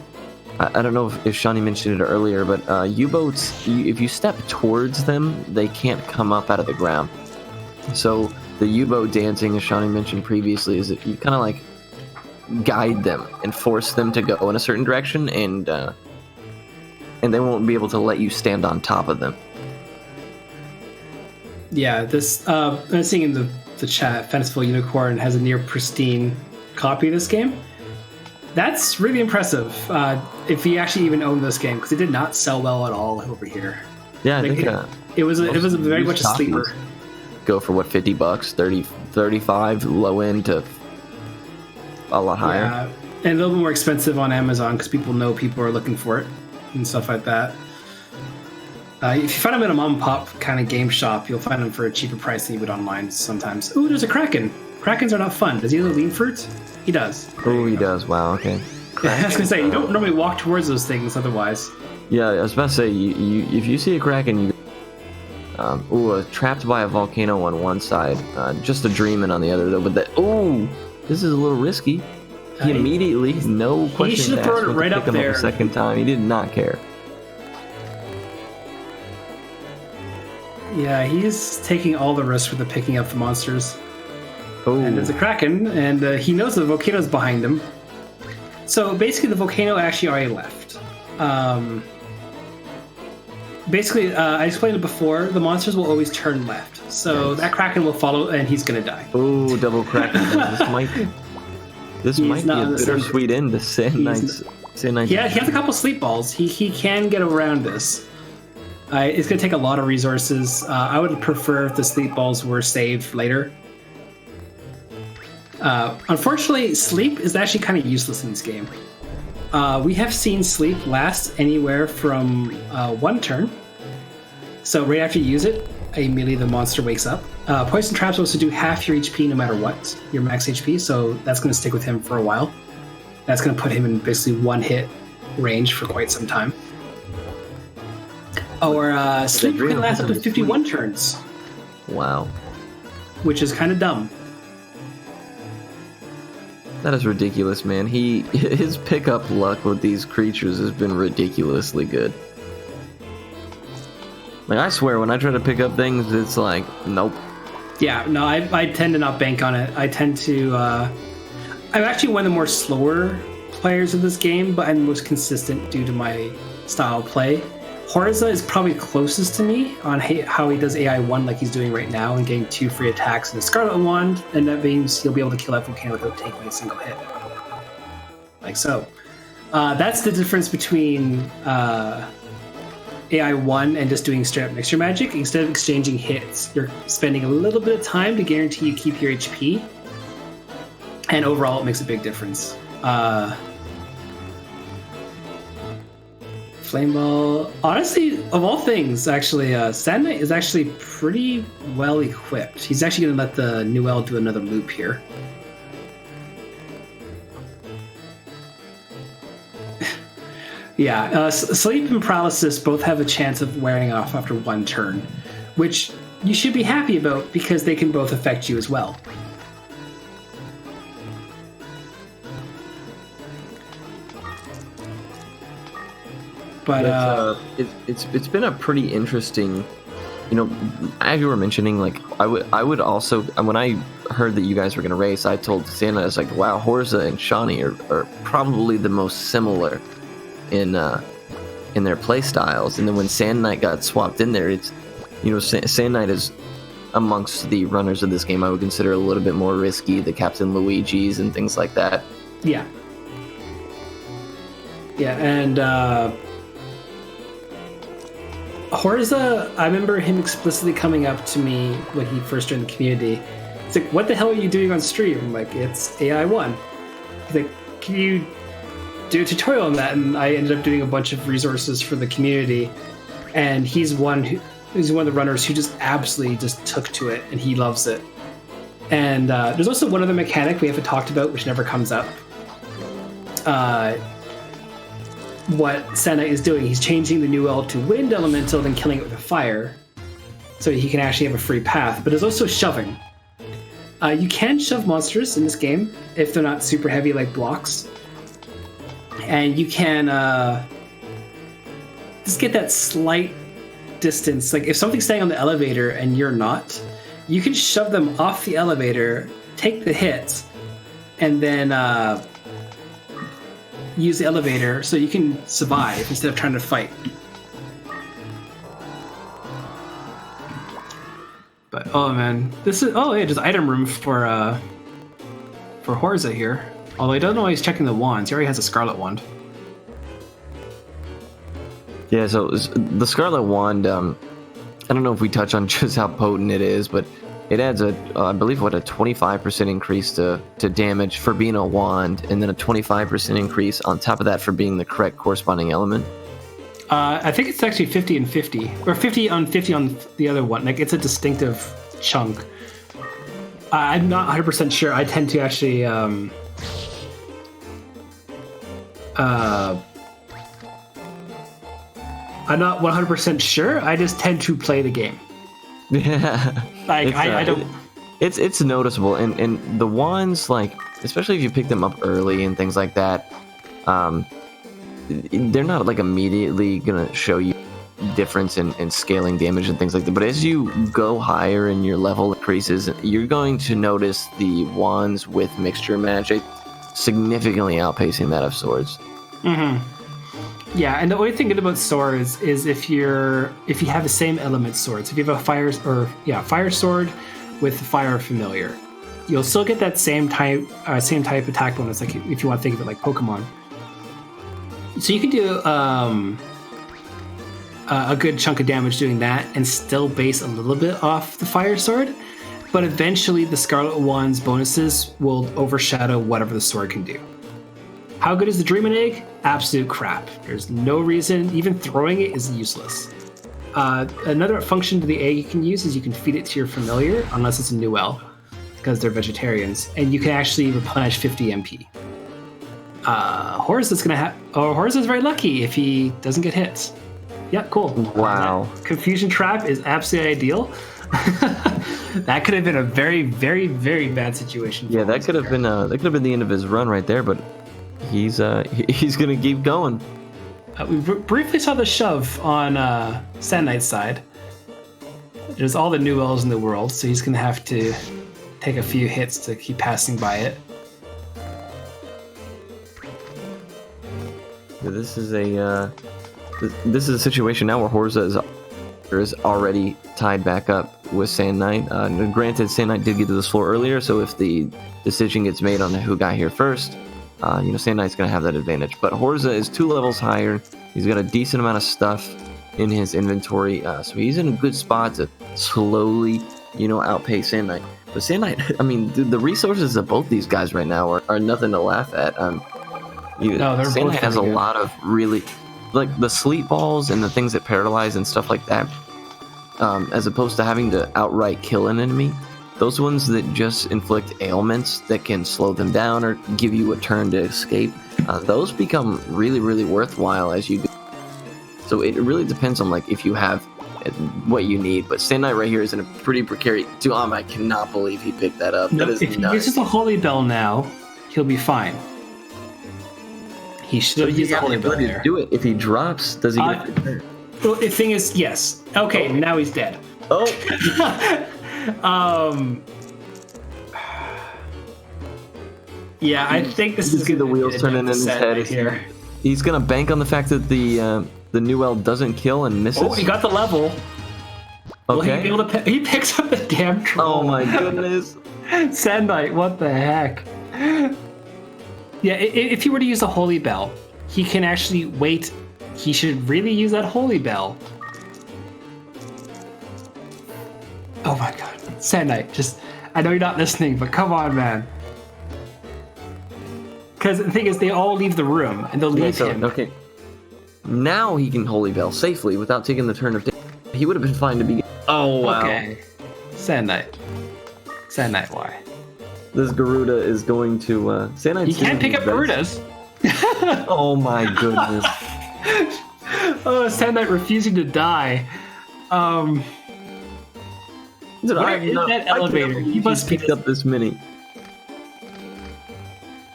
I don't know if Shani mentioned it earlier, but U-boats, if you step towards them, they can't come up out of the ground. So the U-boat dancing, as Shani mentioned previously, is that you kind of like guide them and force them to go in a certain direction, and they won't be able to let you stand on top of them. Yeah, this I'm seeing in the chat, Fanciful Unicorn has a near pristine copy of this game. That's really impressive. If you actually even own this game, because it did not sell well at all over here. Yeah, like, I think it was very much a sleeper. Go for what, $50, 30, 35, low end to a lot higher. Yeah, and a little bit more expensive on Amazon because people know people are looking for it and stuff like that. If you find them at a mom and pop kind of game shop, you'll find them for a cheaper price than you would online sometimes. Ooh, there's a Kraken. Krakens are not fun. Does he have a lean fruit? He does. Oh, he does. Wow, okay. I was gonna say, you don't normally walk towards those things otherwise. Yeah, I was about to say, if you see a Kraken, trapped by a volcano on one side, just a dreaming on the other though. But this is a little risky. He immediately, no question. He should have thrown it right up there. The second time, he did not care. Yeah, he's taking all the risk with the picking up the monsters. Oh. And there's a Kraken, and he knows the volcano's behind him. So basically, the volcano actually already left. I explained it before, the monsters will always turn left. So that Kraken will follow, and he's going to die. Oh, double Kraken. This might be a bittersweet end to Sand Knight's. Yeah, he has a couple sleep balls. He can get around this. It's going to take a lot of resources. I would prefer if the sleep balls were saved later. Unfortunately, sleep is actually kind of useless in this game. We have seen sleep last anywhere from 1 turn. So right after you use it, immediately the monster wakes up. Poison traps also do half your HP no matter what, your max HP, so that's going to stick with him for a while. That's going to put him in basically 1-hit range for quite some time. Or sleep can last up to 51 turns. Wow. Which is kind of dumb. That is ridiculous, man. His pickup luck with these creatures has been ridiculously good. Like, I swear, when I try to pick up things, it's like, nope. Yeah, no, I tend to not bank on it. I tend to... I'm actually one of the more slower players of this game, but I'm most consistent due to my style of play. Horza is probably closest to me on how he does AI 1 like he's doing right now and getting 2 free attacks and a Scarlet Wand, and that means he'll be able to kill that volcano without taking a single hit. Like so. That's the difference between AI 1 and just doing straight up mixture magic. Instead of exchanging hits, you're spending a little bit of time to guarantee you keep your HP, and overall it makes a big difference. Flame Ball. Honestly, of all things, actually, Sand Knight is actually pretty well equipped. He's actually going to let the Newell do another loop here. Yeah, Sleep and Paralysis both have a chance of wearing off after 1 turn, which you should be happy about because they can both affect you as well. But it's been a pretty interesting, as you were mentioning, like I would also, when I heard that you guys were going to race, I told Santa, I was like, wow, Horza and Shawnee are probably the most similar in their play styles. And then when Sand Knight got swapped in there, it's, Sand Knight is amongst the runners of this game I would consider a little bit more risky, the Captain Luigi's and things like that. Yeah, and Horza, I remember him explicitly coming up to me when he first joined the community. He's like, what the hell are you doing on stream? I'm like, it's AI 1. He's like, can you do a tutorial on that? And I ended up doing a bunch of resources for the community. And he's one of the runners who just absolutely just took to it, and he loves it. And there's also one other mechanic we haven't talked about, which never comes up. What Sand Knight is doing, he's changing the Newell to Wind Elemental, then killing it with a fire, so he can actually have a free path. But there's also shoving. You can shove monsters in this game if they're not super heavy like blocks, and you can just get that slight distance. Like if something's staying on the elevator and you're not, you can shove them off the elevator, take the hits, and then use the elevator so you can survive instead of trying to fight. Oh man, this is just item room for Horza here. Although he doesn't know he's checking the wands. He already has a Scarlet Wand. Yeah, so the Scarlet Wand, I don't know if we touch on just how potent it is, but it adds I believe, a 25% increase to damage for being a wand, and then a 25% increase on top of that for being the correct corresponding element. I think it's actually 50 and 50, or 50 on 50 on the other one. Like, it's a distinctive chunk. I'm not 100% sure. I tend to actually I'm not 100% sure. I just tend to play the game. Yeah, like I don't. It's noticeable, and the wands, like, especially if you pick them up early and things like that, they're not like immediately gonna show you difference in scaling damage and things like that. But as you go higher and your level increases, you're going to notice the wands with mixture magic significantly outpacing that of swords. Mm-hmm. Yeah, and the only thing good about swords is if you have the same element swords. If you have a fire sword with fire familiar, you'll still get that same type attack bonus. Like, if you want to think of it like Pokemon, so you can do a good chunk of damage doing that and still base a little bit off the fire sword. But eventually, the Scarlet Wand's bonuses will overshadow whatever the sword can do. How good is the Dreaming Egg? Absolute crap. There's no reason. Even throwing it is useless. Another function to the egg you can use is you can feed it to your familiar, unless it's a new L, because they're vegetarians, and you can actually replenish 50 MP. Horza's very lucky if he doesn't get hit. Yeah, cool. Wow. Confusion Trap is absolutely ideal. That could have been a very, very, very bad situation. Yeah, that could have been the end of his run right there, but he's gonna keep going. We briefly saw the shove on Sand Knight's side. There's all the new L's in the world, so he's gonna have to take a few hits to keep passing by it. Yeah, this is a situation now where Horza is already tied back up with Sand Knight. Granted, Sand Knight did get to this floor earlier, so if the decision gets made on who got here first, Sand Knight's going to have that advantage. But Horza is 2 levels higher. He's got a decent amount of stuff in his inventory, so he's in a good spot to slowly, outpace Sand Knight. But Sand Knight, I mean, the resources of both these guys right now are nothing to laugh at. Sand Knight has a lot of really, like, the sleep balls and the things that paralyze and stuff like that, as opposed to having to outright kill an enemy. Those ones that just inflict ailments that can slow them down or give you a turn to escape, those become really, really worthwhile as you go. So it really depends on, like, if you have what you need. But Sand Knight right here is in a pretty precarious... I cannot believe he picked that up. That is if nuts. he uses the Holy Bell now, he'll be fine. He should use the Holy Bell there. Do it. If he drops, does he get it? Well, the thing is, yes. Okay, now he's dead. Oh! Yeah, I think this is the wheels turning in his head here. He's gonna bank on the fact that the new L doesn't kill and misses. Oh, he got the level. Okay. Well, he picks up the damn troll. Oh my goodness. Sand Knight, what the heck? Yeah, if he were to use the Holy Bell, he can actually wait. He should really use that Holy Bell. Oh my god. Sand Knight, I know you're not listening, but come on, man. Because the thing is, they all leave the room, and they'll leave him. Okay. Now he can Holy Bell safely without taking the turn of damage. He would have been fine to begin. Oh, wow. Okay. Sand Knight. Sand Knight, why? This Garuda is going to... Sand Knight's... You can't pick up Garudas. Oh my goodness. Oh, Sand Knight refusing to die. Where is that elevator? He must picked up this mini.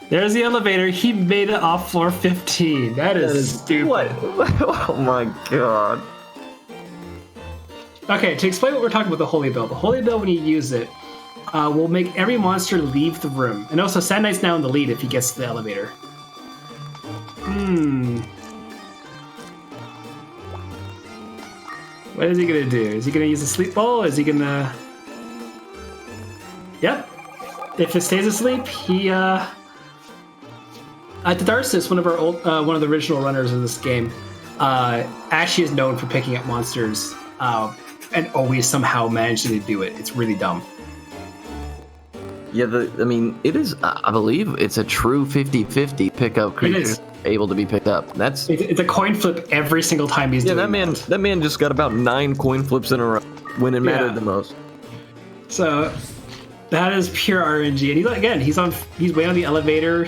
There's the elevator. He made it off floor 15. That is stupid. What? Oh my god. Okay, to explain what we're talking about the Holy Bell. The Holy Bell, when you use it, will make every monster leave the room. And also, Sand Knight's now in the lead if he gets to the elevator. What is he gonna do? Is he gonna use a sleep ball? Is he gonna... Yep. If it stays asleep, he Darcis, one of our one of the original runners of this game, actually is known for picking up monsters and always somehow managing to do it. It's really dumb. Yeah, it is. I believe it's a true 50-50 pickup creature able to be picked up. It's a coin flip every single time he's doing that man just got about 9 coin flips in a row when it mattered the most. So that is pure RNG, and he's way on the elevator.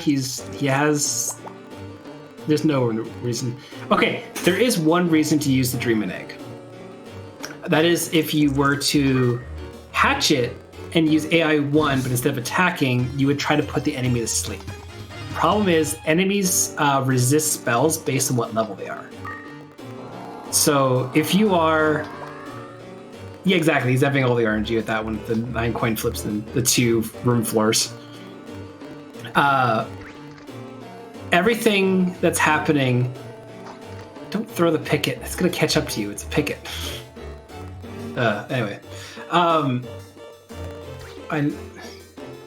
There's no reason. Okay, there is one reason to use the Dreaming Egg. That is if you were to hatch it and use AI 1, but instead of attacking, you would try to put the enemy to sleep. Problem is, enemies resist spells based on what level they are. So if you are... Yeah, exactly. He's having all the RNG with that one, the 9 coin flips and the 2 room floors. Everything that's happening... Don't throw the picket. It's going to catch up to you. It's a picket. Anyway.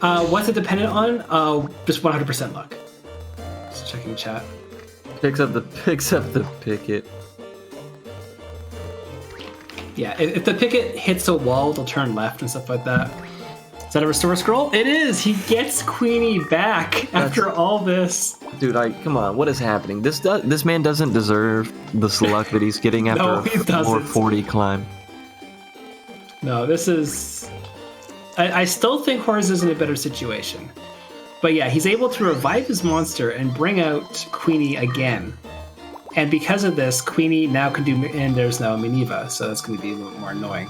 What's it dependent on? Just 100% luck. Just checking chat. Picks up the picket. Yeah, if the picket hits a wall, it'll turn left and stuff like that. Is that a restore scroll? It is! He gets Queenie back after all this. Dude, come on, what is happening? This man doesn't deserve the luck that he's getting after a 440 climb. No, this is... I still think Horus is in a better situation. But yeah, he's able to revive his monster and bring out Queenie again. And because of this, Queenie now can do... And there's now a Minerva, so that's going to be a little more annoying.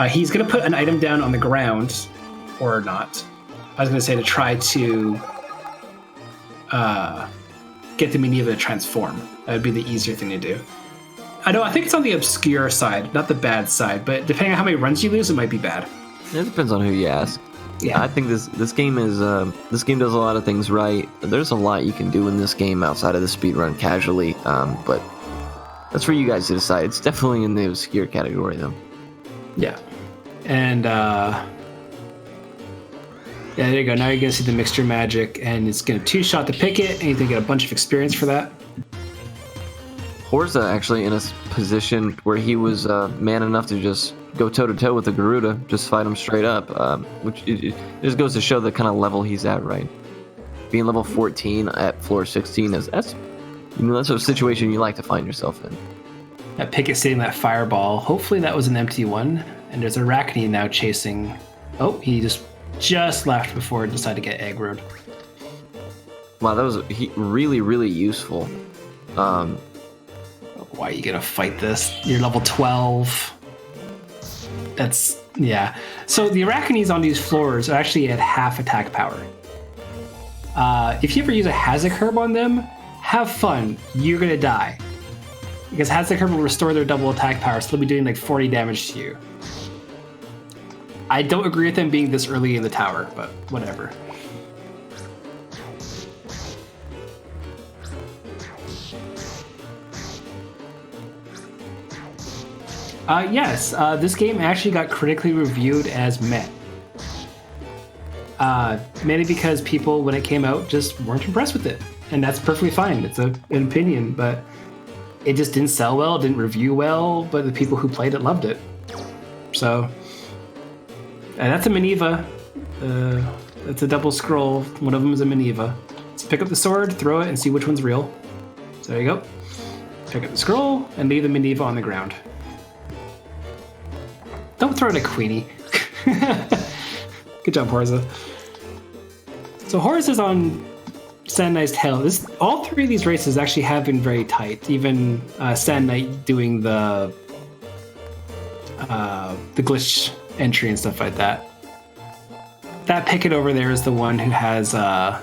He's going to put an item down on the ground, or not. I was going to say to try to get the Minerva to transform. That would be the easier thing to do. I think it's on the obscure side, not the bad side, but depending on how many runs you lose, it might be bad. It depends on who you ask. Yeah, I think this game is this game does a lot of things right. There's a lot you can do in this game outside of the speedrun casually, but that's for you guys to decide. It's definitely in the obscure category, though. Yeah, and yeah, there you go. Now you're gonna see the mixture magic, and it's gonna 2-shot the picket, and you're gonna get a bunch of experience for that. Horza actually in a position where he was man enough to just go toe-to-toe with the Garuda, just fight him straight up, which it just goes to show the kind of level he's at, right? Being level 14 at floor 16 that's a situation you like to find yourself in. That picket hitting that fireball. Hopefully that was an empty one, and there's Arachne now chasing. Oh, he just left before it decided to get aggroed. Wow, that was really, really useful. Why are you gonna fight this? You're level 12. That's, yeah. So the Arachnes on these floors are actually at half attack power. If you ever use a Hazak Herb on them, have fun. You're gonna die. Because Hazak Herb will restore their double attack power, so they'll be doing like 40 damage to you. I don't agree with them being this early in the tower, but whatever. Yes, this game actually got critically reviewed as meh. Mainly because people, when it came out, just weren't impressed with it. And that's perfectly fine. It's an opinion, but it just didn't sell well, didn't review well, but the people who played it loved it. So, and that's a Minerva. That's a double scroll. One of them is a Minerva. So pick up the sword, throw it, and see which one's real. So there you go. Pick up the scroll, and leave the Minerva on the ground. Don't throw it at Queenie. Good job, Horza. So Horza's on Sand Knight's tail. All 3 of these races actually have been very tight. Even Sand Knight doing the glitch entry and stuff like that. That picket over there is the one who has the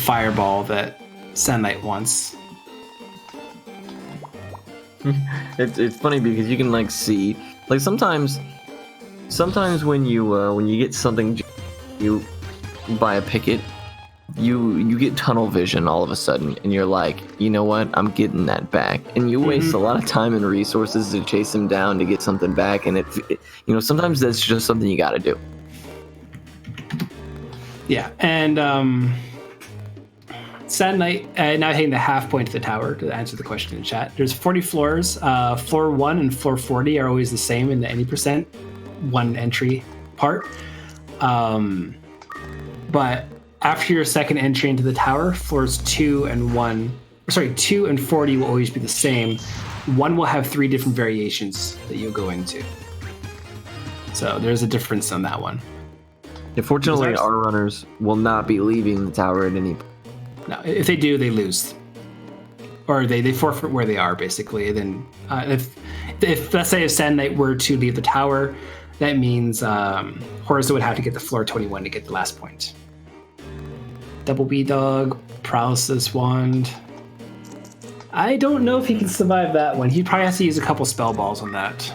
fireball that Sand Knight wants. It's funny because you can like see sometimes when you get something, you buy a picket you get tunnel vision all of a sudden, and you're like, you know what, I'm getting that back, and you waste a lot of time and resources to chase them down to get something back, and sometimes that's just something you got to do. Yeah, and Sad Knight now hitting the half point to the tower to answer the question in chat. There's 40 floors. Floor 1 and floor 40 are always the same in the any % one entry part. But after your second entry into the tower, floors 2 and 40 will always be the same. One will have 3 different variations that you'll go into. So there's a difference on that one. Unfortunately, our runners will not be leaving the tower at any point. No, if they do, they lose. Or they forfeit where they are, basically. Then if let's say if Sand Knight were to leave the tower, that means Horza would have to get the floor 21 to get the last point. Double B Dog, Paralysis Wand. I don't know if he can survive that one. He probably has to use a couple spell balls on that.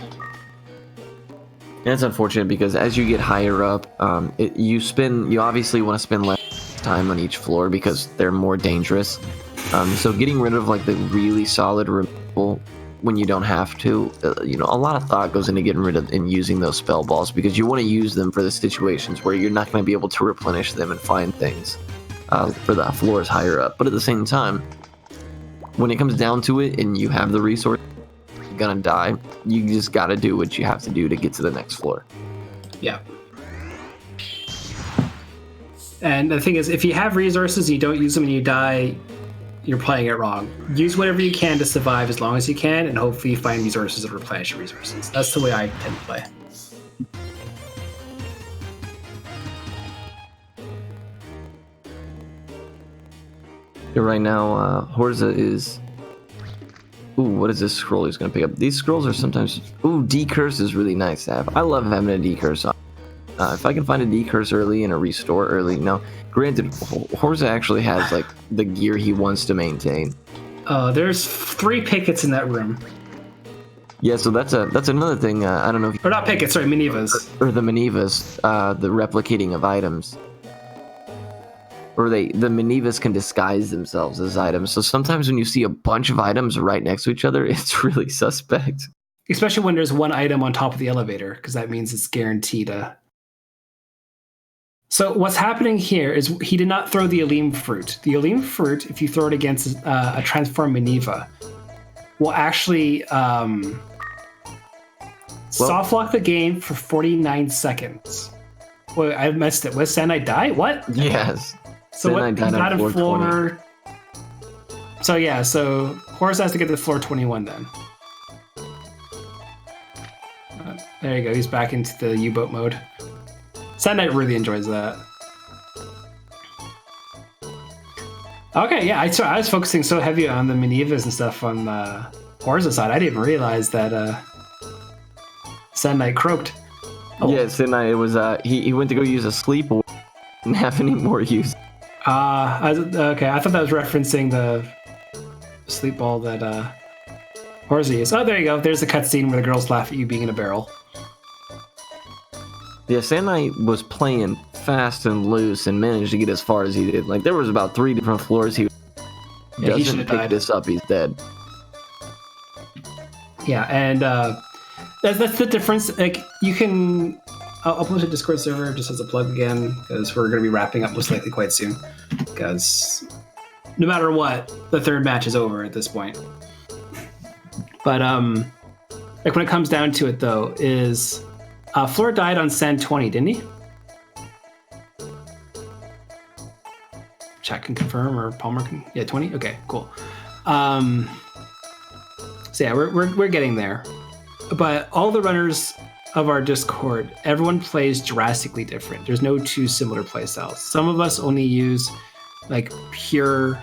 That's unfortunate because as you get higher up, you obviously want to spend less time on each floor because they're more dangerous. So getting rid of like the really solid removal when you don't have to, a lot of thought goes into getting rid of and using those spell balls because you want to use them for the situations where you're not going to be able to replenish them and find things for the floors higher up. But at the same time, when it comes down to it and you have the resource, you're gonna die. You just got to do what you have to do to get to the next floor. Yeah. And the thing is, if you have resources, you don't use them and you die, you're playing it wrong. Use whatever you can to survive as long as you can, and hopefully you find resources that replenish your resources. That's the way I tend to play. Right now, Horza is... Ooh, what is this scroll he's going to pick up? These scrolls are sometimes... Ooh, D-Curse is really nice to have. I love having a D-Curse on. If I can find a D-Curse early and a restore early... Now, granted, Horza actually has, like, the gear he wants to maintain. There's 3 pickets in that room. Yeah, so that's another thing. I don't know if... Or not pickets, sorry, Manivas. Or the Manivas, the replicating of items. Or the Manivas can disguise themselves as items. So sometimes when you see a bunch of items right next to each other, it's really suspect. Especially when there's one item on top of the elevator, because that means it's guaranteed to... So what's happening here is he did not throw the Aleem Fruit. The Aleem Fruit, if you throw it against a transformed Maniva, will actually soft lock the game for 49 seconds. Wait, I missed it. Was Sand Knight die? What? Yes. So what? He got a floor. So yeah, so Horus has to get to floor 21 then. There you go. He's back into the U-boat mode. Sand Knight really enjoys that. Okay, yeah, I was focusing so heavy on the Manivas and stuff on Horza's side. I didn't even realize that Sand Knight croaked. Oh. Yeah, Sand Knight, it was he went to go use a sleep and didn't have any more use. Okay, I thought that was referencing the sleep ball that Horza used. Oh, there you go. There's the cutscene where the girls laugh at you being in a barrel. Yeah, Sand Knight was playing fast and loose and managed to get as far as he did. Like, there was about 3 different floors he doesn't pick this up, he's dead. Yeah, and that's the difference. Like, you can... I'll post a Discord server just as a plug again, because we're going to be wrapping up most likely quite soon. Because no matter what, the 3rd match is over at this point. But like when it comes down to it, though, is Floor died on Sand 20, didn't he? Chat can confirm, or Palmer can. Yeah, 20. Okay, cool. So yeah, we're getting there. But all the runners of our Discord, everyone plays drastically different. There's no 2 similar playstyles. Some of us only use like pure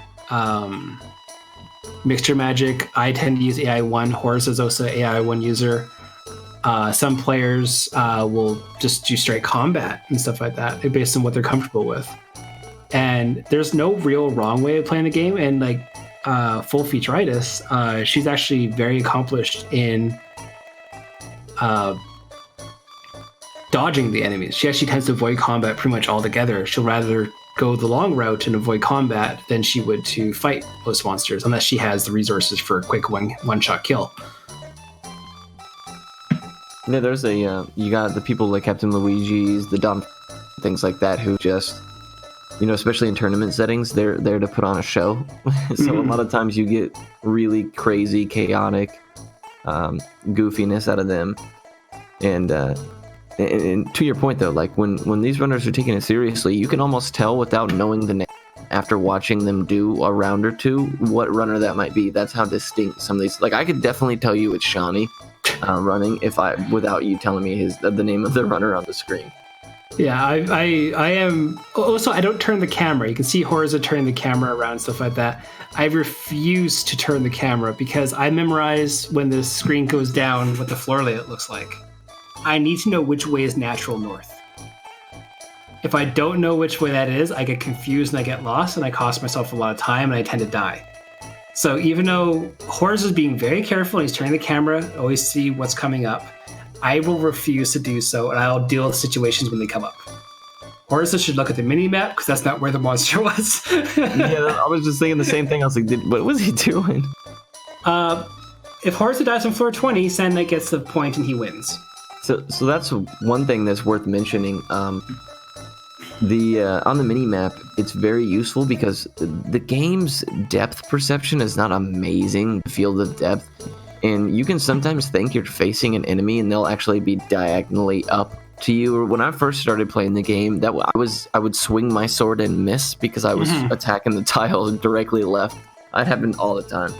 mixture magic. I tend to use AI1. Horus is also an AI1 user. Some players will just do straight combat and stuff like that based on what they're comfortable with. And there's no real wrong way of playing the game. And like Full Featureitis, she's actually very accomplished in dodging the enemies. She actually tends to avoid combat pretty much altogether. She'll rather go the long route and avoid combat than she would to fight most monsters, unless she has the resources for a quick one-shot kill. Yeah, there's you got the people like Captain Luigi's, the Dom, things like that, who just, especially in tournament settings, they're there to put on a show. So a lot of times you get really crazy, chaotic goofiness out of them. And to your point though, like when these runners are taking it seriously, you can almost tell without knowing the name after watching them do a round or two what runner that might be. That's how distinct some of these. Like I could definitely tell you it's Shawnee running without you telling me the name of the runner on the screen. Yeah, I am. Also, I don't turn the camera. You can see Horza turning the camera around and stuff like that. I refuse to turn the camera because I memorize when the screen goes down what the floor layout looks like. I need to know which way is natural north. If I don't know which way that is, I get confused and I get lost and I cost myself a lot of time and I tend to die. So even though Horza is being very careful and he's turning the camera, always see what's coming up, I will refuse to do so, and I'll deal with situations when they come up. Horza should look at the mini-map, because that's not where the monster was. Yeah, I was just thinking the same thing. I was like, what was he doing? If Horza dies on floor 20, Sand Knight gets the point and he wins. So that's one thing that's worth mentioning. On the mini-map, it's very useful because the game's depth perception is not amazing, the field of depth. And you can sometimes think you're facing an enemy and they'll actually be diagonally up to you. When I first started playing the game, I would swing my sword and miss because I was attacking the tile directly left. That happened all the time.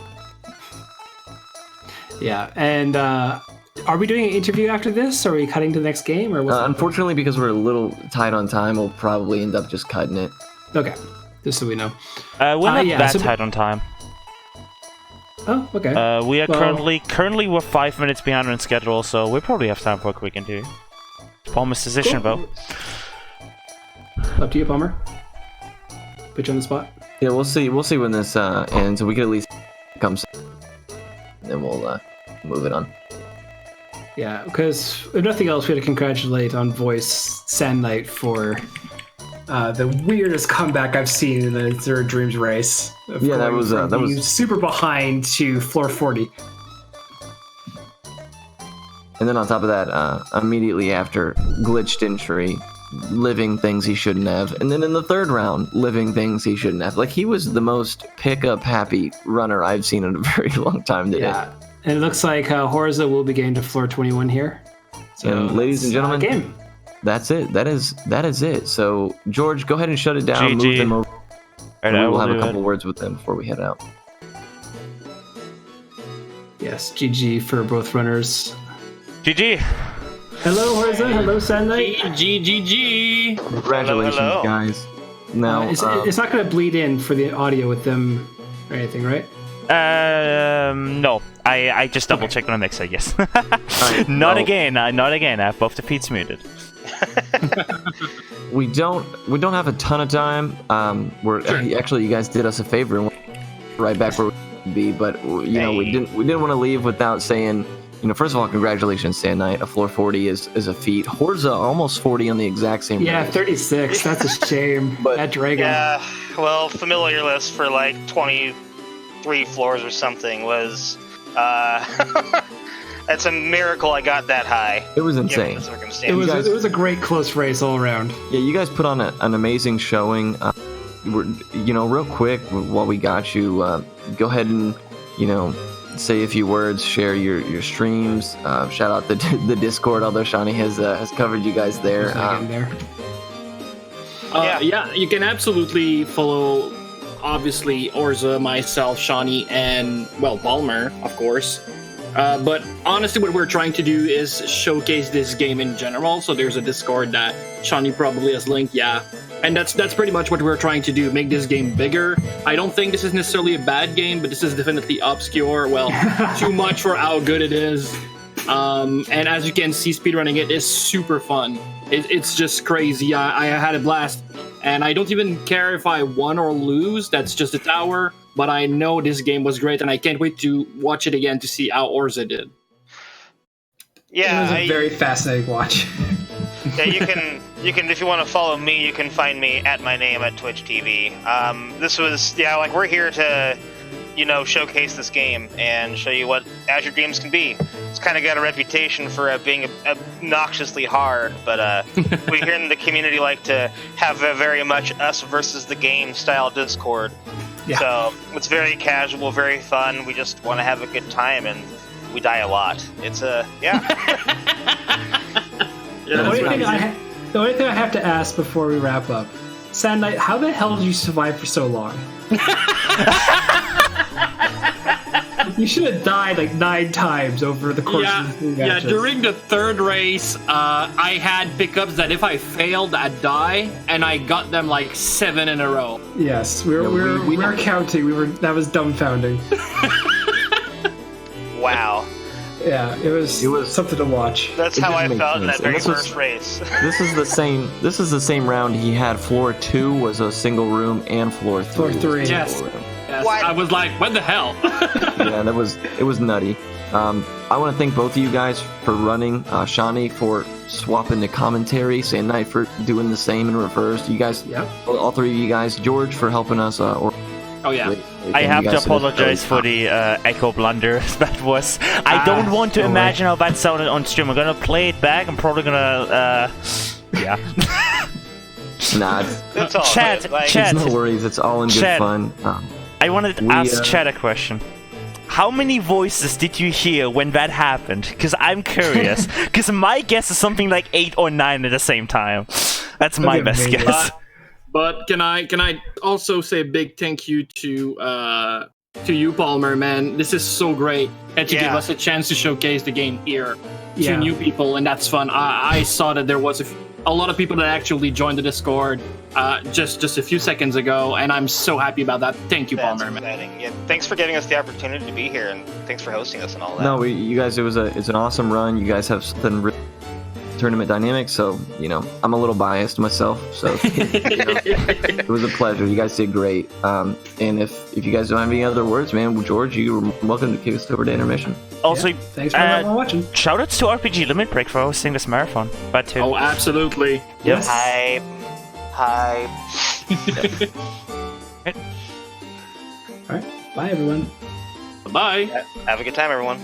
Yeah, and are we doing an interview after this, or are we cutting to the next game? Or unfortunately, because we're a little tight on time, we'll probably end up just cutting it. Okay, just so we know. We're not that tight on time. Oh, okay. We are currently we're 5 minutes behind on schedule, so we probably have time for a quick interview. Palmer's decision, cool. Up to you, Palmer. Put you on the spot. Yeah, we'll see. We'll see when this ends. We can at least come, then we'll move it on. Yeah, because if nothing else, we had to congratulate on voice Sand Knight for the weirdest comeback I've seen in the Azure Dreams race. Yeah, that was super behind to floor 40. And then on top of that, immediately after, glitched entry, living things he shouldn't have. And then in the third round, living things he shouldn't have. Like, he was the most pick-up happy runner I've seen in a very long time today. Yeah, and it looks like Horza will be getting to floor 21 here. So, and ladies and gentlemen, game. That's it. That is it. So, George, go ahead and shut it down. GG. Move them over. Right, and we'll have a couple words with them before we head out. Yes, GG for both runners. GG. Hello, Horza. Hello, Sand Knight. GG. Congratulations, hello. guys. Now, it's not going to bleed in for the audio with them or anything, right? No. I just double checked on the mixer. Yes. Right, not again. Not again. I have both the feeds muted. We don't have a ton of time. Actually, you guys did us a favor and we're right back where we would be, but we didn't want to leave without saying, first of all, congratulations, Sand Knight. A floor 40 is a feat. Horza almost 40 on the exact same. Yeah, race. 36. That's a shame. But that dragon. Yeah, well, familiar list for like 23 floors or something was. It's a miracle I got that high. It was insane. It was a great close race all around. Yeah, you guys put on an amazing showing. Real quick while we got you, go ahead and say a few words, share your streams. Shout out the Discord, although Shawnee has covered you guys there. Yeah, you can absolutely follow, obviously, Horza, myself, Shawnee, and, Palmer, of course. But honestly, what we're trying to do is showcase this game in general. So there's a Discord that Shawnee probably has linked, yeah. And that's pretty much what we're trying to do, make this game bigger. I don't think this is necessarily a bad game, but this is definitely obscure. Well, too much for how good it is. And as you can see, speedrunning it is super fun. It's just crazy. I had a blast. And I don't even care if I won or lose. That's just a tower. But I know this game was great, and I can't wait to watch it again to see how Horza did. Yeah, it was a very fascinating watch. Yeah, you can if you want to follow me, you can find me at my name at Twitch TV. This was like we're here to, showcase this game and show you what Azure games can be. It's kind of got a reputation for being obnoxiously hard, but we here in the community like to have a very much us versus the game style Discord. Yeah. So it's very casual, very fun. We just want to have a good time, and we die a lot. It's The only thing I have to ask before we wrap up, Sand Knight, how the hell did you survive for so long? You should have died like 9 times over the course of the 3 matches. Yeah, during the 3rd race, I had pickups that if I failed, I'd die, and I got them like 7 in a row. Yes, we were counting. That was dumbfounding. Wow. Yeah, it was something to watch. That's how I felt in that very first race. This is the same round. He had floor 2 was a single room and floor 3. Floor 3. Yes. What? I was like, what the hell? Yeah, it was nutty. I want to thank both of you guys for running. Shawnee for swapping the commentary. Sand Knight for doing the same in reverse. You guys, all 3 of you guys. George for helping us. I have to apologize for the echo blunder that was. I don't want to imagine how that sounded on stream. I'm gonna play it back. I'm probably gonna, Nah, it's all Chat, good. Like, chat. no worries. It's all in good fun. I wanted to ask Chad a question. How many voices did you hear when that happened? Because I'm curious. Because my guess is something like 8 or 9 at the same time. That's my best guess. But can I also say a big thank you to you, Palmer, man. This is so great that you give us a chance to showcase the game here to new people, and that's fun. I saw that there was a lot of people that actually joined the Discord just a few seconds ago, and I'm so happy about that. Thank you, Palmer, man. Yeah, thanks for giving us the opportunity to be here, and thanks for hosting us and all that. No, you guys, it's an awesome run. You guys have something tournament dynamics, so I'm a little biased myself, so it was a pleasure. You guys did great, and if you guys don't have any other words, man, George, you're welcome to kick us over to intermission. Also, thanks for watching. Shoutouts to RPG Limit Break for hosting this marathon. But oh, absolutely. Yes. Hi. All right, bye everyone. Bye. Have a good time, everyone.